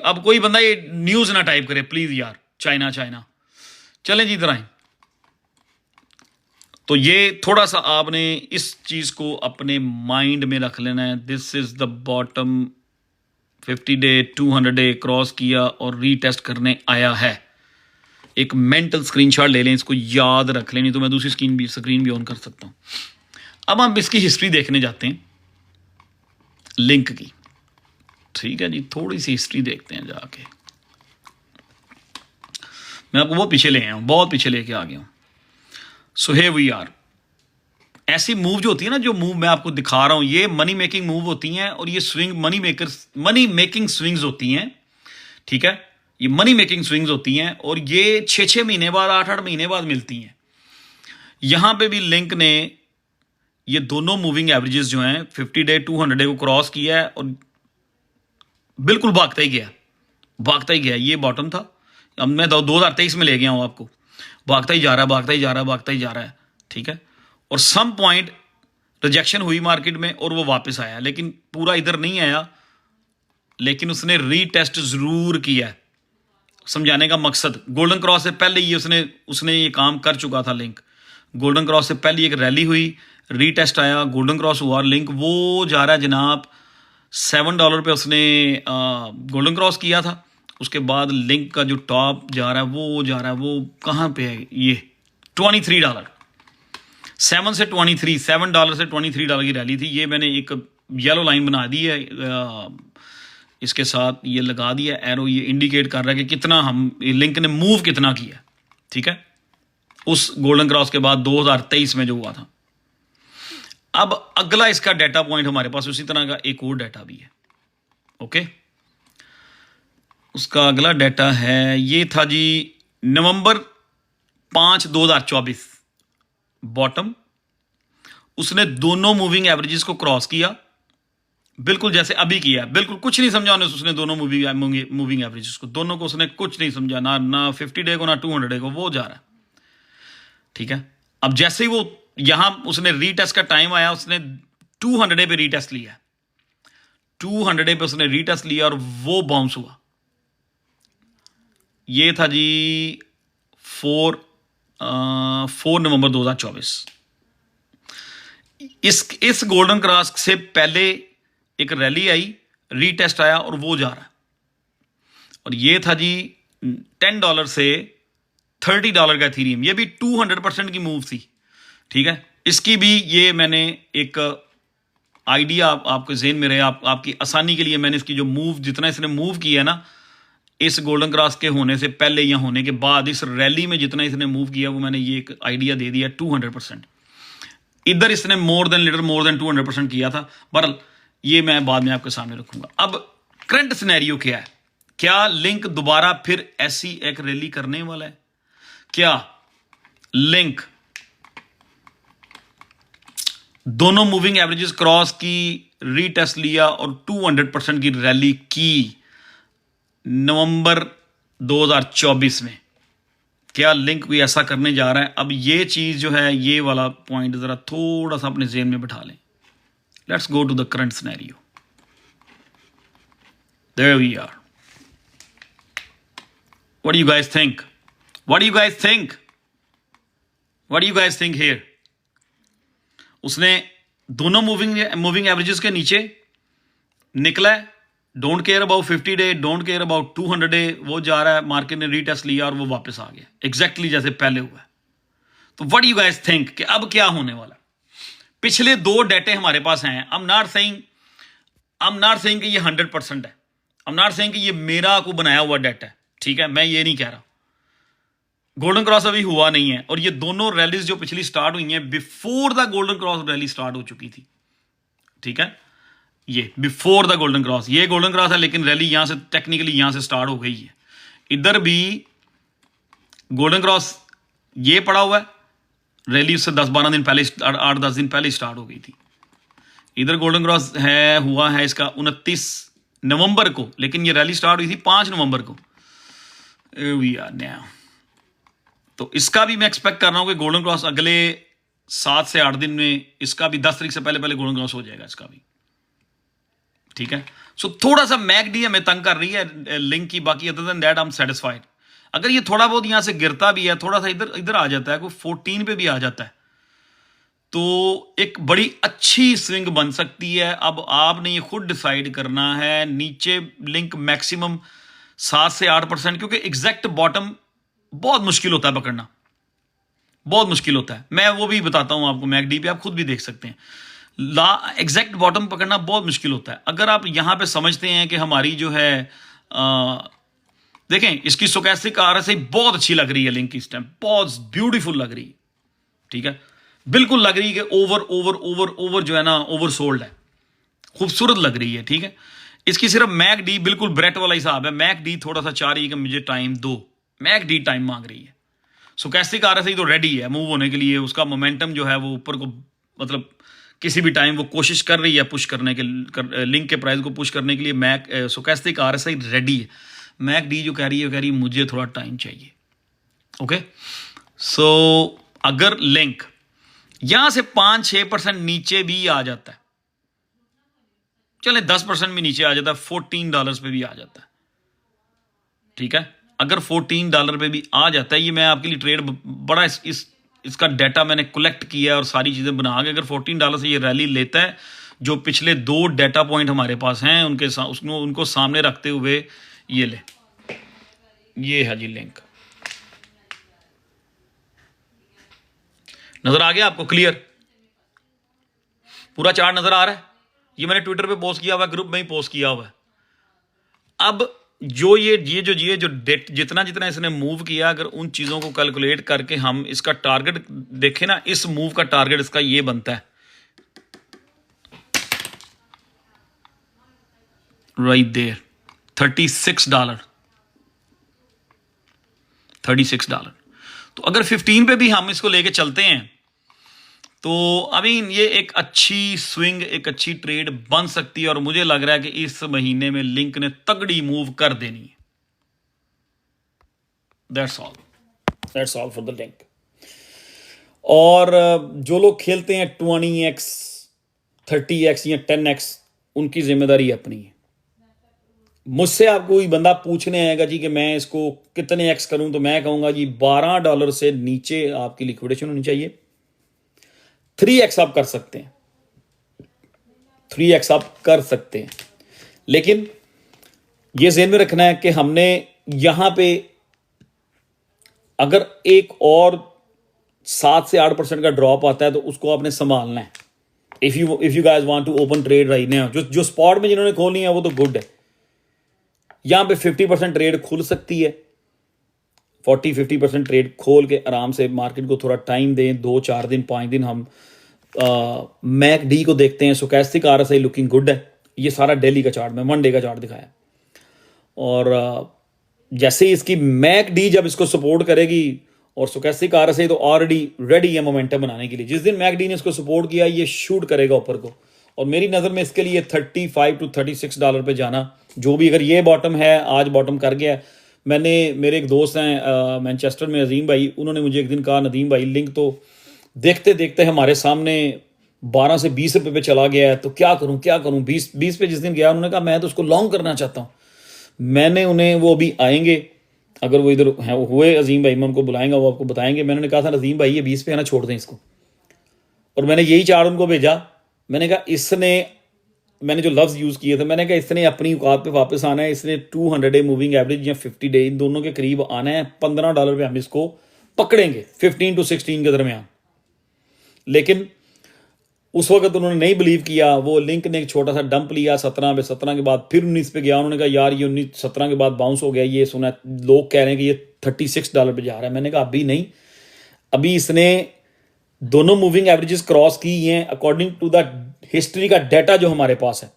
S1: अब कोई बंदा ये न्यूज़ ना टाइप करे प्लीज़ यार, चाइना चाइना। चलें जी, इधर आए। तो ये थोड़ा सा आपने इस चीज़ को अपने माइंड में रख लेना है। This is the bottom, 50 day 200 day cross किया और रीटेस्ट करने आया है। एक मेंटल स्क्रीनशॉट ले लें, इसको याद रख लें, नहीं तो मैं दूसरी स्क्रीन भी ऑन कर सकता हूं। अब हम इसकी हिस्ट्री देखने जाते हैं, लिंक की। ठीक है जी, थोड़ी सी हिस्ट्री देखते हैं जाके। मैं आपको बहुत पीछे ले आया हूं, बहुत पीछे लेके आ गया हूं। So here we are. ऐसी मूव जो होती है ना, जो मूव मैं आपको दिखा रहा हूं, ये मनी मेकिंग मूव होती हैं। और ये स्विंग मनी मेकिंग स्विंग्स होती हैं, ठीक है। ये मनी मेकिंग स्विंग्स होती हैं और ये 6-6 महीने बाद, 8-8 महीने बाद मिलती हैं। यहां पे भी लिंक ने ये दोनों मूविंग एवरेजेस जो हैं 50 डे 200 डे को क्रॉस किया है और बिल्कुल भागता ही गया। ये बॉटम था। अब मैं 2023 में ले गया हूं आपको। भागता ही जा रहा है, ठीक है। और सम पॉइंट रिजेक्शन हुई मार्केट में और वो वापस आया, लेकिन पूरा इधर नहीं आया, लेकिन उसने रीटेस्ट जरूर किया है। समझाने का मकसद, गोल्डन क्रॉस से पहले ही उसने ये काम कर चुका था। लिंक गोल्डन क्रॉस से पहले एक रैली हुई, रीटेस्ट आया, गोल्डन क्रॉस हुआ, लिंक वो जा रहा है जनाब $7 पे उसने गोल्डन क्रॉस किया था। उसके बाद लिंक का जो टॉप जा रहा है वो कहाँ पे है, ये $23। $7 से 23 की रैली थी। ये मैंने एक येलो लाइन बना दी है, इसके साथ ये लगा दिया एरो। ये इंडिकेट कर रहा है कि कितना लिंक ने मूव कितना किया, ठीक है, उस गोल्डन क्रॉस के बाद 2023 में जो हुआ था। अब अगला इसका डाटा पॉइंट हमारे पास उसी तरह का एक और डाटा भी है। ओके, उसका अगला डाटा है, ये था जी नवंबर 5, 2024 बॉटम। उसने दोनों मूविंग एवरेजेस को क्रॉस किया, बिल्कुल जैसे अभी किया, बिल्कुल कुछ नहीं समझा उसने दोनों मूविंग एवरेजेस को, दोनों को उसने कुछ नहीं समझा, ना 50 डे को ना 200 डे को, वो जा रहा है, ठीक है। अब जैसे ही वो यहां उसने रीटेस्ट का टाइम आया, उसने 200 डे पे रीटेस्ट लिया, 200 डे पे उसने रीटेस्ट लिया और वो बाउंस हुआ। ये था जी 4 नवंबर 2024। इस गोल्डन क्रॉस से पहले एक रैली आई, रीटेस्ट आया और वो जा रहा है। और ये था जी $10 से $30 का एथेरियम। ये भी 200% की मूव थी, ठीक है। इसकी भी ये मैंने एक आइडिया आपके ज़हन में रहे, आपकी आसानी के लिए मैंने इसकी जो मूव, जितना इसने मूव किया ना इस गोल्डन क्रॉस के होने से पहले या होने के बाद, इस रैली में जितना इसने मूव किया, वो मैंने ये एक आइडिया दे दिया। 200% इधर इसने मोर देन 200% किया था। बहरहाल ये मैं बाद में आपके सामने रखूंगा। अब करंट सिनेरियो क्या है? क्या लिंक दोबारा फिर ऐसी एक रैली करने वाला है? क्या लिंक दोनों मूविंग एवरेजेस क्रॉस की रीटेस्ट लिया और 200% की रैली की नवंबर 2024 में। क्या लिंक भी ऐसा करने जा रहा है? अब ये चीज जो है, ये वाला पॉइंट जरा थोड़ा सा अपने जेहन में बिठा लें। Let's go to the current scenario. There we are. What do you guys think? What do you guys think? What do you guys think here? उसने दोनों मूविंग एवरेजेस के नीचे निकला है। Don't care about 50 day, don't care about 200 day, वो जा रहा है, मार्केट ने रीटेस्ट लिया और वो वापस आ गया एग्जैक्टली जैसे पहले हुआ है। तो व्हाट यू गाइस थिंक कि अब क्या होने वाला? पिछले 2 डेटे हमारे पास हैं। आई एम नॉट सेइंग कि ये 100% है। आई एम नॉट सेइंग कि ये मेरा को बनाया हुआ डेटा है, ठीक है, मैं ये नहीं कह रहा। गोल्डन क्रॉस अभी हुआ नहीं है और ये दोनों रैलीज जो पिछली स्टार्ट हुई हैं, before the golden cross rally start हो चुकी थी, ठीक है। ये बिफोर द गोल्डन क्रॉस, ये गोल्डन क्रॉस है, लेकिन रैली यहां से टेक्निकली यहां से स्टार्ट हो गई है। इधर भी गोल्डन क्रॉस ये पड़ा हुआ है, रैली उससे 10-12 दिन पहले, 8-10 दिन पहले स्टार्ट हो गई थी। इधर गोल्डन क्रॉस है, हुआ है इसका 29 नवंबर को, लेकिन ये रैली स्टार्ट हुई थी 5 नवंबर को। We are now. तो इसका भी मैं एक्सपेक्ट कर रहा हूं कि गोल्डन क्रॉस अगले 7 से 8 दिन में, इसका भी 10 तारीख से पहले पहले गोल्डन क्रॉस हो जाएगा इसका भी, ठीक है। सो थोड़ा सा मैकडी हमें तंग कर रही है लिंक की, बाकी other than that I am satisfied. अगर ये थोड़ा बहुत यहां से गिरता भी है, थोड़ा सा इधर इधर आ जाता है, कोई 14 पे भी आ जाता है, तो एक बड़ी अच्छी स्विंग बन सकती है। अब आपने ये खुद डिसाइड करना है। नीचे लिंक मैक्सिमम 7 से 8%, क्योंकि एग्जैक्ट बॉटम बहुत मुश्किल होता है पकड़ना, बहुत मुश्किल होता है। मैं वो भी बताता हूं आपको, मैकडी पे आप खुद भी देख सकते हैं। एग्जैक्ट बॉटम पकड़ना बहुत मुश्किल होता है। अगर आप यहां पे समझते हैं कि हमारी जो है देखें, इसकी स्टोचैस्टिक आरएसआई बहुत अच्छी लग रही है लिंक इस टाइम, बहुत ब्यूटीफुल लग रही है, ठीक है, बिल्कुल लग रही है कि ओवर जो है ना, ओवर सोल्ड है, खूबसूरत लग रही है, ठीक है। इसकी सिर्फ मैक डी बिल्कुल ब्रेट वाला हिसाब है। मैक डी थोड़ा सा चाह रही है कि मुझे टाइम दो, मैक डी टाइम मांग रही है। स्टोचैस्टिक आरएसआई तो रेडी है मूव होने के लिए, उसका मोमेंटम जो है वो ऊपर को, मतलब किसी भी टाइम वो कोशिश कर रही है पुश करने के, लिंक के प्राइस को पुश करने के लिए। मैक स्टोचैस्टिक आरएसआई रेडी है। मैक डी जो कह रही है मुझे थोड़ा टाइम चाहिए, ओके। सो अगर लिंक यहां से 5-6% नीचे भी आ जाता है, चले 10% भी नीचे आ जाता है, $14 पे भी आ जाता है, ठीक है। अगर $14 पे भी आ जाता है, ये मैं आपके लिए ट्रेड बड़ा इसका डाटा मैंने कलेक्ट किया और सारी चीजें बना के, अगर $14 से ये रैली लेता है, जो पिछले 2 डाटा पॉइंट हमारे पास हैं उनको सामने रखते हुए ये ले, ये है जी लिंक। नजर आ गया आपको? क्लियर पूरा चार्ट नजर आ रहा है? ये मैंने ट्विटर पे पोस्ट किया हुआ है, ग्रुप में ही पोस्ट किया हुआ है। अब जो ये जो जितना इसने मूव किया, अगर उन चीजों को कैलकुलेट करके हम इसका टारगेट देखें ना, इस मूव का टारगेट इसका ये बनता है राइट देयर, $36। तो अगर 15 पे भी हम इसको लेके चलते हैं, तो अभी ये एक अच्छी स्विंग, एक अच्छी ट्रेड बन सकती है। और मुझे लग रहा है कि इस महीने में लिंक ने तगड़ी मूव कर देनी है। That's all for the link. और जो लोग खेलते हैं 20x, 30x या 10x, उनकी जिम्मेदारी अपनी है। मुझसे आपको कोई बंदा पूछने आएगा जी कि मैं इसको कितने एक्स करूं, तो मैं कहूंगा जी $12 से नीचे आपकी लिक्विडेशन होनी चाहिए। 3x आप कर सकते हैं, 3x आप कर सकते हैं, लेकिन यह ज़हन में रखना है कि हमने यहां पे अगर एक और 7 से 8% का ड्रॉप आता है, तो उसको आपने संभालना है। If you guys want to open trade right now, जो स्पॉट में जिन्होंने खोलनी है वो तो गुड है। यहां पे 50% ट्रेड खुल सकती है, 40-50% ट्रेड खोल के आराम से मार्केट को थोड़ा टाइम दें, 2-4 दिन 5 दिन हम मैक डी को देखते हैं। स्टोचैस्टिक आरएसआई लुकिंग गुड है। ये सारा डेली का चार्ट में 1 डे का चार्ट दिखाया। और जैसे ही इसकी मैक डी जब इसको सपोर्ट करेगी, और स्टोचैस्टिक आरएसआई तो ऑलरेडी रेडी है मोमेंटम बनाने के लिए। जिस दिन मैक डी ने इसको सपोर्ट किया, ये शूट करेगा ऊपर को, और मेरी नज़र में इसके लिए $35 to $36 पे जाना, जो भी, अगर ये बॉटम है, आज बॉटम कर गया है। मैंने, मेरे एक दोस्त हैं मैनचेस्टर में, अजीम भाई, उन्होंने मुझे एक दिन कहा, नदीम भाई लिंक तो देखते देखते हमारे सामने 12 से 20 रुपए पे चला गया है, तो क्या करूं क्या करूं। 20 पे जिस दिन गया, उन्होंने कहा मैं तो उसको लॉन्ग करना चाहता हूं। मैंने उन्हें, वो अभी आएंगे, अगर वो इधर हुए अजीम भाई, मैं उनको बुलाएंगा, वो आपको बताएंगे। मैंने कहा था अजीम भाई ये 20 पे है ना, छोड़ दें इसको। और मैंने यही चार्ट उनको भेजा। मैंने कहा इसने, मैंने जो लफ्ज़ यूज़ किए थे, मैंने कहा इसने अपनी औकात पे वापस आना है। इसने 200 डे मूविंग एवरेज या 50 डे, इन दोनों के करीब आना है। $15 पे हम इसको पकड़ेंगे, 15 to 16 के दरमियान। लेकिन उस वक्त उन्होंने नहीं बिलीव किया। वो लिंक ने एक छोटा सा डंप लिया 17 पे, 17 के बाद फिर 19 पे गया। उन्होंने कहा यार ये 19, 17 के बाद बाउंस हो गया, ये सुना लोग कह रहे हैं कि ये $36 पे जा रहा है। मैंने कहा अभी नहीं, अभी इसने दोनों मूविंग एवरेजेस क्रॉस की हैं अकॉर्डिंग टू द हिस्ट्री का डाटा जो हमारे पास है।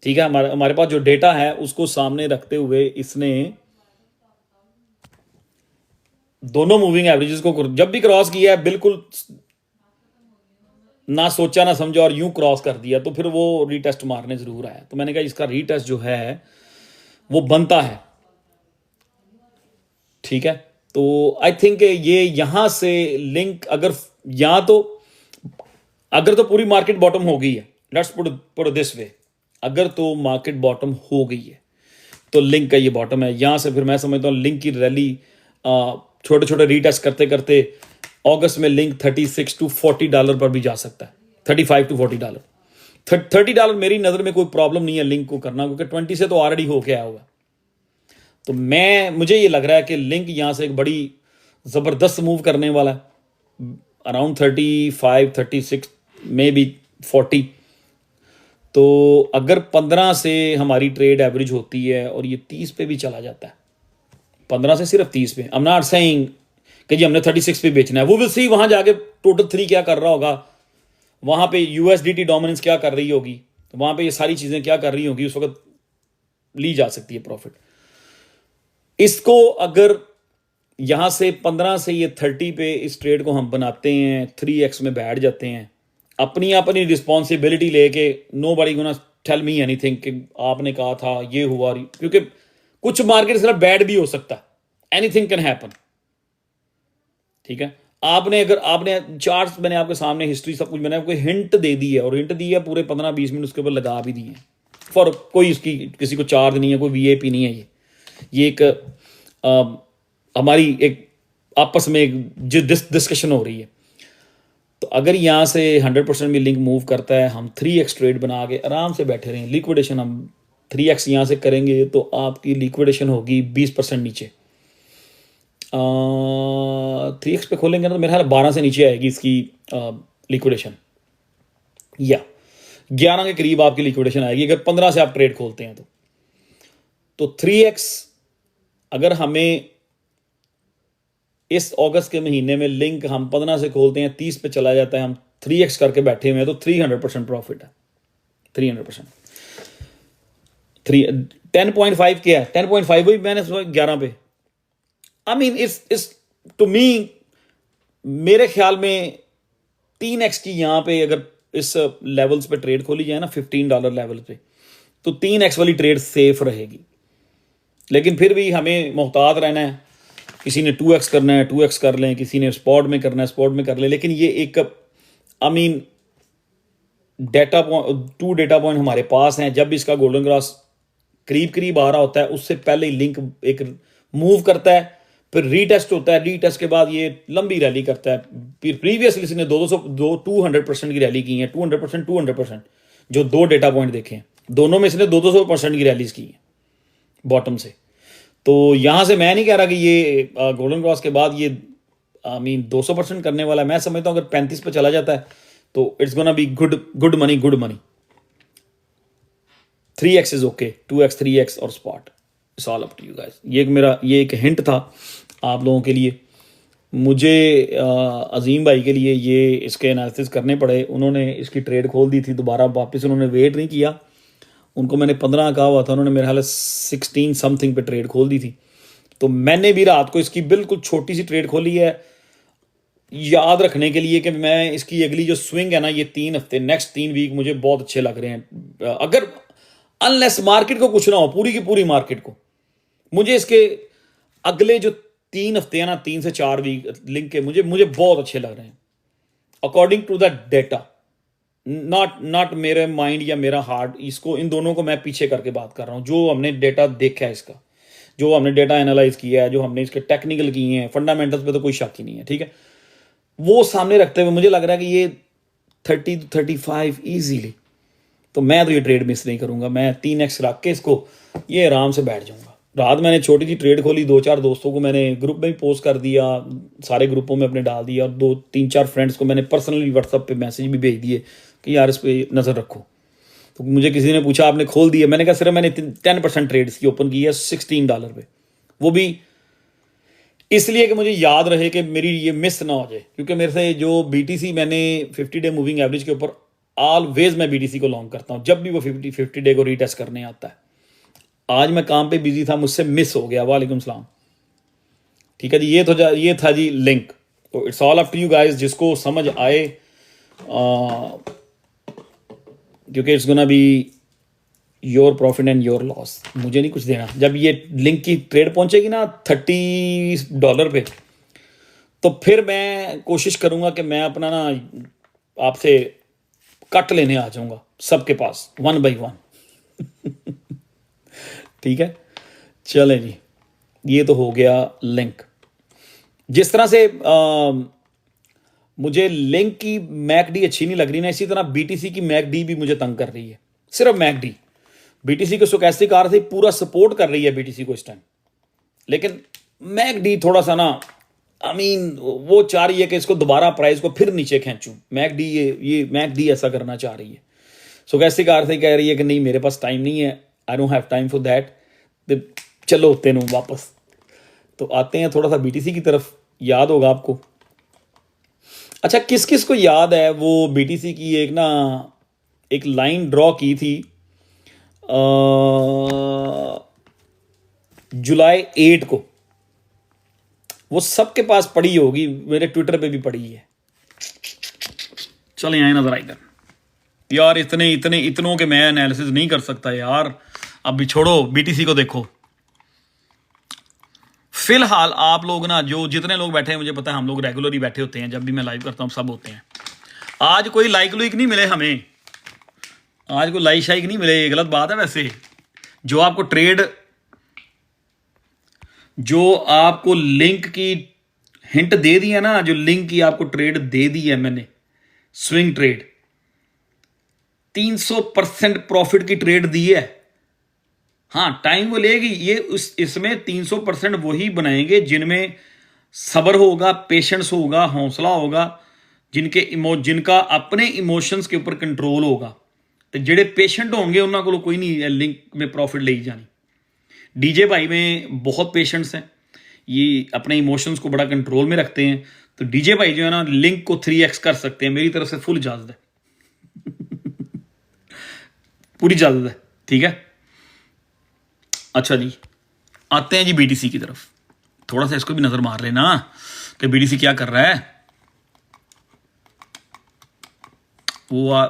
S1: ठीक है, हमारे पास जो डेटा है उसको सामने रखते हुए इसने दोनों मूविंग एवरेजेस को जब भी क्रॉस किया है, बिल्कुल ना सोचा ना समझा और यूं क्रॉस कर दिया, तो फिर वो रीटेस्ट मारने जरूर आया। तो मैंने कहा इसका रीटेस्ट जो है वो बनता है। ठीक है, तो आई थिंक ये यहां से लिंक, अगर यहां तो, अगर तो पूरी मार्केट बॉटम हो गई है, लेट्स पुट दिस वे, अगर तो मार्केट बॉटम हो गई है तो लिंक का ये बॉटम है। यहां से फिर मैं समझता हूँ लिंक की रैली छोटे छोटे रीटेस्ट करते करते अगस्त में लिंक $36 to $40 पर भी जा सकता है। $35 to $40, $30 मेरी नज़र में कोई प्रॉब्लम नहीं है लिंक को करना, क्योंकि 20 से तो ऑलरेडी होके आया हुआ। तो मुझे ये लग रहा है कि लिंक यहाँ से एक बड़ी ज़बरदस्त मूव करने वाला है, अराउंड 35, 36 में भी 40। तो अगर 15 से हमारी ट्रेड एवरेज होती है और ये 30 पे भी चला जाता है, 15 से सिर्फ 30 पे, आई एम नॉट सेइंग कि जी हमने 36 पे बेचना है। वो विल सी वहां जाके टोटल 3 क्या कर रहा होगा, वहां पे यूएसडीटी डोमिनेंस क्या कर रही होगी, तो वहां पे ये सारी चीजें क्या कर रही होगी, उस वक्त ली जा सकती है प्रॉफिट। इसको अगर यहां से 15 से ये 30 पे इस ट्रेड को हम बनाते हैं, 3x में बैठ जाते हैं, अपनी अपनी रिस्पॉन्सिबिलिटी लेके, नो बडी गोना टेल मी एनीथिंग कि आपने कहा था ये हुआ, क्योंकि कुछ मार्केट सिर्फ बैड भी हो सकता है, एनीथिंग कैन हैपन। ठीक है, आपने चार्ट्स, मैंने आपके सामने हिस्ट्री सब कुछ, मैंने आपको हिंट दे दी है, और हिंट दी है पूरे 15-20 मिनट उसके ऊपर लगा भी दिए हैं। फॉर कोई इसकी किसी को चार्ज नहीं है, कोई वीआईपी नहीं है। ये एक हमारी एक आपस में एक डिस्कशन हो रही है। तो अगर यहाँ से 100% में लिंक मूव करता है, हम 3x ट्रेड बना के आराम से बैठे रहें, लिक्विडेशन हम 3x यहाँ से करेंगे तो आपकी लिक्विडेशन होगी 20% नीचे। 3x पे खोलेंगे ना तो मेरे ख्याल 12 से नीचे आएगी इसकी लिक्विडेशन, या 11 के करीब आपकी लिक्विडेशन आएगी अगर 15 से आप ट्रेड खोलते हैं तो 3x अगर हमें इस अगस्त के महीने में लिंक हम 15 से खोलते हैं, 30 पे चला जाता है, हम 3x करके बैठे हुए हैं, तो 300% प्रॉफिट है। 300%। 10.5 क्या है, 10.5 वही मैंने 11 पे। I mean it's to me, मेरे ख्याल में 3x की यहाँ पे अगर इस लेवल्स पे ट्रेड खोली जाए ना, $15 लेवल पे, तो 3x वाली ट्रेड सेफ रहेगी। लेकिन फिर भी हमें मोहतात रहना है। किसी ने 2x करना है 2x कर लें, किसी ने स्पॉट में करना है स्पॉट में कर लें। लेकिन ये एक I mean data point, 2 data point हमारे पास हैं। जब इसका गोल्डन क्रॉस करीब करीब आ रहा होता है, उससे पहले ही लिंक एक मूव करता है, फिर रीटेस्ट होता है, रीटेस्ट के बाद ये लंबी रैली करता है। फिर प्रीवियसली इसने 200% की रैली की है, 200%, जो 2 डेटा पॉइंट देखे हैं, दोनों में इसने 200% की रैलीज की है बॉटम से। तो यहां से मैं नहीं कह रहा कि ये गोल्डन क्रॉस के बाद ये आई मीन 200% करने वाला है। मैं समझता हूं अगर 35 पे चला जाता है तो it's gonna be good money. 3x is okay, 2x 3x और spot, it's all up to you guys. ये एक हिंट था आप लोगों के लिए। मुझे अजीम भाई के लिए ये इसके एनालिसिस करने पड़े। उन्होंने इसकी ट्रेड खोल दी थी, दोबारा वापस उन्होंने वेट नहीं किया। उनको मैंने 15 कहा हुआ था, उन्होंने मेरे ख्याल 16 समथिंग पे ट्रेड खोल दी थी। तो मैंने भी रात को इसकी बिल्कुल छोटी सी ट्रेड खोली है। याद रखने के लिए कि मैं इसकी अगली जो स्विंग है ना, ये 3 हफ्ते, नेक्स्ट 3 वीक मुझे बहुत अच्छे लग रहे हैं। अगर अनलेस मार्केट को कुछ ना हो, पूरी की पूरी मार्केट को, मुझे इसके अगले जो 3 हफ्ते हैं ना, 3 से 4 वीक लिंक के मुझे मुझे बहुत अच्छे लग रहे हैं according to the data. Not मेरे माइंड या मेरा हार्ट, इसको इन दोनों को मैं पीछे करके बात कर रहा हूं। जो हमने डेटा देखा है इसका, जो हमने डेटा एनालाइज किया है, जो हमने इसके टेक्निकल किए हैं, फंडामेंटल्स पे तो कोई शक ही नहीं है, ठीक है। वो सामने रखते हुए मुझे लग रहा है कि ये 30 to 35 ईजीली, तो मैं तो ये ट्रेड मिस नहीं करूंगा। मैं 3x रख के इसको ये आराम से बैठ जाऊंगा। रात मैंने छोटी सी ट्रेड खोली, 2-4 दोस्तों को मैंने ग्रुप में भी पोस्ट कर दिया, सारे ग्रुपों में अपने डाल दिया, और 2-3-4 फ्रेंड्स को मैंने पर्सनली व्हाट्सएप पे मैसेज भी भेज दिए कि यार इस पर नज़र रखो। तो मुझे किसी ने पूछा आपने खोल दिया, मैंने कहा सिर्फ मैंने 10% ट्रेड्स की ओपन की है $16 पे, वो भी इसलिए कि मुझे याद रहे कि मेरी ये मिस ना हो जाए। क्योंकि मेरे से जो BTC मैंने 50 डे मूविंग एवरेज के ऊपर ऑलवेज मैं BTC को लॉन्ग करता हूँ जब भी वो 50 डे को रीटेस्ट करने आता है। आज मैं काम पे बिजी था, मुझसे मिस हो गया, वालेकुम सलाम, ठीक है जी। ये था जी लिंक। तो it's all up to you guys, जिसको समझ आए, क्योंकि it's gonna be your profit and your loss, मुझे नहीं कुछ देना। जब ये लिंक की ट्रेड पहुंचेगी ना $30 पे, तो फिर मैं कोशिश करूंगा कि मैं अपना ना आपसे कट लेने आ जाऊंगा सबके पास 1 by 1 ठीक है, चलें जी। ये तो हो गया लिंक। जिस तरह से मुझे लिंक की मैकडी अच्छी नहीं लग रही ना, इसी तरह BTC की मैकडी भी मुझे तंग कर रही है। सिर्फ मैकडी, BTC को स्टोचैस्टिक RSI पूरा सपोर्ट कर रही है BTC को इस टाइम, लेकिन मैकडी थोड़ा सा ना, वो चाह रही है कि इसको दोबारा प्राइस को फिर नीचे खींचूं। मैकडी ये मैकडी ऐसा करना चाह रही है। स्टोचैस्टिक RSI कह रही है कि नहीं, मेरे पास टाइम नहीं है, I don't have time for that. चलो तेनों वापस तो आते हैं थोड़ा सा BTC की तरफ। याद होगा आपको, अच्छा किस किस को याद है वो BTC की एक लाइन ड्रॉ की थी जुलाई 8 को, वो सबके पास पड़ी होगी, मेरे ट्विटर पे भी पड़ी है। चलें आए नजर आई कर यार, इतनों के मैं एनालिसिस नहीं कर सकता यार। अब भी छोड़ो, BTC को देखो। फिलहाल आप लोग ना, जो जितने लोग बैठे हैं, मुझे पता है हम लोग रेगुलर ही बैठे होते हैं, जब भी मैं लाइव करता हूँ सब होते हैं। आज कोई लाइक लुइक नहीं मिले हमें, आज कोई लाइक शाइक नहीं मिले, ये गलत बात है। वैसे जो आपको लिंक की हिंट दे दी है ना, जो लिंक की आपको ट्रेड दे दी है मैंने, स्विंग ट्रेड 300% प्रॉफिट की ट्रेड दी है। हाँ टाइम वो लेगी, ये इसमें 300% वही बनाएंगे जिनमें सब्र होगा, पेशेंस होगा, हौसला होगा, जिनका अपने इमोशंस के ऊपर कंट्रोल होगा। तो जेडे पेशेंट होंगे उन्होंने को कोई नहीं लिंक में प्रॉफिट ले जानी। DJ भाई में बहुत पेशेंट्स हैं, ये अपने इमोशंस को बड़ा कंट्रोल में रखते हैं। तो DJ भाई जो है ना, लिंक को 3x कर सकते हैं, मेरी तरफ से फुल इजाजत है पूरी इजाजत है, ठीक है। अच्छा जी, आते हैं जी BTC की तरफ। थोड़ा सा इसको भी नजर मार लेना कि BTC क्या कर रहा है। वो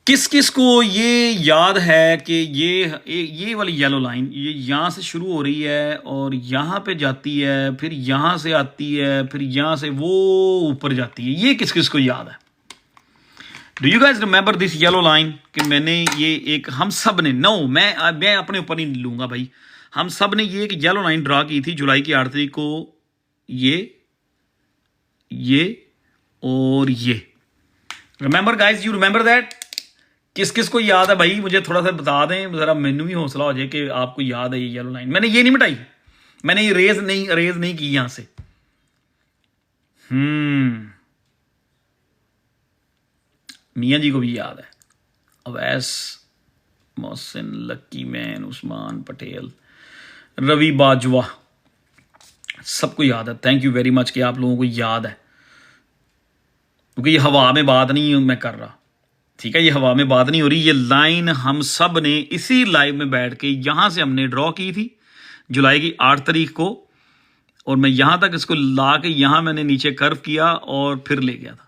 S1: किस किस को ये याद है कि ये वाली येलो लाइन ये यहां से शुरू हो रही है और यहां पे जाती है, फिर यहां से आती है, फिर यहां से वो ऊपर जाती है। ये किस किस को याद है? Do you guys remember this yellow line? कि मैंने ये एक, हम सब ने, मैं अपने ऊपर नहीं लूंगा भाई, हम सब ने ये एक येलो लाइन ड्रा की थी जुलाई की 8 तारीख को, ये और ये। Remember guys, you remember that? किस किस को याद है भाई? मुझे थोड़ा सा बता दें, जरा मैनू भी हौसला हो जाए कि आपको याद है ये येलो लाइन। मैंने ये नहीं मिटाई, मैंने ये रेज नहीं की यहां से। मियाँ जी को भी याद है, अवैस, मोहसिन, लक्की मैन, उस्मान पटेल, रवि बाजवा, सबको याद है। थैंक यू वेरी मच कि आप लोगों को याद है, क्योंकि ये हवा में बात नहीं मैं कर रहा, ठीक है, ये हवा में बात नहीं हो रही। ये लाइन हम सब ने इसी लाइव में बैठ के यहां से हमने ड्रॉ की थी जुलाई की 8 तारीख को, और मैं यहां तक इसको ला के यहां मैंने नीचे कर्व किया और फिर ले गया था।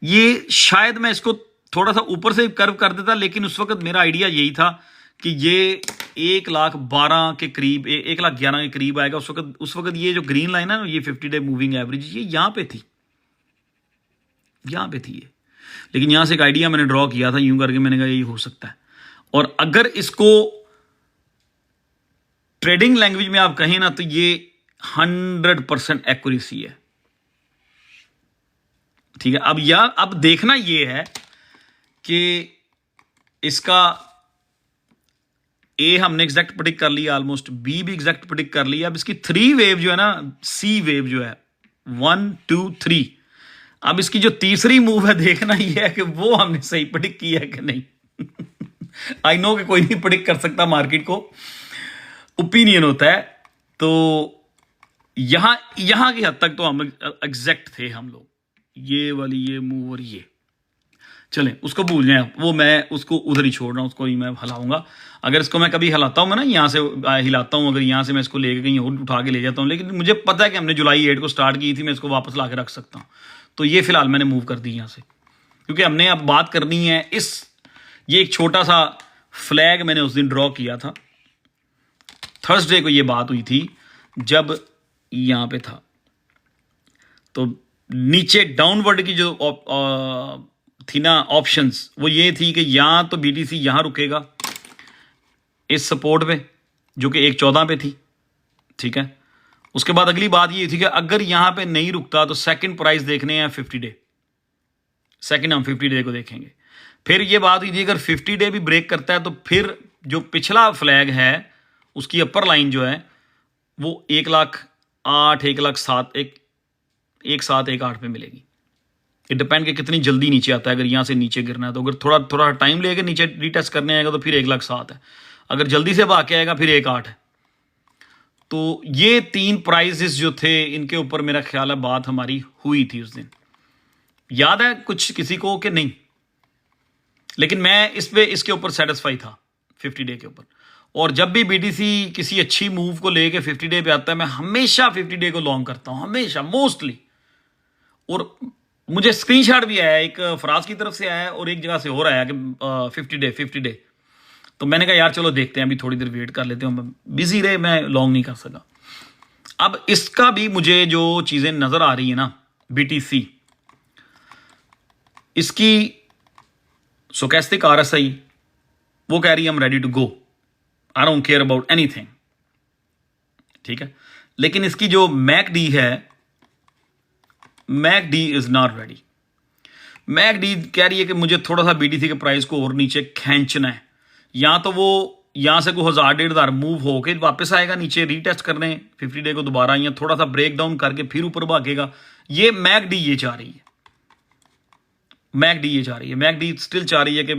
S1: ये शायद मैं इसको थोड़ा सा ऊपर से कर्व कर देता, लेकिन उस वक्त मेरा आइडिया यही था कि ये 1,12,000 के करीब, 1,11,000 के करीब आएगा। उस वक्त ये जो ग्रीन लाइन है ना, ये 50 डे मूविंग एवरेज, ये यहां पे थी, यहां पे थी ये। लेकिन यहां से एक आइडिया मैंने ड्रॉ किया था यूं करके, मैंने कहा ये हो सकता है। और अगर इसको ट्रेडिंग लैंग्वेज में आप कहें ना, तो ये 100% एक्यूरेसी है, ठीक है। अब देखना ये है कि इसका ए हमने एग्जैक्ट प्रेडिक्ट कर लिया, ऑलमोस्ट बी भी एग्जैक्ट प्रेडिक्ट कर लिया। अब इसकी 3 वेव जो है ना, सी वेव जो है 1 2 3, अब इसकी जो तीसरी मूव है, देखना ये है कि वो हमने सही प्रेडिक्ट की है कि नहीं। आई नो कि कोई नहीं प्रेडिक्ट कर सकता, मार्केट को ओपिनियन होता है। तो यहां की हद तक तो हम एग्जैक्ट थे हम लोग, ये वाली ये मूव और ये, चलें उसको भूल जाएं, वो मैं उसको उधर ही छोड़ रहा हूं, उसको ही मैं हिलाऊंगा। अगर इसको मैं कभी हिलाता हूं, मैं ना यहां से हिलाता हूं, अगर यहां से मैं इसको लेके कहीं और उठा के ले जाता हूं, लेकिन मुझे पता है कि हमने जुलाई 8 को स्टार्ट की थी, मैं इसको वापस ला के रख सकता हूं। तो ये फिलहाल मैंने मूव कर दी यहां से, क्योंकि हमने अब बात करनी है ये एक छोटा सा फ्लैग मैंने उस दिन ड्रॉ किया था, थर्सडे को ये बात हुई थी जब यहां पे था। तो नीचे डाउनवर्ड की जो थी ना ऑप्शंस, वो ये थी कि यहां तो बीटीसी यहां रुकेगा इस सपोर्ट पे, जो कि 1,14 पे थी, ठीक है। उसके बाद अगली बात ये थी कि अगर यहां पे नहीं रुकता तो सेकंड प्राइस देखने हैं 50 डे, सेकंड हम 50 डे को देखेंगे। फिर ये बात हुई थी अगर 50 डे भी ब्रेक करता है तो फिर जो पिछला फ्लैग है उसकी अपर लाइन जो है वो 1,08,000 1,07,18 पे मिलेगी। इट डिपेंड कि कितनी जल्दी नीचे आता है। अगर यहाँ से नीचे गिरना है तो अगर थोड़ा थोड़ा टाइम लेके नीचे रीटेस्ट करने आएगा तो फिर 1,07,000 है, अगर जल्दी से भाग के आएगा फिर 1,08,000 है। तो ये 3 प्राइजेस जो थे, इनके ऊपर मेरा ख्याल है बात हमारी हुई थी उस दिन, याद है कुछ किसी को कि नहीं? लेकिन मैं इसके ऊपर सेटिस्फाई था 50 डे के ऊपर। और जब भी बीटीसी किसी अच्छी मूव को लेके 50 डे पे आता है, मैं हमेशा 50 डे को लॉन्ग करता हूं, हमेशा, मोस्टली। और मुझे स्क्रीनशॉट भी आया, एक फराज की तरफ से आया और एक जगह से हो रहा है कि 50 डे। तो मैंने कहा यार चलो देखते हैं, अभी थोड़ी देर वेट कर लेते हैं, बिजी रहे, मैं लॉन्ग नहीं कर सका। अब इसका भी मुझे जो चीजें नजर आ रही है ना, बीटीसी, इसकी स्टोचैस्टिक आरएसआई वो कह रही है I am ready to go, I don't care about anything, ठीक है। लेकिन इसकी जो मैकडी है, MACD is not ready. MACD कह रही है कि मुझे थोड़ा सा बीटीसी के प्राइस को और नीचे खींचना है, या तो वो यहां से कोई 1,000-1,500 मूव होके वापस आएगा नीचे रीटेस्ट करने 50 डे को दोबारा, या थोड़ा सा ब्रेक डाउन करके फिर ऊपर भागेगा। ये मैकडी ये चाह रही है, मैकडी स्टिल चाह रही है कि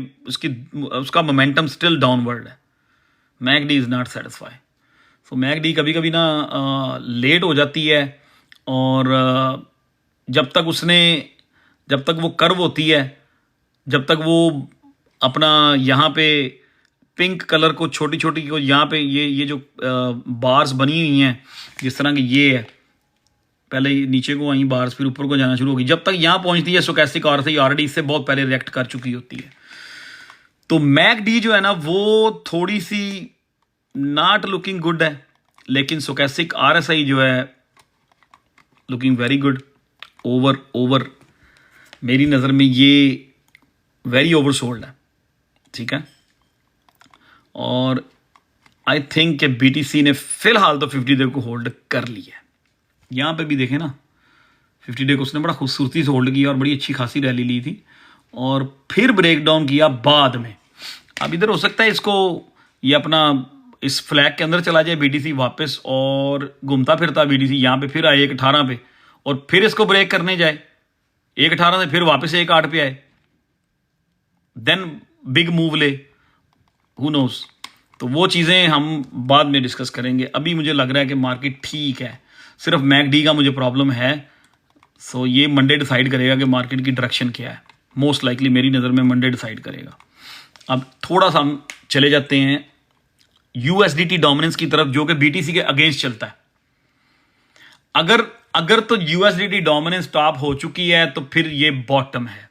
S1: उसका मोमेंटम स्टिल डाउनवर्ड है। MACD is not satisfy. So McD कभी कभी ना लेट हो जाती है, और जब तक वो कर्व होती है, जब तक वो अपना यहाँ पे पिंक कलर को छोटी छोटी को यहाँ पे ये जो बार्स बनी हुई हैं जिस तरह की ये है, पहले नीचे को आई बार्स फिर ऊपर को जाना शुरू होगी, जब तक यहाँ पहुंचती है स्टोचैस्टिक आरएसआई ऑलरेडी इससे बहुत पहले रिएक्ट कर चुकी होती है। तो मैकडी जो है ना वो थोड़ी सी नॉट लुकिंग गुड है, लेकिन स्टोचैस्टिक आरएसआई जो है लुकिंग वेरी गुड। ओवर मेरी नज़र में ये वेरी ओवरसोल्ड है, ठीक है। और आई थिंक कि बीटीसी ने फिलहाल तो 50 डे को होल्ड कर लिया है। यहाँ पे भी देखें ना, 50 डे को उसने बड़ा खूबसूरती से होल्ड किया और बड़ी अच्छी खासी रैली ली थी, और फिर ब्रेक डाउन किया बाद में। अब इधर हो सकता है इसको ये अपना इस फ्लैग के अंदर चला जाए बीटीसी वापस, और घूमता फिरता बीटीसी यहाँ पे फिर आए 1,18 पे, और फिर इसको ब्रेक करने जाए 1,18 से, फिर वापस 1,8 पे आए, देन बिग मूव ले, हु नोस। तो वो चीज़ें हम बाद में डिस्कस करेंगे। अभी मुझे लग रहा है कि मार्केट ठीक है, सिर्फ मैकडी का मुझे प्रॉब्लम है। सो ये मंडे डिसाइड करेगा कि मार्केट की डायरेक्शन क्या है। मोस्ट लाइकली मेरी नज़र में मंडे डिसाइड करेगा। अब थोड़ा सा हम चले जाते हैं यूएसडीटी डोमिनेंस की तरफ, जो कि बीटीसी के अगेंस्ट चलता है। अगर अगर तो यूएसडीटी डोमिनेंस टॉप हो चुकी है तो फिर ये बॉटम है।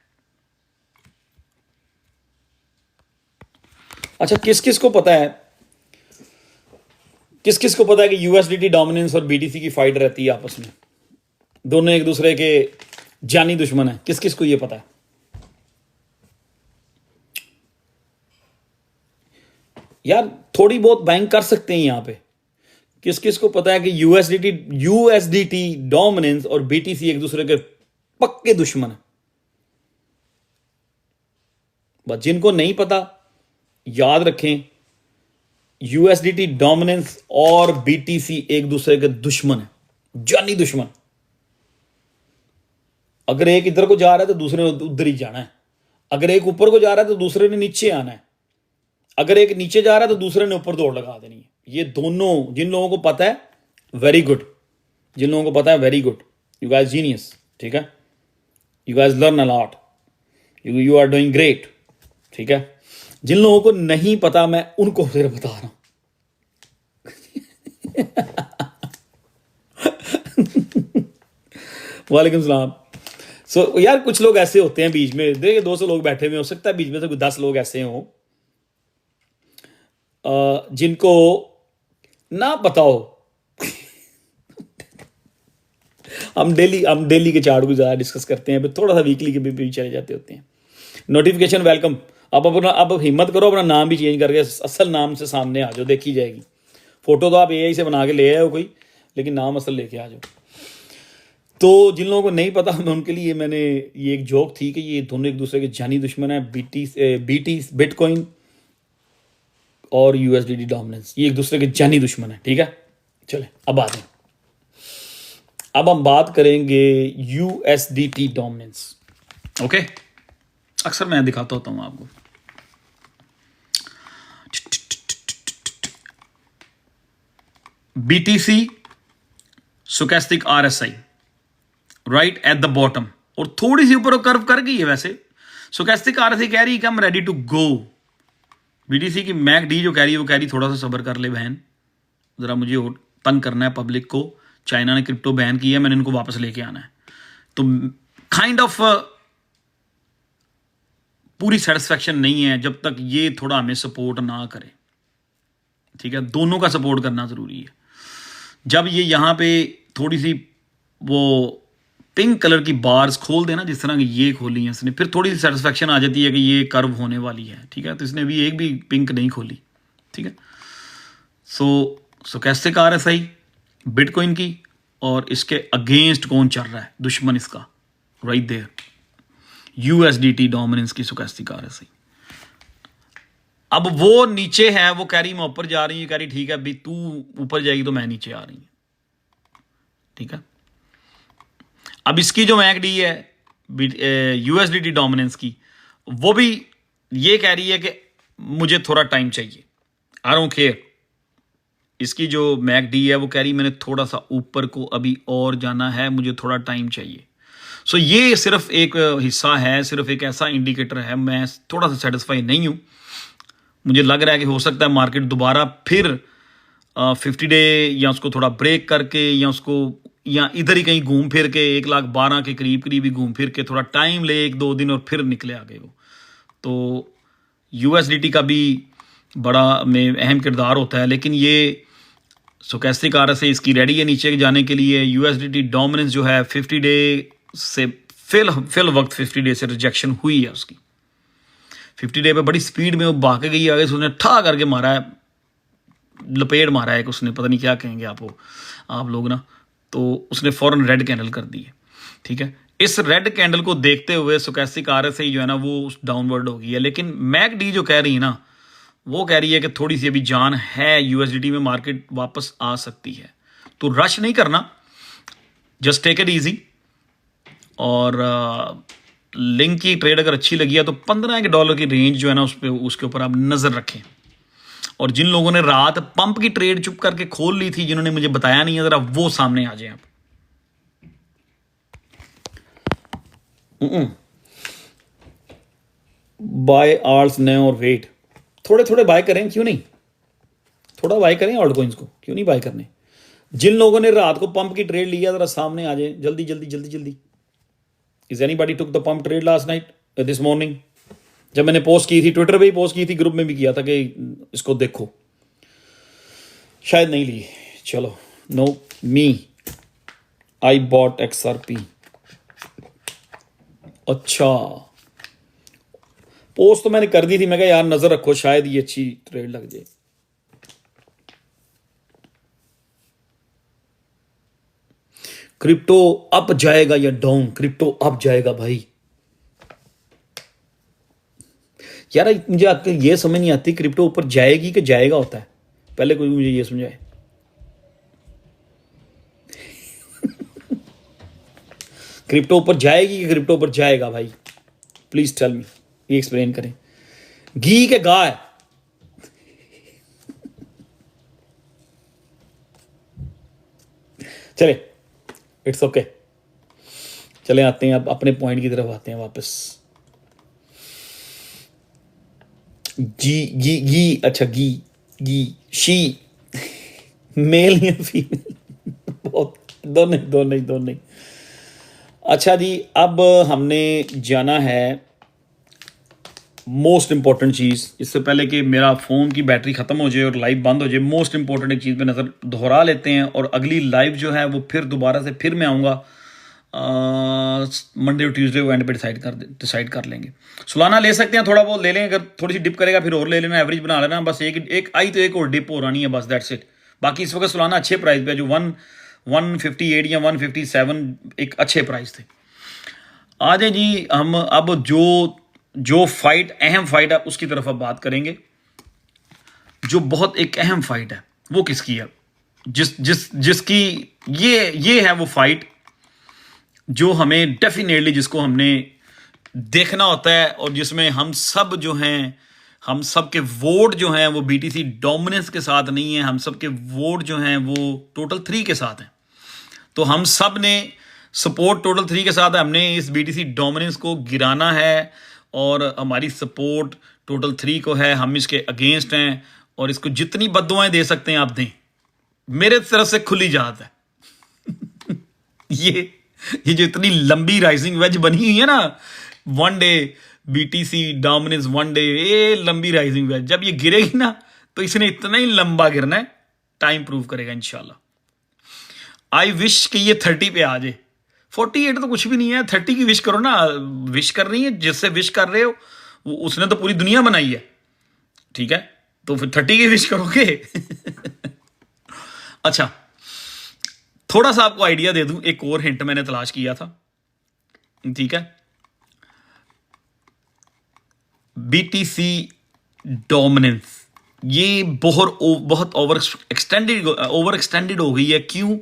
S1: अच्छा, किस किस को पता है, किस किस को पता है कि यूएसडीटी डोमिनेंस और बीटीसी की फाइट रहती है आपस में, दोनों एक दूसरे के जानी दुश्मन है? किस किस को ये पता है? यार थोड़ी बहुत बाइंग कर सकते हैं यहां पे। किस किस को पता है कि यूएसडीटी डोमिनेंस और बीटीसी एक दूसरे के पक्के दुश्मन है? बस जिनको नहीं पता याद रखें, यूएसडीटी डोमिनेंस और बीटीसी एक दूसरे के दुश्मन है, जानी दुश्मन। अगर एक इधर को जा रहा है तो दूसरे ने उधर ही जाना है, अगर एक ऊपर को जा रहा है तो दूसरे ने नीचे आना है, अगर एक नीचे जा रहा है तो दूसरे ने ऊपर दौड़ लगा देनी है। ये दोनों, जिन लोगों को पता है वेरी गुड, जिन लोगों को पता है very good, you guys genius, ठीक है, you guys learn a lot, you are doing great, ठीक है। जिन लोगों को नहीं पता मैं उनको फिर बता रहा हूं। वालेकुम सलाम। सो यार कुछ लोग ऐसे होते हैं बीच में, देखिए 200 लोग बैठे हुए, हो सकता है बीच में से कोई 10 लोग ऐसे हों जिनको ना पता हो। हम डेली के चार्ट को ज़्यादा डिस्कस करते हैं, फिर थोड़ा सा वीकली के भी चले जाते होते हैं। Notification welcome. अब हिम्मत करो, अपना नाम भी चेंज करके असल नाम से सामने आ जाओ, देखी जाएगी। फोटो तो आप एआई से बना के ले आए हो कोई, लेकिन नाम असल लेके आ जाओ। तो जिन लोगों को नहीं पता, मैं उनके लिए मैंने ये एक जोक थी कि ये दोनों एक दूसरे के जानी दुश्मन है, बिटकॉइन और यूएसडीटी डोमिनेंस, ये एक दूसरे के जानी दुश्मन है, ठीक है। चले अब आ जाए, अब हम बात करेंगे यूएसडीटी डोमिनेंस। ओके, अक्सर मैं दिखाता होता हूं आपको। BTC stochastic RSI right at the bottom, और थोड़ी सी ऊपर कर्व कर गई है वैसे। स्टोचैस्टिक आरएसआई कह रही है कि हम रेडी टू गो। बीटीसी की मैक डी जो कह रही है वो कह रही थोड़ा सा सब्र कर ले बहन, जरा मुझे और तंग करना है पब्लिक को। चाइना ने क्रिप्टो बैन किया है, मैंने इनको वापस लेके आना है। तो काइंड ऑफ पूरी सेटिस्फैक्शन नहीं है जब तक ये थोड़ा हमें सपोर्ट ना करे, ठीक है। दोनों का सपोर्ट करना जरूरी है। जब ये यहां पे थोड़ी सी वो पिंक कलर की बार्स खोल देना, जिस तरह की ये खोली है इसने, फिर थोड़ी सी सेटिस्फैक्शन आ जाती है कि ये कर्व होने वाली है, ठीक है। तो इसने अभी एक भी पिंक नहीं खोली, ठीक है। सो कैसे आरएसआई बिटकॉइन की, और इसके अगेंस्ट कौन चल रहा है, दुश्मन इसका राइट देयर, यूएसडीटी डोमिनेंस की स्टोचैस्टिक आरएसआई। अब वो नीचे है, वो कह रही मैं ऊपर जा रही हूँ, कह रही ठीक है अभी तू ऊपर जाएगी तो मैं नीचे आ रही हूँ, ठीक है। अब इसकी जो मैकडी है यूएसडीटी डोमिनेंस की, वो भी ये कह रही है कि मुझे थोड़ा टाइम चाहिए, आई डोंट केयर। इसकी जो मैकडी है वो कह रही मैंने थोड़ा सा ऊपर को अभी और जाना है, मुझे थोड़ा टाइम चाहिए। सो ये सिर्फ एक हिस्सा है, सिर्फ एक ऐसा इंडिकेटर है। मैं थोड़ा सा सेटिस्फाई नहीं हूँ, मुझे लग रहा है कि हो सकता है मार्केट दोबारा फिर 50 डे या उसको थोड़ा ब्रेक करके, या उसको या इधर ही कहीं घूम फिर के 1,12,000 के करीब ही घूम फिर के थोड़ा टाइम ले, 1-2 दिन, और फिर निकले आगे वो। तो यूएसडीटी का भी बड़ा में अहम किरदार होता है, लेकिन ये स्टोचैस्टिक आरएसआई इसकी रेडी है नीचे जाने के लिए। यूएसडीटी डोमिनेंस जो है 50 डे से फिल वक्त 50 डे से रिजेक्शन हुई है उसकी। 50 डे पे बड़ी स्पीड में वो भाग गई आगे, उसने ठा करके मारा है, लपेट मारा है, उसने पता नहीं क्या कहेंगे आप लोग ना। तो उसने फौरन रेड कैंडल कर दी है, ठीक है। इस रेड कैंडल को देखते हुए स्टोचैस्टिक आरएसआई जो है ना वो डाउनवर्ड हो गई है, लेकिन मैकडी जो कह रही है ना, वो कह रही है कि थोड़ी सी अभी जान है यूएसडीटी में, मार्केट वापस आ सकती है। तो रश नहीं करना, जस्ट टेक इट इजी। और लिंक की ट्रेड अगर अच्छी लगी है तो $15 की रेंज जो है ना उसके ऊपर आप नजर रखें। और जिन लोगों ने रात पंप की ट्रेड चुप करके खोल ली थी, जिन्होंने मुझे बताया नहीं है, जरा वो सामने आ जाए आप। बाय आल्ट्स ने और वेट, थोड़े थोड़े बाय करें, क्यों नहीं, थोड़ा बाय करें ऑल्ट कॉइन्स को, क्यों नहीं बाय करने। जिन लोगों ने रात को पंप की ट्रेड लिया जरा सामने आ जाए, जल्दी जल्दी जल्दी जल्दी। Is anybody took the pump trade last night, this morning? जब मैंने पोस्ट की थी, ट्विटर पे ही पोस्ट की थी, ग्रुप में भी किया था कि इसको देखो, शायद नहीं ली। चलो, no me, I bought XRP। अच्छा, पोस्ट तो मैंने कर दी थी, मैं कहा यार नजर रखो शायद ये अच्छी ट्रेड लग जाए। क्रिप्टो अप जाएगा या डाउन? क्रिप्टो अप जाएगा भाई। यार मुझे आपके ये समझ नहीं आती, क्रिप्टो ऊपर जाएगी कि जाएगा होता है? पहले कोई मुझे ये समझाए। क्रिप्टो ऊपर जाएगी कि क्रिप्टो ऊपर जाएगा भाई? प्लीज टेल मी, ये एक्सप्लेन करें। घी के गाय? चले, इट्स ओके, चले आते हैं अब अपने पॉइंट की तरफ आते हैं वापस। घी, अच्छा घी, शी, मेल या फीमेल? बहुत, दो नहीं। अच्छा जी, अब हमने जाना है मोस्ट इंपॉर्टेंट चीज़। इससे पहले कि मेरा फ़ोन की बैटरी ख़त्म हो जाए और लाइव बंद हो जाए, मोस्ट इंपॉर्टेंट एक चीज़ पे नज़र दोहरा लेते हैं, और अगली लाइव जो है वो फिर दोबारा से फिर मैं आऊँगा मंडे और ट्यूसडे को एंड पे डिसाइड कर लेंगे। सुलाना ले सकते हैं, थोड़ा बहुत ले लें, अगर थोड़ी सी डिप करेगा फिर और ले लेना, एवरेज बना लेना, बस एक आई तो एक और डिप हो रही है, बस दैट्स इट। बाकी इस वक्त सुलाना अच्छे प्राइस पे, जो 158 या 157 एक अच्छे प्राइस थे। आ जाए जी, हम अब जो फाइट, अहम फाइट है, उसकी तरफ अब बात करेंगे। जो बहुत एक अहम फाइट है, वो किसकी है? जिसकी ये है वो फाइट जो हमें डेफिनेटली, जिसको हमने देखना होता है, और जिसमें हम सब जो हैं, हम सब के वोट जो हैं वो BTC डोमिनेंस के साथ नहीं है, हम सब के वोट जो हैं वो टोटल 3 के साथ हैं। तो हम सब ने सपोर्ट टोटल 3 के साथ है, हमने इस BTC डोमिनेंस को गिराना है, और हमारी सपोर्ट टोटल 3 को है, हम इसके अगेंस्ट हैं, और इसको जितनी बद्दुआएं दे सकते हैं आप दें, मेरे तरफ से खुली जात है। ये जो इतनी लंबी राइजिंग वेज बनी हुई है ना, one day BTC dominance, one day, ये लंबी राइजिंग वेज जब ये गिरेगी ना, तो इसने इतना ही लंबा गिरना है, टाइम प्रूव करेगा इंशाल्लाह। आई विश कि ये 30 पे आ जाए। 48 तो कुछ भी नहीं है, 30 की विश करो ना। विश कर रही है, जिससे विश कर रहे हो उसने तो पूरी दुनिया बनाई है, ठीक है? तो फिर 30 की विश करोगे। अच्छा, थोड़ा सा आपको आइडिया दे दूं, एक और हिंट मैंने तलाश किया था, ठीक है? BTC डोमिनेंस ये बहुत ओवर एक्सटेंडेड हो गई है। क्यों?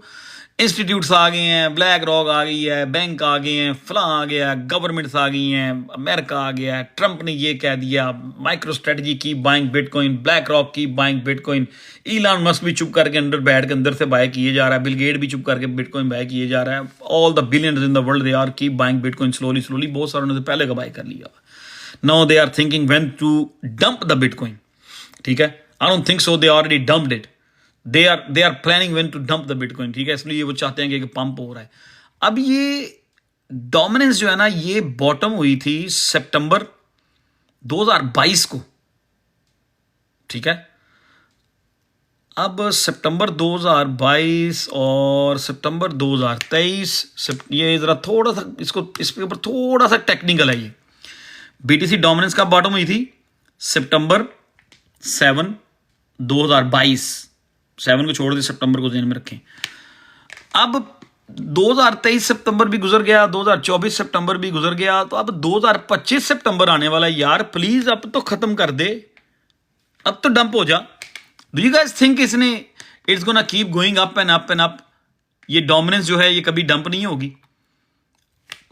S1: इंस्टीट्यूट्स आ गए हैं, ब्लैक रॉक आ गई है, बैंक आ गए हैं, फला आ गया है, गवर्नमेंट्स आ गई हैं, अमेरिका आ गया है, ट्रंप ने ये कह दिया, माइक्रो स्ट्रेटजी की बाइंग बिटकॉइन, ब्लैक रॉक की बाइंग बिटकॉइन, इलॉन मस्क भी चुप करके अंडर बैठ के अंदर से बाय किए जा रहा है, बिल गेट भी चुप करके बिटकॉइन बाय किए जा रहा है, all the billionaires in the world they are keep buying bitcoin slowly. बहुत सारों ने तो पहले का बाय कर लिया। Now they are thinking when to dump the bitcoin, ठीक है? I don't think so, they already dumped it, they are planning when to dump the bitcoin, ठीक है? इसलिए वो चाहते हैं कि पंप हो रहा है। अब ये डोमिनेंस जो है ना, ये बॉटम हुई थी सितंबर 2022 को, ठीक है? अब सितंबर 2022 और सितंबर 2023, ये जरा थोड़ा सा इसके ऊपर थोड़ा सा टेक्निकल है। ये BTC डोमिनेंस का बॉटम हुई थी सितंबर 7, 2022, 7 को छोड़ दे, सितंबर को ध्यान में रखें। अब 2023 सितंबर भी गुजर गया, 2024 सितंबर भी गुजर गया, तो अब 2025 सितंबर आने वाला है। यार प्लीज अब तो खत्म कर दे, अब तो डंप हो जा। डू यू गाइस थिंक इसने it's gonna keep going up and up and up? ये डोमिनेंस जो है ये कभी डंप नहीं होगी।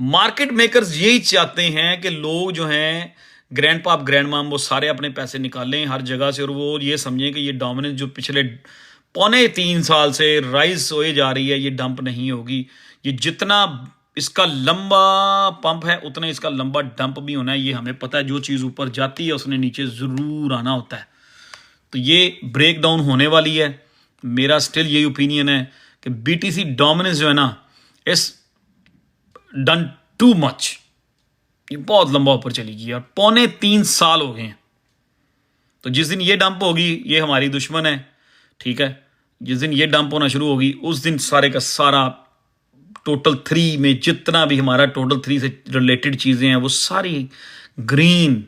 S1: मार्केट मेकर्स यही चाहते हैं कि लोग जो हैं, ग्रैंड पाप ग्रैंड माम, वो सारे अपने पैसे निकालें हर जगह से, और वो ये समझें कि ये डोमिनेंस जो पिछले 3.25 साल से राइज होए जा रही है, ये डंप नहीं होगी। ये जितना इसका लंबा पंप है, उतना इसका लंबा डंप भी होना है, ये हमें पता है। जो चीज़ ऊपर जाती है उसने नीचे ज़रूर आना होता है। तो ये ब्रेक डाउन होने वाली है। मेरा स्टिल यही ओपिनियन है कि बीटीसी डोमिनेंस जो है ना इज डन टू मच, ये बहुत लंबा ऊपर चली गई और 3.25 साल हो गए हैं। तो जिस दिन ये डंप होगी ये हमारी दुश्मन है, ठीक है। जिस दिन ये डंप होना शुरू होगी उस दिन सारे का सारा टोटल 3 में जितना भी हमारा टोटल 3 से रिलेटेड चीजें हैं वो सारी green,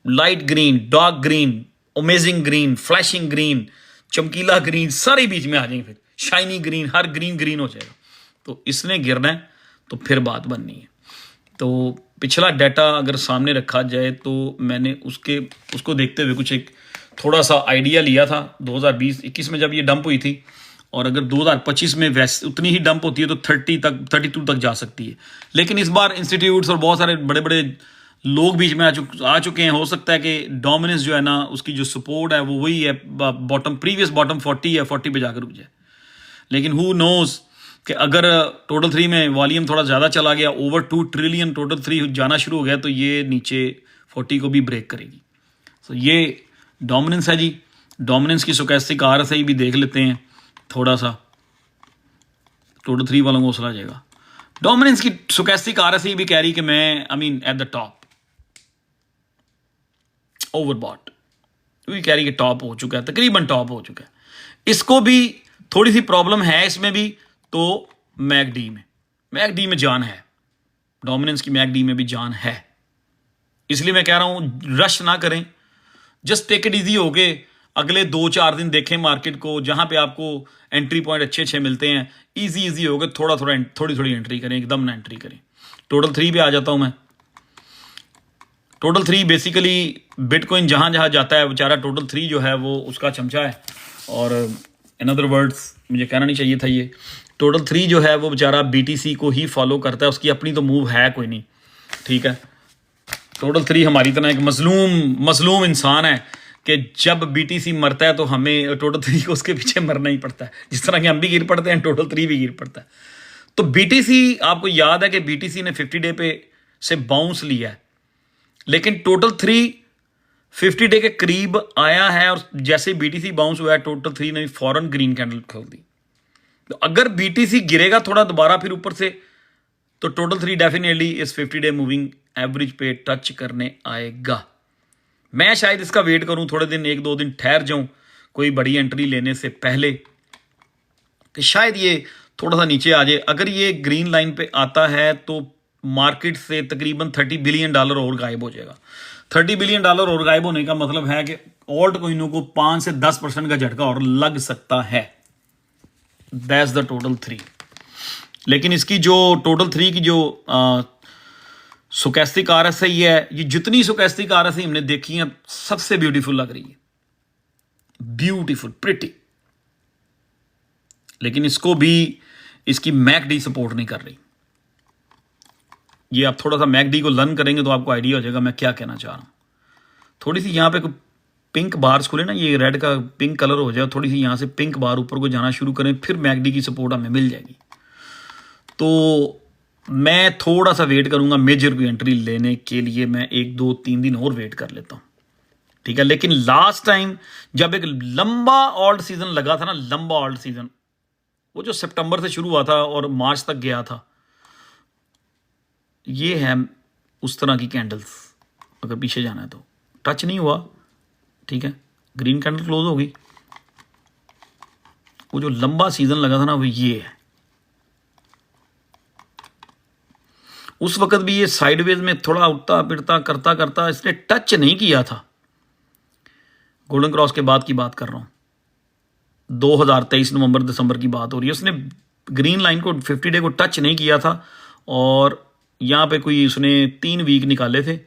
S1: light green, dark green, amazing green, flashing green, चमकीला ग्रीन, सारे बीच में आ जाएंगे, फिर शाइनी ग्रीन, हर ग्रीन ग्रीन हो जाएगा। तो इसने गिरना है तो फिर बात बननी है। तो पिछला डाटा अगर सामने रखा जाए तो मैंने उसको देखते हुए कुछ एक थोड़ा सा आइडिया लिया था 2020-21 में जब ये डंप हुई थी, और अगर 2025 में वैसे उतनी ही डंप होती है तो 32 तक जा सकती है। लेकिन इस बार इंस्टीट्यूट्स और बहुत सारे बड़े बड़े लोग बीच में आ चुके हैं। हो सकता है कि डोमिनेंस जो है ना उसकी जो सपोर्ट है वो वही है, प्रीवियस बॉटम 40 है, 40 पे जाकर रुक जाए। लेकिन हु नोज कि अगर टोटल 3 में वॉल्यूम थोड़ा ज़्यादा चला गया, ओवर 2 ट्रिलियन टोटल 3 जाना शुरू हो गया, तो ये नीचे 40 को भी ब्रेक करेगी। तो ये डोमिनेंस है जी। डोमिनेंस की स्टोचैस्टिक आरएसआई भी देख लेते हैं थोड़ा सा, टोटल 3 वालों को हौसला जाएगा। डोमिनेंस की स्टोचैस्टिक आरएसआई भी कह रही कि मैं एट द टॉप, ओवरबॉट भी कह रही कि टॉप हो चुका है, तकरीबन टॉप हो चुका है। इसको भी थोड़ी सी प्रॉब्लम है इसमें भी, तो मैकडी में जान है, डोमिनेंस की मैकडी में भी जान है। इसलिए मैं कह रहा हूं रश ना करें, जस्ट टेक इट इजी हो गए, अगले 2-4 दिन देखें मार्केट को, जहां पे आपको एंट्री पॉइंट अच्छे मिलते हैं, इजी हो गए, थोड़ी एंट्री करें, एकदम ना एंट्री करें। टोटल 3 पे आ जाता हूं मैं। टोटल 3 बेसिकली बिटकॉइन जहां जहां जाता है बेचारा, टोटल 3 जो है वो उसका चमचा है। और इन अदर वर्ड्स मुझे कहना नहीं चाहिए था ये, टोटल 3 जो है वो बेचारा बीटीसी को ही फॉलो करता है, उसकी अपनी तो मूव है कोई नहीं, ठीक है। टोटल 3 हमारी तरह एक मजलूम इंसान है कि जब बीटीसी मरता है तो हमें टोटल 3 को उसके पीछे मरना ही पड़ता है, जिस तरह के हम भी गिर पड़ते हैं टोटल 3 भी गिर पड़ता है। तो बीटीसी, आपको याद है कि बीटीसी ने 50 डे पे से बाउंस लिया है, लेकिन टोटल 3 50 डे के करीब आया है, और जैसे बीटीसी बाउंस हुआ है टोटल 3 ने फौरन ग्रीन कैंडल खोल दी। तो अगर बीटीसी गिरेगा थोड़ा दोबारा फिर ऊपर से, तो टोटल 3 डेफिनेटली इस 50 डे मूविंग एवरेज पे टच करने आएगा। मैं शायद इसका वेट करूं थोड़े दिन, 1-2 दिन ठहर जाऊं कोई बड़ी एंट्री लेने से पहले, कि शायद ये थोड़ा सा नीचे आ जाए। अगर ये ग्रीन लाइन पे आता है तो मार्केट से तकरीबन $30 बिलियन और गायब हो जाएगा। $30 बिलियन और गायब होने का मतलब है कि ऑल्ट कोइनों को 5 से 10% का झटका और लग सकता है। That's the total 3। लेकिन इसकी जो टोटल 3 की जो स्टोचैस्टिक आरएसआई है, ये जितनी स्टोचैस्टिक आरएसआई हमने देखी है सबसे ब्यूटीफुल लग रही है, ब्यूटीफुल, प्रिटी। लेकिन इसको भी इसकी मैकडी सपोर्ट नहीं कर रही। ये आप थोड़ा सा मैकडी को लर्न करेंगे तो आपको आइडिया हो जाएगा मैं क्या कहना चाह रहा हूं। थोड़ी सी यहां पे पिंक बार्स खुले ना, ये रेड का पिंक कलर हो जाए, थोड़ी सी यहां से पिंक बार ऊपर को जाना शुरू करें, फिर मैकडी की सपोर्ट हमें मिल जाएगी। तो मैं थोड़ा सा वेट करूंगा मेजर की एंट्री लेने के लिए, मैं 1-2-3 दिन और वेट कर लेता हूं, ठीक है। लेकिन लास्ट टाइम जब एक लंबा ऑल्ट सीजन लगा था ना, लंबा ऑल्ट सीजन, वो जो सितंबर से शुरू हुआ था और मार्च तक गया था, ये है उस तरह की कैंडल्स। अगर पीछे जाना है तो टच नहीं हुआ, ठीक है, ग्रीन कैंडल क्लोज होगी। वो जो लंबा सीजन लगा था ना वो ये है। उस वक्त भी ये साइडवेज में थोड़ा उठता फिरता करता करता इसने टच नहीं किया था। गोल्डन क्रॉस के बाद की बात कर रहा हूं, 2023 नवंबर दिसंबर की बात हो रही है। उसने ग्रीन लाइन को 50 डे को टच नहीं किया था, और यहाँ पे कोई उसने 3 वीक निकाले थे,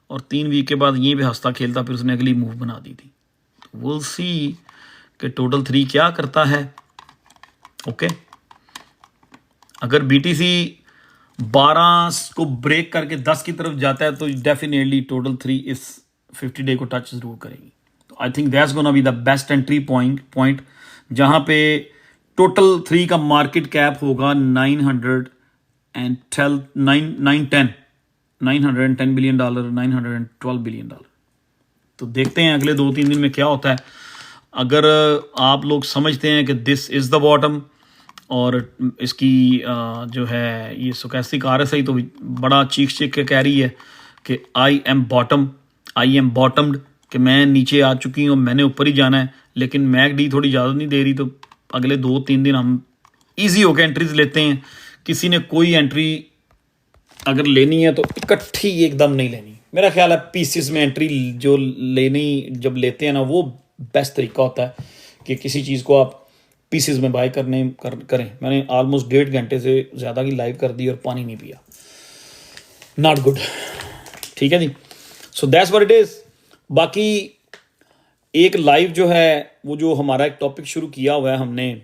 S1: और 3 वीक के बाद यहीं पे हंसता खेलता फिर उसने अगली मूव बना दी थी। तो विल सी कि टोटल 3 क्या करता है। ओके, अगर बीटीसी 12 को ब्रेक करके 10 की तरफ जाता है तो डेफिनेटली टोटल 3 इस 50 डे को टच जरूर करेगी। तो I think that's gonna be the best entry point, जहां पे टोटल 3 का मार्केट कैप होगा 910 बिलियन डॉलर, 912 बिलियन डॉलर। तो देखते हैं अगले 2-3 दिन में क्या होता है। अगर आप लोग समझते हैं कि दिस इज द बॉटम, और इसकी जो है ये स्टोकेस्टिक आरएसआई तो बड़ा चीख के कह रही है कि आई एम बॉटम्ड, कि मैं नीचे आ चुकी हूँ, मैंने ऊपर ही जाना है। लेकिन मैकडी थोड़ी ज़्यादा नहीं दे रही, तो अगले 2-3 दिन हम ईजी होकर एंट्रीज लेते हैं। किसी ने कोई एंट्री अगर लेनी है तो इकट्ठी एकदम नहीं लेनी, मेरा ख्याल है पीसेस में एंट्री जो लेनी जब लेते हैं ना, वो बेस्ट तरीका होता है कि किसी चीज़ को आप पीसेस में बाय करें। मैंने ऑलमोस्ट 1.5 घंटे से ज़्यादा की लाइव कर दी और पानी नहीं पिया, नॉट गुड। ठीक है जी, so that's what it is. बाकी एक लाइव जो है वो जो हमारा एक टॉपिक शुरू किया हुआ है हमने,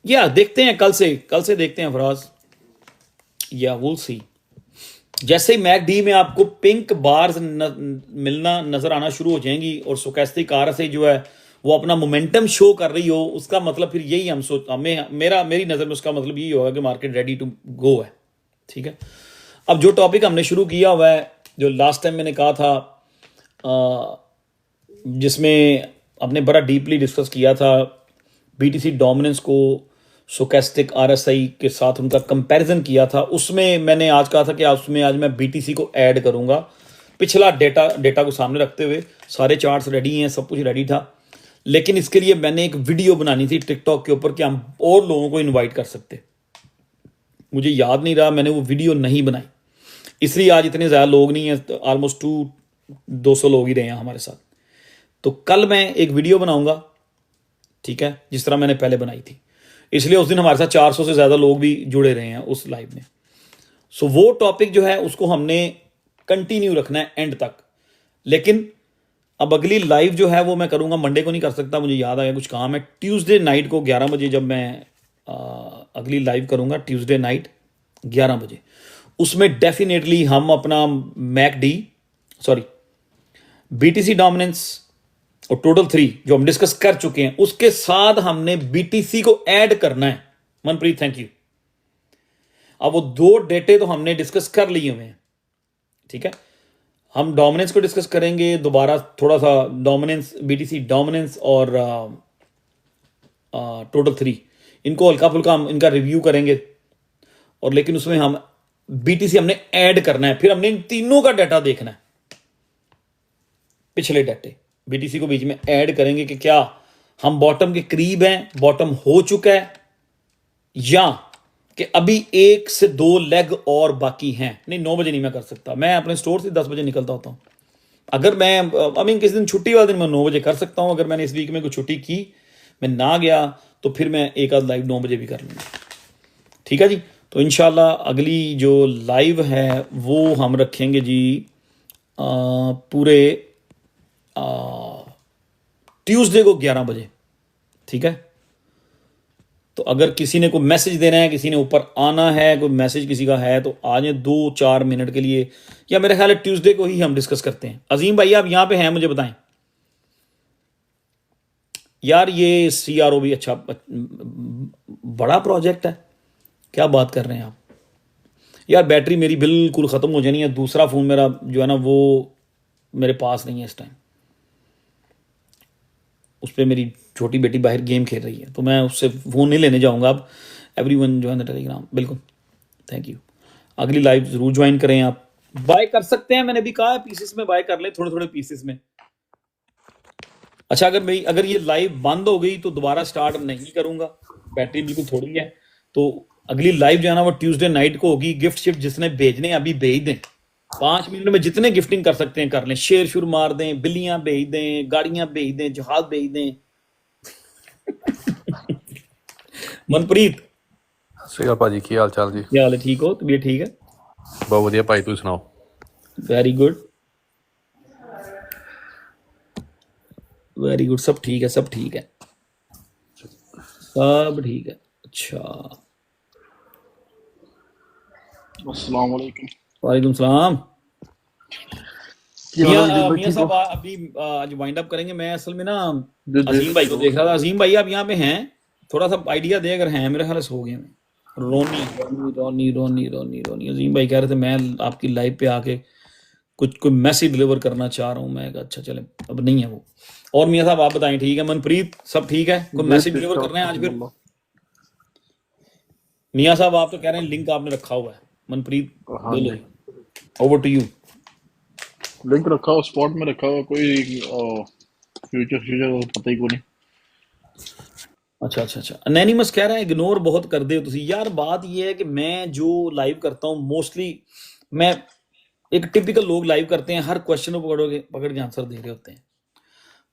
S1: या देखते हैं कल से देखते हैं फराज, या विल सी। जैसे ही मैक डी में आपको पिंक बार्स मिलना नजर आना शुरू हो जाएंगी और स्टोकेस्टिक आरएसआई जो है वो अपना मोमेंटम शो कर रही हो, उसका मतलब फिर यही मेरी नज़र में उसका मतलब यही होगा कि मार्केट रेडी टू गो है। ठीक है, अब जो टॉपिक हमने शुरू किया हुआ है, जो लास्ट टाइम मैंने कहा था, जिसमें आपने बड़ा डीपली डिस्कस किया था बीटीसी डोमिनेंस को स्टोकेस्टिक आरएसआई के साथ उनका कंपैरिजन किया था, उसमें मैंने आज कहा था कि उसमें आज मैं बीटीसी को ऐड करूंगा। पिछला डेटा को सामने रखते हुए सारे चार्ट्स रेडी हैं, सब कुछ रेडी था, लेकिन इसके लिए मैंने एक वीडियो बनानी थी टिकटॉक के ऊपर कि हम और लोगों को इन्वाइट कर सकते। मुझे याद नहीं रहा, मैंने वो वीडियो नहीं बनाई, इसलिए आज इतने ज़्यादा लोग नहीं हैं, ऑलमोस्ट 200 लोग ही रहे हैं हमारे साथ। तो कल मैं एक वीडियो बनाऊंगा, ठीक है, जिस तरह मैंने पहले बनाई थी, इसलिए उस दिन हमारे साथ 400 से ज़्यादा लोग भी जुड़े रहे हैं उस लाइव में। सो वो टॉपिक जो है उसको हमने कंटिन्यू रखना है एंड तक। लेकिन अब अगली लाइव जो है वो मैं करूँगा, मंडे को नहीं कर सकता, मुझे याद आया कुछ काम है। ट्यूसडे नाइट को 11 बजे जब मैं अगली लाइव करूँगा, ट्यूसडे नाइट 11 बजे, उसमें डेफिनेटली हम अपना बीटीसी डोमिनेंस और टोटल 3 जो हम डिस्कस कर चुके हैं, उसके साथ हमने बीटीसी को ऐड करना है। Manpreet thank you. अब वो 2 डेटे तो हमने डिस्कस कर लिए हुए हैं, ठीक है। हम डोमिनेंस को डिस्कस करेंगे दोबारा, थोड़ा सा डोमिनेंस, बीटीसी डोमिनेंस और टोटल 3, इनको हल्का फुल्का हम इनका रिव्यू करेंगे। और लेकिन उसमें हम बीटीसी हमने ऐड करना है, फिर हमने इन तीनों का डाटा देखना है, पिछले डाटे बीटीसी को बीच में ऐड करेंगे कि क्या हम बॉटम के करीब हैं, बॉटम हो चुका है, या कि अभी 1 से 2 लेग और बाकी हैं। नहीं, 9 बजे नहीं मैं कर सकता, मैं अपने स्टोर से 10 बजे निकलता होता हूँ। अगर मैं किसी दिन छुट्टी वाले दिन मैं 9 बजे कर सकता हूँ। अगर मैंने इस वीक में कोई छुट्टी की, मैं ना गया, तो फिर मैं एक आध लाइव 9 बजे भी कर लूँगा। ठीक है जी, तो इंशाल्लाह अगली जो लाइव है वो हम रखेंगे जी पूरे ट्यूसडे को 11 बजे। ठीक है, तो अगर किसी ने कोई मैसेज देना है, किसी ने ऊपर आना है, कोई मैसेज किसी का है, तो आ जाए 2-4 मिनट के लिए, या मेरे ख्याल है ट्यूसडे को ही हम डिस्कस करते हैं। अजीम भाई आप यहाँ पे हैं, मुझे बताएं यार। ये CRO भी अच्छा बड़ा प्रोजेक्ट है, क्या बात कर रहे हैं आप यार। बैटरी मेरी बिल्कुल ख़त्म हो जानी है, दूसरा फ़ोन मेरा जो है ना वो मेरे पास नहीं है इस टाइम, उस पर मेरी छोटी बेटी बाहर गेम खेल रही है, तो मैं उससे फ़ोन नहीं लेने जाऊंगा। अब एवरीवन जो है ना टेलीग्राम, बिल्कुल थैंक यू। अगली लाइव ज़रूर ज्वाइन करें, आप बाय कर सकते हैं, मैंने भी कहा है पीसेस में बाय कर लें, थोड़े थोड़े पीसेस में। अच्छा, अगर ये लाइव बंद हो गई तो दोबारा स्टार्ट नहीं करूंगा, बैटरी बिल्कुल थोड़ी है। तो अगली लाइव जो है ना वो ट्यूसडे नाइट को होगी। गिफ्ट शिफ्ट जिसने भेजने अभी भेज दें, 5 मिनट में जितने गिफ्टिंग कर सकते हैं कर लें, शेयर शुरू मार दें, बिल्लियां भेज दें, गाड़ियां भेज दें, जहाज भेज दें। मनप्रीत
S2: ਸਹੀ ਭਾਜੀ, ਕੀ ਹਾਲ ਚਾਲ ਜੀ?
S1: क्या हाल है, ठीक हो? तबीयत ठीक है?
S2: ਬਹੁਤ ਵਧੀਆ ਭਾਈ, ਤੁਸੀਂ ਸੁਣਾਓ?
S1: वेरी गुड वेरी गुड, सब ठीक है, सब ठीक है, सब ठीक है। अच्छा,
S3: अस्सलाम वालेकुम।
S1: वालेकुम सलाम।
S3: क्या हाल है जी,
S1: मियां
S3: ठीक
S1: साहब
S3: हो?
S1: अभी आज वाइंड अप करेंगे। मैं असल में ना
S3: जी जी
S1: अजीम भाई को देख रहा था। अजीम भाई आप यहाँ पे हैं, थोड़ा सा आइडिया दे अगर हैं, मेरे ख्याल से हो गए हैं। रोनी रोनी रोनी रोनी रोनी रोनी अजीम भाई कह रहे थे मैं आपकी लाइव पे आके कुछ कोई मैसेज डिलीवर करना चाह रहा हूँ मैं। कहा, अच्छा चले, अब नहीं है वो। और मियाँ साहब आप बताएं, ठीक है? मनप्रीत सब ठीक है? कोई
S3: जी
S1: मैसेज
S3: ठीक
S1: डिलीवर
S3: ठाक
S1: करना है आज फिर?
S3: अल्हम्दुलिल्लाह।
S1: मियाँ साहब आप तो कह रहे हैं लिंक आपने रखा हुआ है। मनप्रीत
S3: हाँ
S1: बोलो,
S3: जी,
S1: ओवर टू यू।
S3: लिंक रखा हुआ, स्पॉट में रखा हुआ, कोई फ्यूचर फ्यूचर पता ही को नहीं।
S1: अच्छा अच्छा अच्छा, अनोनिमस कह रहा है इग्नोर बहुत कर दे तुसी। यार बात ये है कि मैं जो लाइव करता हूँ मोस्टली, मैं एक टिपिकल लोग लाइव करते हैं, हर क्वेश्चन को पकड़ के आंसर दे रहे होते हैं।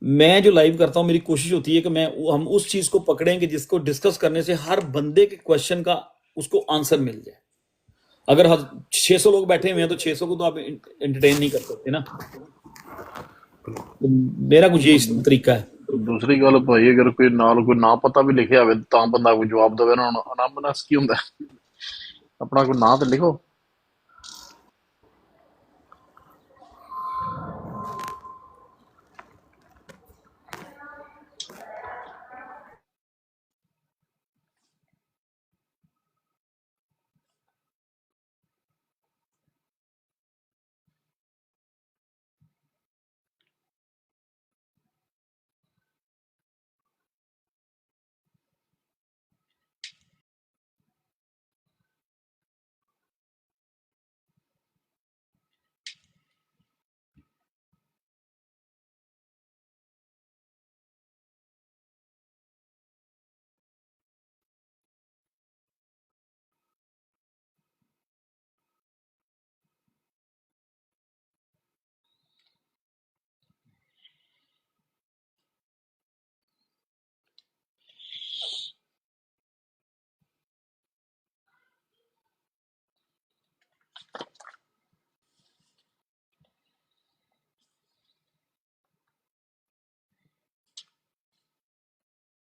S1: मैं जो लाइव करता हूँ मेरी कोशिश होती है कि हम उस चीज को पकड़ें कि जिसको डिस्कस करने से हर बंदे के क्वेश्चन का उसको आंसर मिल जाए। अगर 600 लोग बैठे हुए हैं तो 600 को तो आप एंटरटेन नहीं कर सकते ना। तो मेरा कुछ यही तरीका है।
S3: दूसरी गल भाई, अगर कोई नाल कोई ना पता भी लिखिया होवे तां बंदा कोई जवाब देवे ना, अनामनस की हुंदा है? अपना कोई नाम तो लिखो।